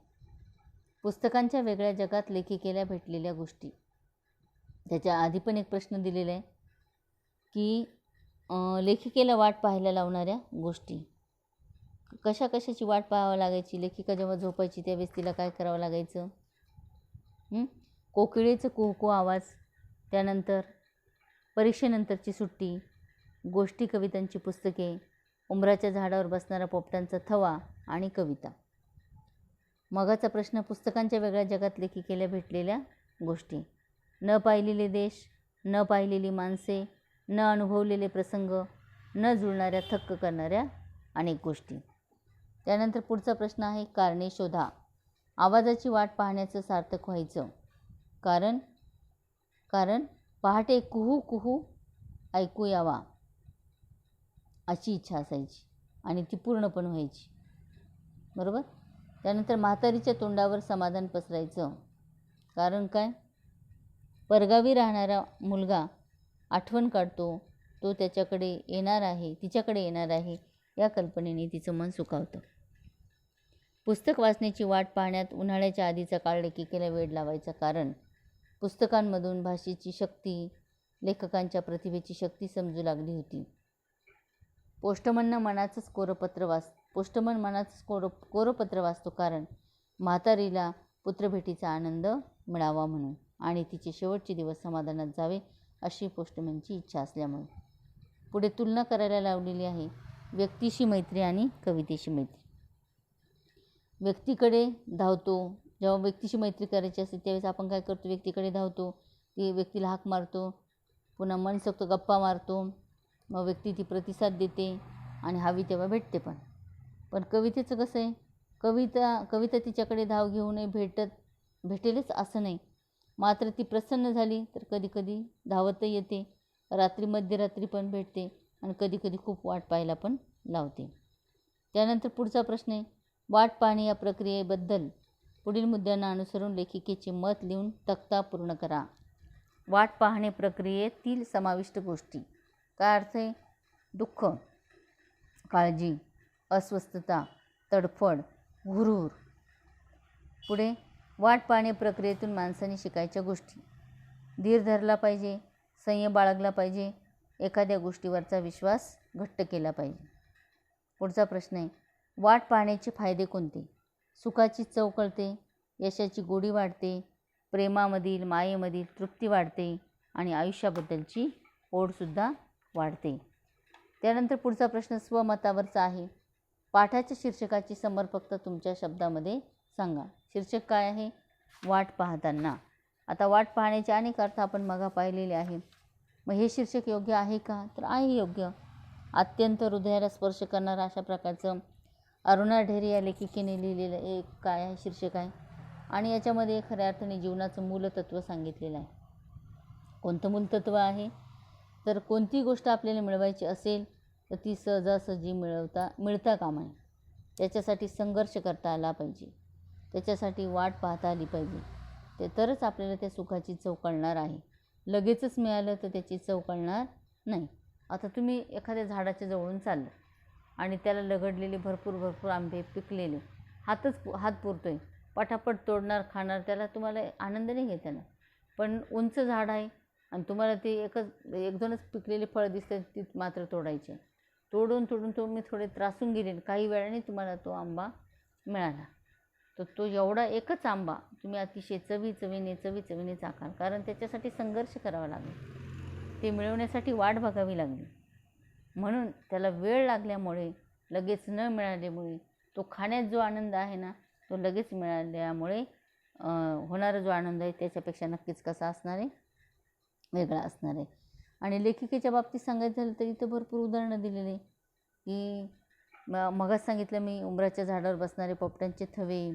A: पुस्तकांच्या वेगळ्या जगात लेखिकेला भेटलेल्या गोष्टी. त्याच्या आधी पण एक प्रश्न दिलेला आहे की लेखिकेला वाट पाहायला लावणाऱ्या गोष्टी. कशा कशाची वाट पाहावं लागायची? लेखिका जेव्हा झोपायची त्यावेळेस तिला काय करावं लागायचं? कोकिळेचं कुहू आवाज, त्यानंतर परीक्षेनंतरची सुट्टी, गोष्टी कवितांची पुस्तके, उंबराच्या झाडावर बसणारा पोपटांचा थवा आणि कविता. मगाचा प्रश्न पुस्तकांच्या वेगळ्या जगात लेखिकेला भेटलेल्या गोष्टी. न पाहिलेले देश, न पाहिलेली माणसे, न अनुभवलेले प्रसंग, न जुळणाऱ्या थक्क करणाऱ्या अनेक गोष्टी. त्यानंतर पुढचा प्रश्न आहे कारणे शोधा. आवाजाची वाट पाहण्याचं सार्थक व्हायचं कारण पहाटे कुहू कुहू ऐकू यावा अशी इच्छा असायची आणि ती पूर्ण पण व्हायची. बरोबर. त्यानंतर म्हातारीच्या तोंडावर समाधान पसरायचं. कारण काय? परगावी राहणारा मुलगा आठवण काढतो, तो त्याच्याकडे येणार आहे, तिच्याकडे येणार आहे या कल्पनेने तिचं मन सुखावतं. पुस्तक वाचण्याची वाट पाहण्यात उन्हाळ्याच्या आधीचा काळ लेखिकेला वेड लावायचा. कारण पुस्तकांमधून भाषेची शक्ती, लेखकांच्या प्रतिभेची शक्ती समजू लागली होती. पोस्टमन मनाचंच कोरपत्र वाचतो कारण म्हातारीला पुत्रभेटीचा आनंद मिळावा म्हणून आणि तिचे शेवटचे दिवस समाधानात जावे अशी पोस्टमनची इच्छा असल्यामुळे. पुढे तुलना करायला लावलेली आहे व्यक्तीशी मैत्री आणि कवितेशी मैत्री. व्यक्तीकडे धावतो. जेव्हा व्यक्तीशी मैत्री करायची असते त्यावेळेस आपण काय करतो? व्यक्तीकडे धावतो, ती व्यक्तीला हाक मारतो, पुन्हा मनसोक्त गप्पा मारतो, मग व्यक्ती ती प्रतिसाद देते आणि हवी तेव्हा भेटते. पण कवितेचं कसं आहे? कविता तिच्याकडे धाव घेऊ नये भेटेलच असं नाही. मात्र ती प्रसन्न झाली तर कधी कधी धावतही येते, रात्री मध्यरात्री पण भेटते आणि कधी कधी खूप वाट पाहायला पण लावते. त्यानंतर पुढचा प्रश्न आहे वाट पाहणे या प्रक्रियेबद्दल पुढील मुद्द्यांना अनुसरून लेखिकेचे मत लिहून तक्ता पूर्ण करा. वाट पाहणे प्रक्रियेतील समाविष्ट गोष्टी. काय अर्थ आहे? दुःख, काळजी, अस्वस्थता, तडफड, हुरूर. पुढे वाट पाहणे प्रक्रियेतून माणसाने शिकायच्या गोष्टी. धीर धरला पाहिजे, संयम बाळगला पाहिजे, एखाद्या गोष्टीवरचा विश्वास घट्ट केला पाहिजे. पुढचा प्रश्न आहे वाट पाहण्याचे फायदे कोणते? सुखाची चव कळते, यशाची गोडी वाढते, प्रेमामधील मायेमधील तृप्ती वाढते आणि आयुष्याबद्दलची ओढसुद्धा वाढते. त्यानंतर पुढचा प्रश्न स्वमतावरचा आहे. पाठाच्या शीर्षकाची समर्पकता तुमच्या शब्दामध्ये सांगा. शीर्षक काय आहे? वाट पाहताना. आता वाट पाहण्याचे अनेक अर्थ आपण मग पाहिलेले आहे. मग हे शीर्षक योग्य आहे का? तर आहे योग्य. अत्यंत हृदयाला स्पर्श करणारा अशा प्रकारचं अरुणा ढेरे या लेखिकेने लिहिलेलं एक काय आहे शीर्षक आहे आणि याच्यामध्ये खऱ्या अर्थाने जीवनाचं मूलतत्व सांगितलेलं आहे. कोणतं मूलतत्व आहे? तर कोणती गोष्ट आपल्याला मिळवायची असेल तर ती सहजासहजी मिळता कामा नये. त्याच्यासाठी संघर्ष करता आला पाहिजे, त्याच्यासाठी वाट पाहता आली पाहिजे. ते तरच आपल्याला त्या सुखाची चव कळणार आहे. लगेचच मिळालं तर त्याची चव कळणार नाही. आता तुम्ही एखाद्या झाडाच्या जवळून चाललं आणि त्याला लगडलेले भरपूर आंबे पिकलेले हात पुरतोय, पटापट तोडणार, खाणार, त्याला तुम्हाला आनंद नाही घेता येणार. पण उंच झाड आहे आणि तुम्हाला ते एक दोनच पिकलेले फळं दिसतात, ती मात्र तोडायचे. तोडून तुम्ही थोडे त्रासून गेले, काही वेळाने तुम्हाला तो आंबा मिळाला. तर तो एवढा एकच आंबा तुम्ही अतिशय चवीने चाखाल, कारण त्याच्यासाठी संघर्ष करावा लागेल, ते मिळवण्यासाठी वाट बघावी लागली. म्हणून त्याला वेळ लागल्यामुळे, लगेच न मिळाल्यामुळे तो खाण्यात जो आनंद आहे ना तो लगेच मिळाल्यामुळे होणारा जो आनंद आहे त्याच्यापेक्षा नक्कीच कसा असणार आहे? वेगळा असणार आहे. आणि लेखिकेच्या बाबतीत सांगायचं झालं तर इथं भरपूर उदाहरणं दिलेली की मगच सांगितलं मी, उंबराच्या झाडावर बसणारे पोपटांचे थवे,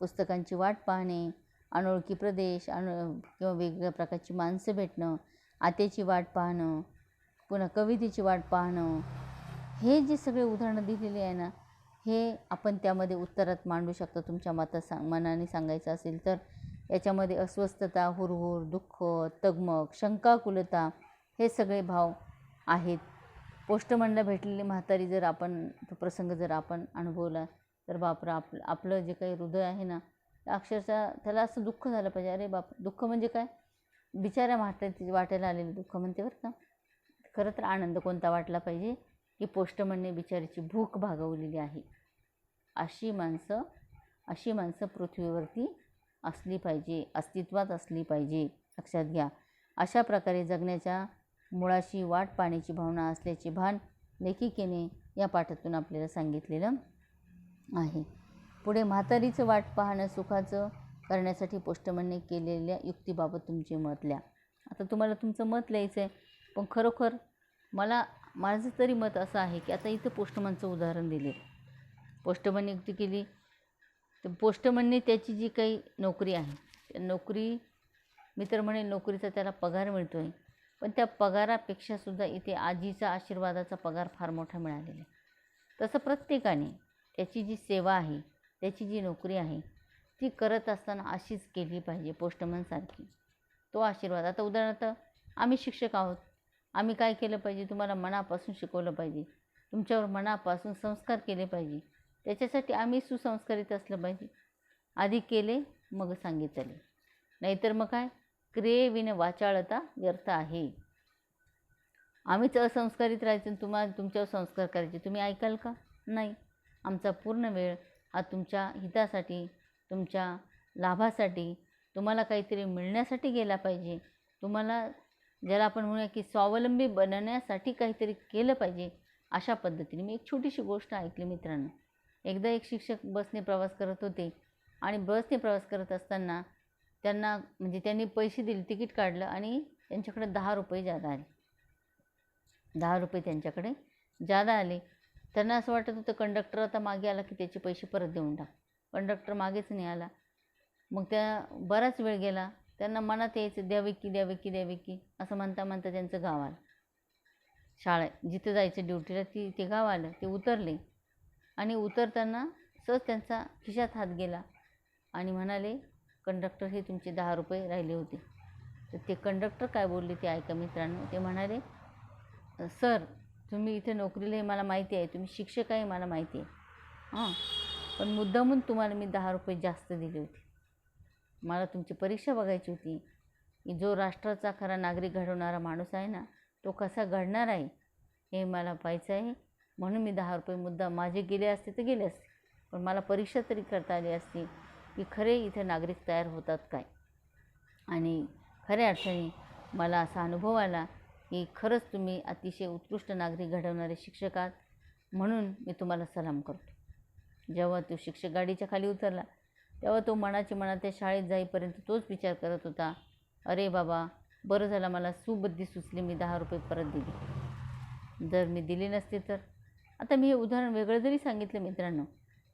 A: पुस्तकांची वाट पाहणे, अनोळखी प्रदेश किंवा वेगवेगळ्या प्रकारची माणसं भेटणं, आत्याची वाट पाहणं, पुन्हा कवितेची वाट पाहणं, हे जे सगळे उदाहरणं दिलेली आहे ना, हे आपण त्यामध्ये उत्तरात मांडू शकतो. तुमच्या मनाने सांगायचं असेल तर याच्यामध्ये अस्वस्थता, हुरहुर, दुःख, तगमग, शंकाकुलता हे सगळे भाव आहेत. पोस्टमनला भेटलेली म्हातारी जर आपण तो प्रसंग जर आपण अनुभवला तर बापरा आपलं जे काही हृदय आहे ना, अक्षरशः त्याला असं दुःख झालं पाहिजे. अरे बाप, दुःख म्हणजे काय, बिचाऱ्या म्हातारी वाटायला आलेलं दुःख म्हणते बरं का. खरं तर आनंद कोणता वाटला पाहिजे की पोस्टमनने बिचारीची भूक भागवलेली आहे. अशी माणसं पृथ्वीवरती असली पाहिजे, अस्तित्वात असली पाहिजे, लक्षात घ्या. अशा प्रकारे जगण्याच्या मुळाशी वाट पाहण्याची भावना असल्याचे भान लेखिकेने या पाठातून आपल्याला सांगितलेलं आहे. पुढे म्हातारीचं वाट पाहणं सुखाचं करण्यासाठी पोस्टमनने केलेल्या युक्तीबाबत तुमचे मत लिहा. आता तुम्हाला तुमचं मत लिहायचं आहे, पण खरोखर माझं तरी मत असं आहे की आता इथं पोस्टमनचं उदाहरण दिले. पोस्टमनने युक्ती केली तर पोस्टमनने त्याची जी काही नोकरी आहे, त्या नोकरी मी तर म्हणेन नोकरीचा त्याला पगार मिळतो आहे, पण त्या पगारापेक्षासुद्धा इथे आजीचा आशीर्वादाचा पगार फार मोठा मिळालेला आहे. तसं प्रत्येकाने त्याची जी सेवा आहे, त्याची जी नोकरी आहे ती करत असताना अशीच केली पाहिजे पोस्टमनसारखी. तो आशीर्वाद, आता उदाहरणार्थ आम्ही शिक्षक आहोत, आम्ही काय केलं पाहिजे, तुम्हाला मनापासून शिकवलं पाहिजे, तुमच्यावर मनापासून संस्कार केले पाहिजे. त्याच्यासाठी आम्ही सुसंस्कारित असलं पाहिजे. आधी केले मग सांगितले, नाहीतर मग काय, क्रिये विन वाचाळता व्यर्थ आहे. आम्हीच असंस्कारित राहायचं, तुमच्यावर संस्कार करायचे, तुम्ही ऐकाल का? नाही. आमचा पूर्ण वेळ हा तुमच्या हितासाठी, तुमच्या लाभासाठी, तुम्हाला काहीतरी मिळण्यासाठी गेला पाहिजे. तुम्हाला ज्याला आपण म्हणूया की स्वावलंबी बनण्यासाठी काहीतरी केलं पाहिजे. अशा पद्धतीने मी एक छोटीशी गोष्ट ऐकली मित्रांनो. एकदा एक शिक्षक बसने प्रवास करत होते आणि बसने प्रवास करत असताना त्यांनी पैसे दिले, तिकीट काढलं आणि त्यांच्याकडे 10 रुपये जादा आले. 10 रुपये त्यांच्याकडे जादा आले. त्यांना असं वाटत होतं कंडक्टर आता मागे आला की त्याचे पैसे परत देऊन टाक. कंडक्टर मागेच नाही आला. मग बराच वेळ गेला. त्यांना मनात यायचं द्यावे की असं म्हणता त्यांचं गाव आलं. जिथं जायचं ड्युटीला ते गाव आलं. ते उतरले आणि उतरताना सहज त्यांचा खिशात हात गेला आणि म्हणाले, कंडक्टर हे तुमचे 10 रुपये राहिले होते. तर ते कंडक्टर काय बोलले ते ऐका मित्रांनो. ते म्हणाले, सर तुम्ही इथे नोकरीला हे मला माहिती आहे, तुम्ही शिक्षक आहे मला माहिती आहे, पण मुद्दामून तुम्हाला मी 10 रुपये जास्त दिले होते. मला तुमची परीक्षा बघायची होती की जो राष्ट्राचा खरा नागरिक घडवणारा माणूस आहे ना, तो कसा घडणार आहे हे मला पाहायचं आहे. म्हणून मी 10 रुपये मुद्दा, माझे गेले असते तर गेले असते, पण मला परीक्षा तरी करता आली असती की खरे इथे नागरिक तयार होतात काय. आणि खऱ्या अर्थाने मला असा अनुभव आला की खरंच तुम्ही अतिशय उत्कृष्ट नागरिक घडवणारे शिक्षक आहात, म्हणून मी तुम्हाला सलाम करतो. जेव्हा तो शिक्षक गाडीच्या खाली उतरला तेव्हा तो मनात त्या शाळेत जाईपर्यंत तोच विचार करत होता, अरे बाबा बरं झालं मला सुबुद्धी सुचली, मी 10 रुपये परत दिले. जर मी दिले नसते तर. आता मी हे उदाहरण वेगळं जरी सांगितलं मित्रांनो,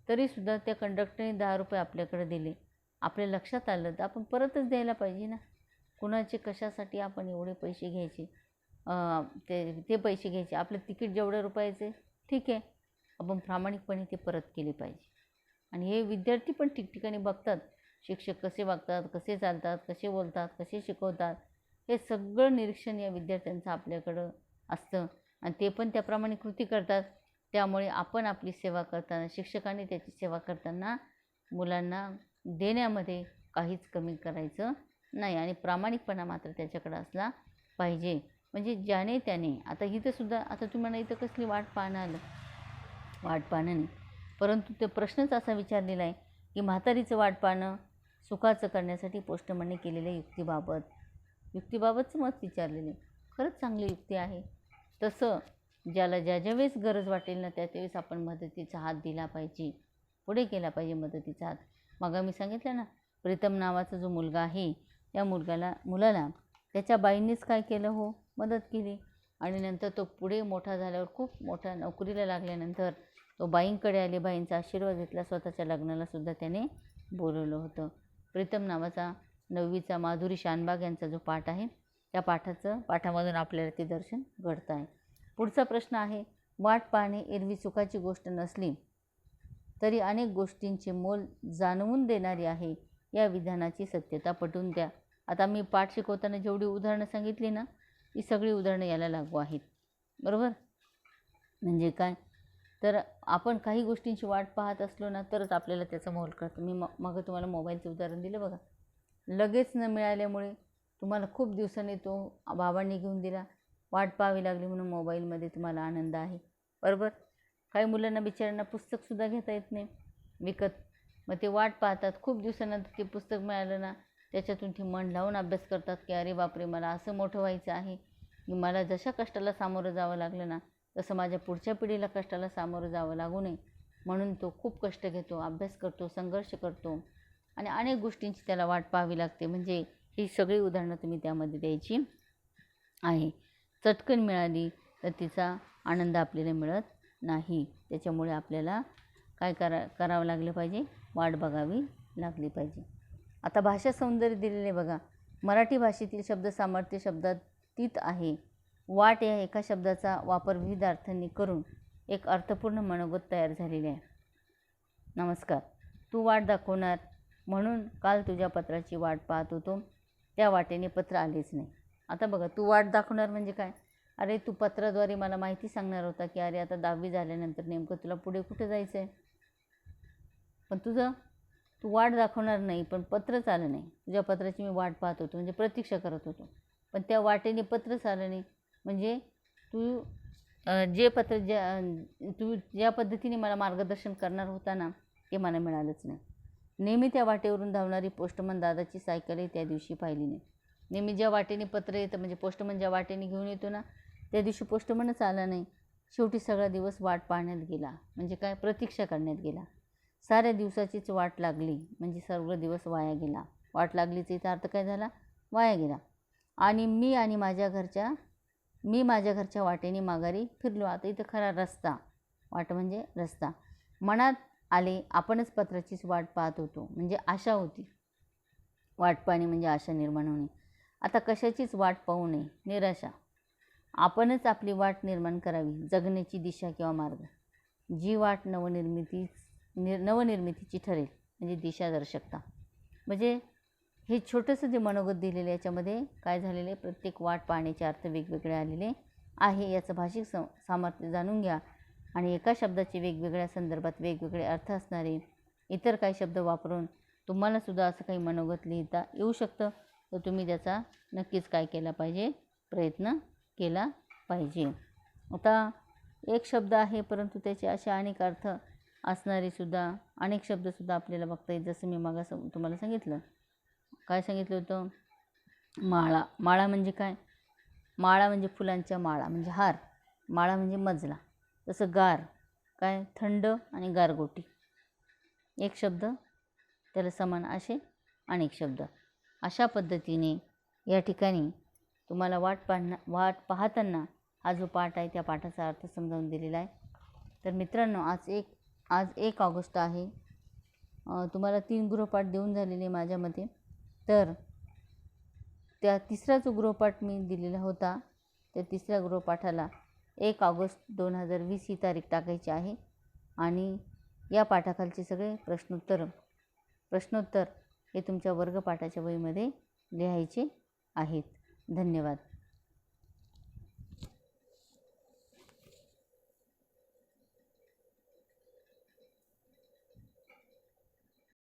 A: तरीसुद्धा त्या कंडक्टरने 10 रुपये आपल्याकडे दिले. आपल्या लक्षात आलं तर आपण परतच द्यायला पाहिजे ना. कुणाचे कशासाठी आपण एवढे पैसे घ्यायचे, ते पैसे घ्यायचे. आपलं तिकीट जेवढ्या रुपयाचे ठीक आहे, आपण प्रामाणिकपणे ते परत केले पाहिजे. आणि हे विद्यार्थी पण ठिकठिकाणी बघतात, शिक्षक कसे वागतात, कसे चालतात, कसे बोलतात, कसे शिकवतात, हे सगळं निरीक्षण या विद्यार्थ्यांचं आपल्याकडं असतं आणि ते पण त्याप्रमाणे कृती करतात. त्यामुळे आपण आपली सेवा करताना, शिक्षकांनी त्याची सेवा करताना मुलांना देण्यामध्ये काहीच कमी करायचं नाही आणि प्रामाणिकपणा मात्र त्याच्याकडं असला पाहिजे. म्हणजे ज्याने त्याने, आता इथंसुद्धा आता तुम्हाला इथं कसली वाट पाहणं नाही, परंतु ते प्रश्नच असा विचारलेला आहे की म्हातारीचं वाट पाहणं सुखाचं करण्यासाठी पोस्टमनने केलेल्या युक्तीबाबतचं मत विचारलेलं आहे. खरंच चांगली युक्ती आहे. तसं ज्याला ज्या वेळेस गरज वाटेल ना त्यावेळेस आपण मदतीचा हात दिला पाहिजे, पुढे केला पाहिजे मदतीचा हात. मग मी सांगितलं ना, प्रीतम नावाचा जो मुलगा आहे त्या मुलाला त्याच्या बाईंनीच काय केलं हो, मदत केली. आणि नंतर तो पुढे मोठा झाल्यावर, खूप मोठ्या नोकरीला लागल्यानंतर तो बाईंकडे आले, बाईंचा आशीर्वाद घेतला, स्वतःच्या लग्नालासुद्धा त्याने बोलवलं होतं. प्रीतम नावाचा 9वीचा माधुरी शानबाग यांचा जो पाठ आहे त्या पाठामधून आपल्याला ते दर्शन घडतं आहे. पुढचा प्रश्न आहे, वाट पाहणे एरवी सुखाची गोष्ट नसली तरी अनेक गोष्टींचे मोल जाणवून देणारी आहे. या विधानाची सत्यता पटवून द्या. आता मी पाठ शिकवताना जेवढी उदाहरणं सांगितली ना, ती सगळी उदाहरणं याला लागू आहेत. बरोबर? म्हणजे काय, तर आपण काही गोष्टींची वाट पाहत असलो ना, तरच आपल्याला त्याचं मोल कळतं. मी मग तुम्हाला मोबाईलचं उदाहरण दिलं बघा. लगेच न मिळाल्यामुळे तुम्हाला खूप दिवसांनी तो बाबांनी घेऊन दिला, वाट पाहावी लागली म्हणून मोबाईलमध्ये तुम्हाला आनंद आहे. बरोबर? काही मुलांना बिचाऱ्यांना पुस्तकसुद्धा घेता येत नाही विकत. मग ते वाट पाहतात, खूप दिवसानंतर ते पुस्तक मिळालं ना, त्याच्यातून ते मन लावून अभ्यास करतात की अरे बापरे, मला असं मोठं व्हायचं आहे की मला जशा कष्टाला सामोरं जावं लागलं ना, तसं माझ्या पुढच्या पिढीला कष्टाला सामोरं जावं लागू नये म्हणून तो खूप कष्ट घेतो, अभ्यास करतो, संघर्ष करतो आणि अनेक गोष्टींची त्याला वाट पाहावी लागते. म्हणजे ही सगळी उदाहरणं तुम्ही त्यामध्ये द्यायची आहे. चटकन मिळाली तर तिचा आनंद आपल्याला मिळत नाही. त्याच्यामुळे आपल्याला काय करावं लागलं पाहिजे, वाट बघावी लागली पाहिजे. आता भाषा सौंदर्य दिलेले बघा. मराठी भाषेतील शब्द सामर्थ्य शब्दातीत आहे. वाट या एका शब्दाचा वापर विविध अर्थांनी करून एक अर्थपूर्ण मनोगत तयार झालेले आहे. नमस्कार. तू वाट दाखवणार म्हणून काल तुझ्या पत्राची वाट पाहत होतो, त्या वाटेने पत्र आलेच नाही. आता बघा, तू वाट दाखवणार म्हणजे काय, अरे तू पत्राद्वारे मला माहिती सांगणार होता की अरे आता 10वी झाल्यानंतर नेमकं तुला पुढे कुठे जायचं आहे, पण तू वाट दाखवणार नाही, पण पत्रच आलं नाही. तुझ्या पत्राची मी वाट पाहत होतो म्हणजे प्रतीक्षा करत होतो, पण त्या वाटेने पत्रच आलं नाही. म्हणजे तू तू ज्या पद्धतीने मला मार्गदर्शन करणार होता ना, ते मला मिळालंच नाही. नेहमी त्या वाटेवरून धावणारी पोस्टमन दादाची सायकलही त्या दिवशी पाहिली नाही. नेहमी ज्या वाटेने पत्र येतं, म्हणजे पोस्टमन ज्या वाटेने घेऊन येतो ना, त्या दिवशी पोस्टमनच आला नाही. शेवटी सगळा दिवस वाट पाहण्यात गेला, म्हणजे काय, प्रतीक्षा करण्यात गेला. साऱ्या दिवसाचीच वाट लागली म्हणजे सर्व दिवस वाया गेला. वाट लागलीचा इथं अर्थ काय झाला, वाया गेला. आणि मी माझ्या घरच्या वाटेने माघारी फिरलो. आता इथं खरा रस्ता, वाट म्हणजे रस्ता. मनात आले आपणच पत्राचीच वाट पाहत होतो, म्हणजे आशा होती. वाट पाहणे म्हणजे आशा निर्माण होणे. आता कशाचीच वाट पाहू नये, निराशा. आपणच आपली वाट निर्माण करावी, जगण्याची दिशा किंवा मार्ग. जी वाट नवनिर्मितीची ठरेल, म्हणजे दिशादर्शकता. म्हणजे हे छोटंसं जे मनोगत दिलेलं आहे, याच्यामध्ये काय झालेलं आहे, प्रत्येक वाट पाहण्याचे अर्थ वेगवेगळे आलेले आहे. याचं भाषिक सामर्थ्य जाणून घ्या आणि एका शब्दाचे वेगवेगळ्या संदर्भात वेगवेगळे अर्थ असणारे इतर काही शब्द वापरून तुम्हालासुद्धा असं काही मनोगत लिहिता येऊ शकतं. तर तुम्ही त्याचा नक्कीच काय केला पाहिजे, प्रयत्न केला पाहिजे. आता एक शब्द आहे, परंतु त्याचे असे अनेक अर्थ असणारे सुद्धा अनेक शब्दसुद्धा आपल्याला बघता येईल. जसं मी तुम्हाला सांगितलं, काय सांगितलं होतं, माळा. माळा म्हणजे काय, माळा म्हणजे फुलांच्या माळा म्हणजे हार, माळा म्हणजे मजला. तसं गार, काय, थंड आणि गारगोटी. एक शब्द त्याला समान असे अनेक शब्द. अशा पद्धतीने या ठिकाणी तुम्हाला वाट पाहताना हा जो पाठ आहे त्या पाठाचा अर्थ समजावून दिलेला आहे. तर मित्रांनो, आज 1 ऑगस्ट आहे. तुम्हाला 3 गृहपाठ देऊन झालेले माझ्या मते. तर त्या तिसरा जो गृहपाठ मी दिलेला होता, त्या तिसऱ्या गृहपाठाला 1 ऑगस्ट 2020 ही तारीख टाकायची आहे आणि या पाठाखालचे सगळे प्रश्नोत्तर हे तुमच्या वर्गपाठाच्या वहीमध्ये लिहायचे आहेत. धन्यवाद.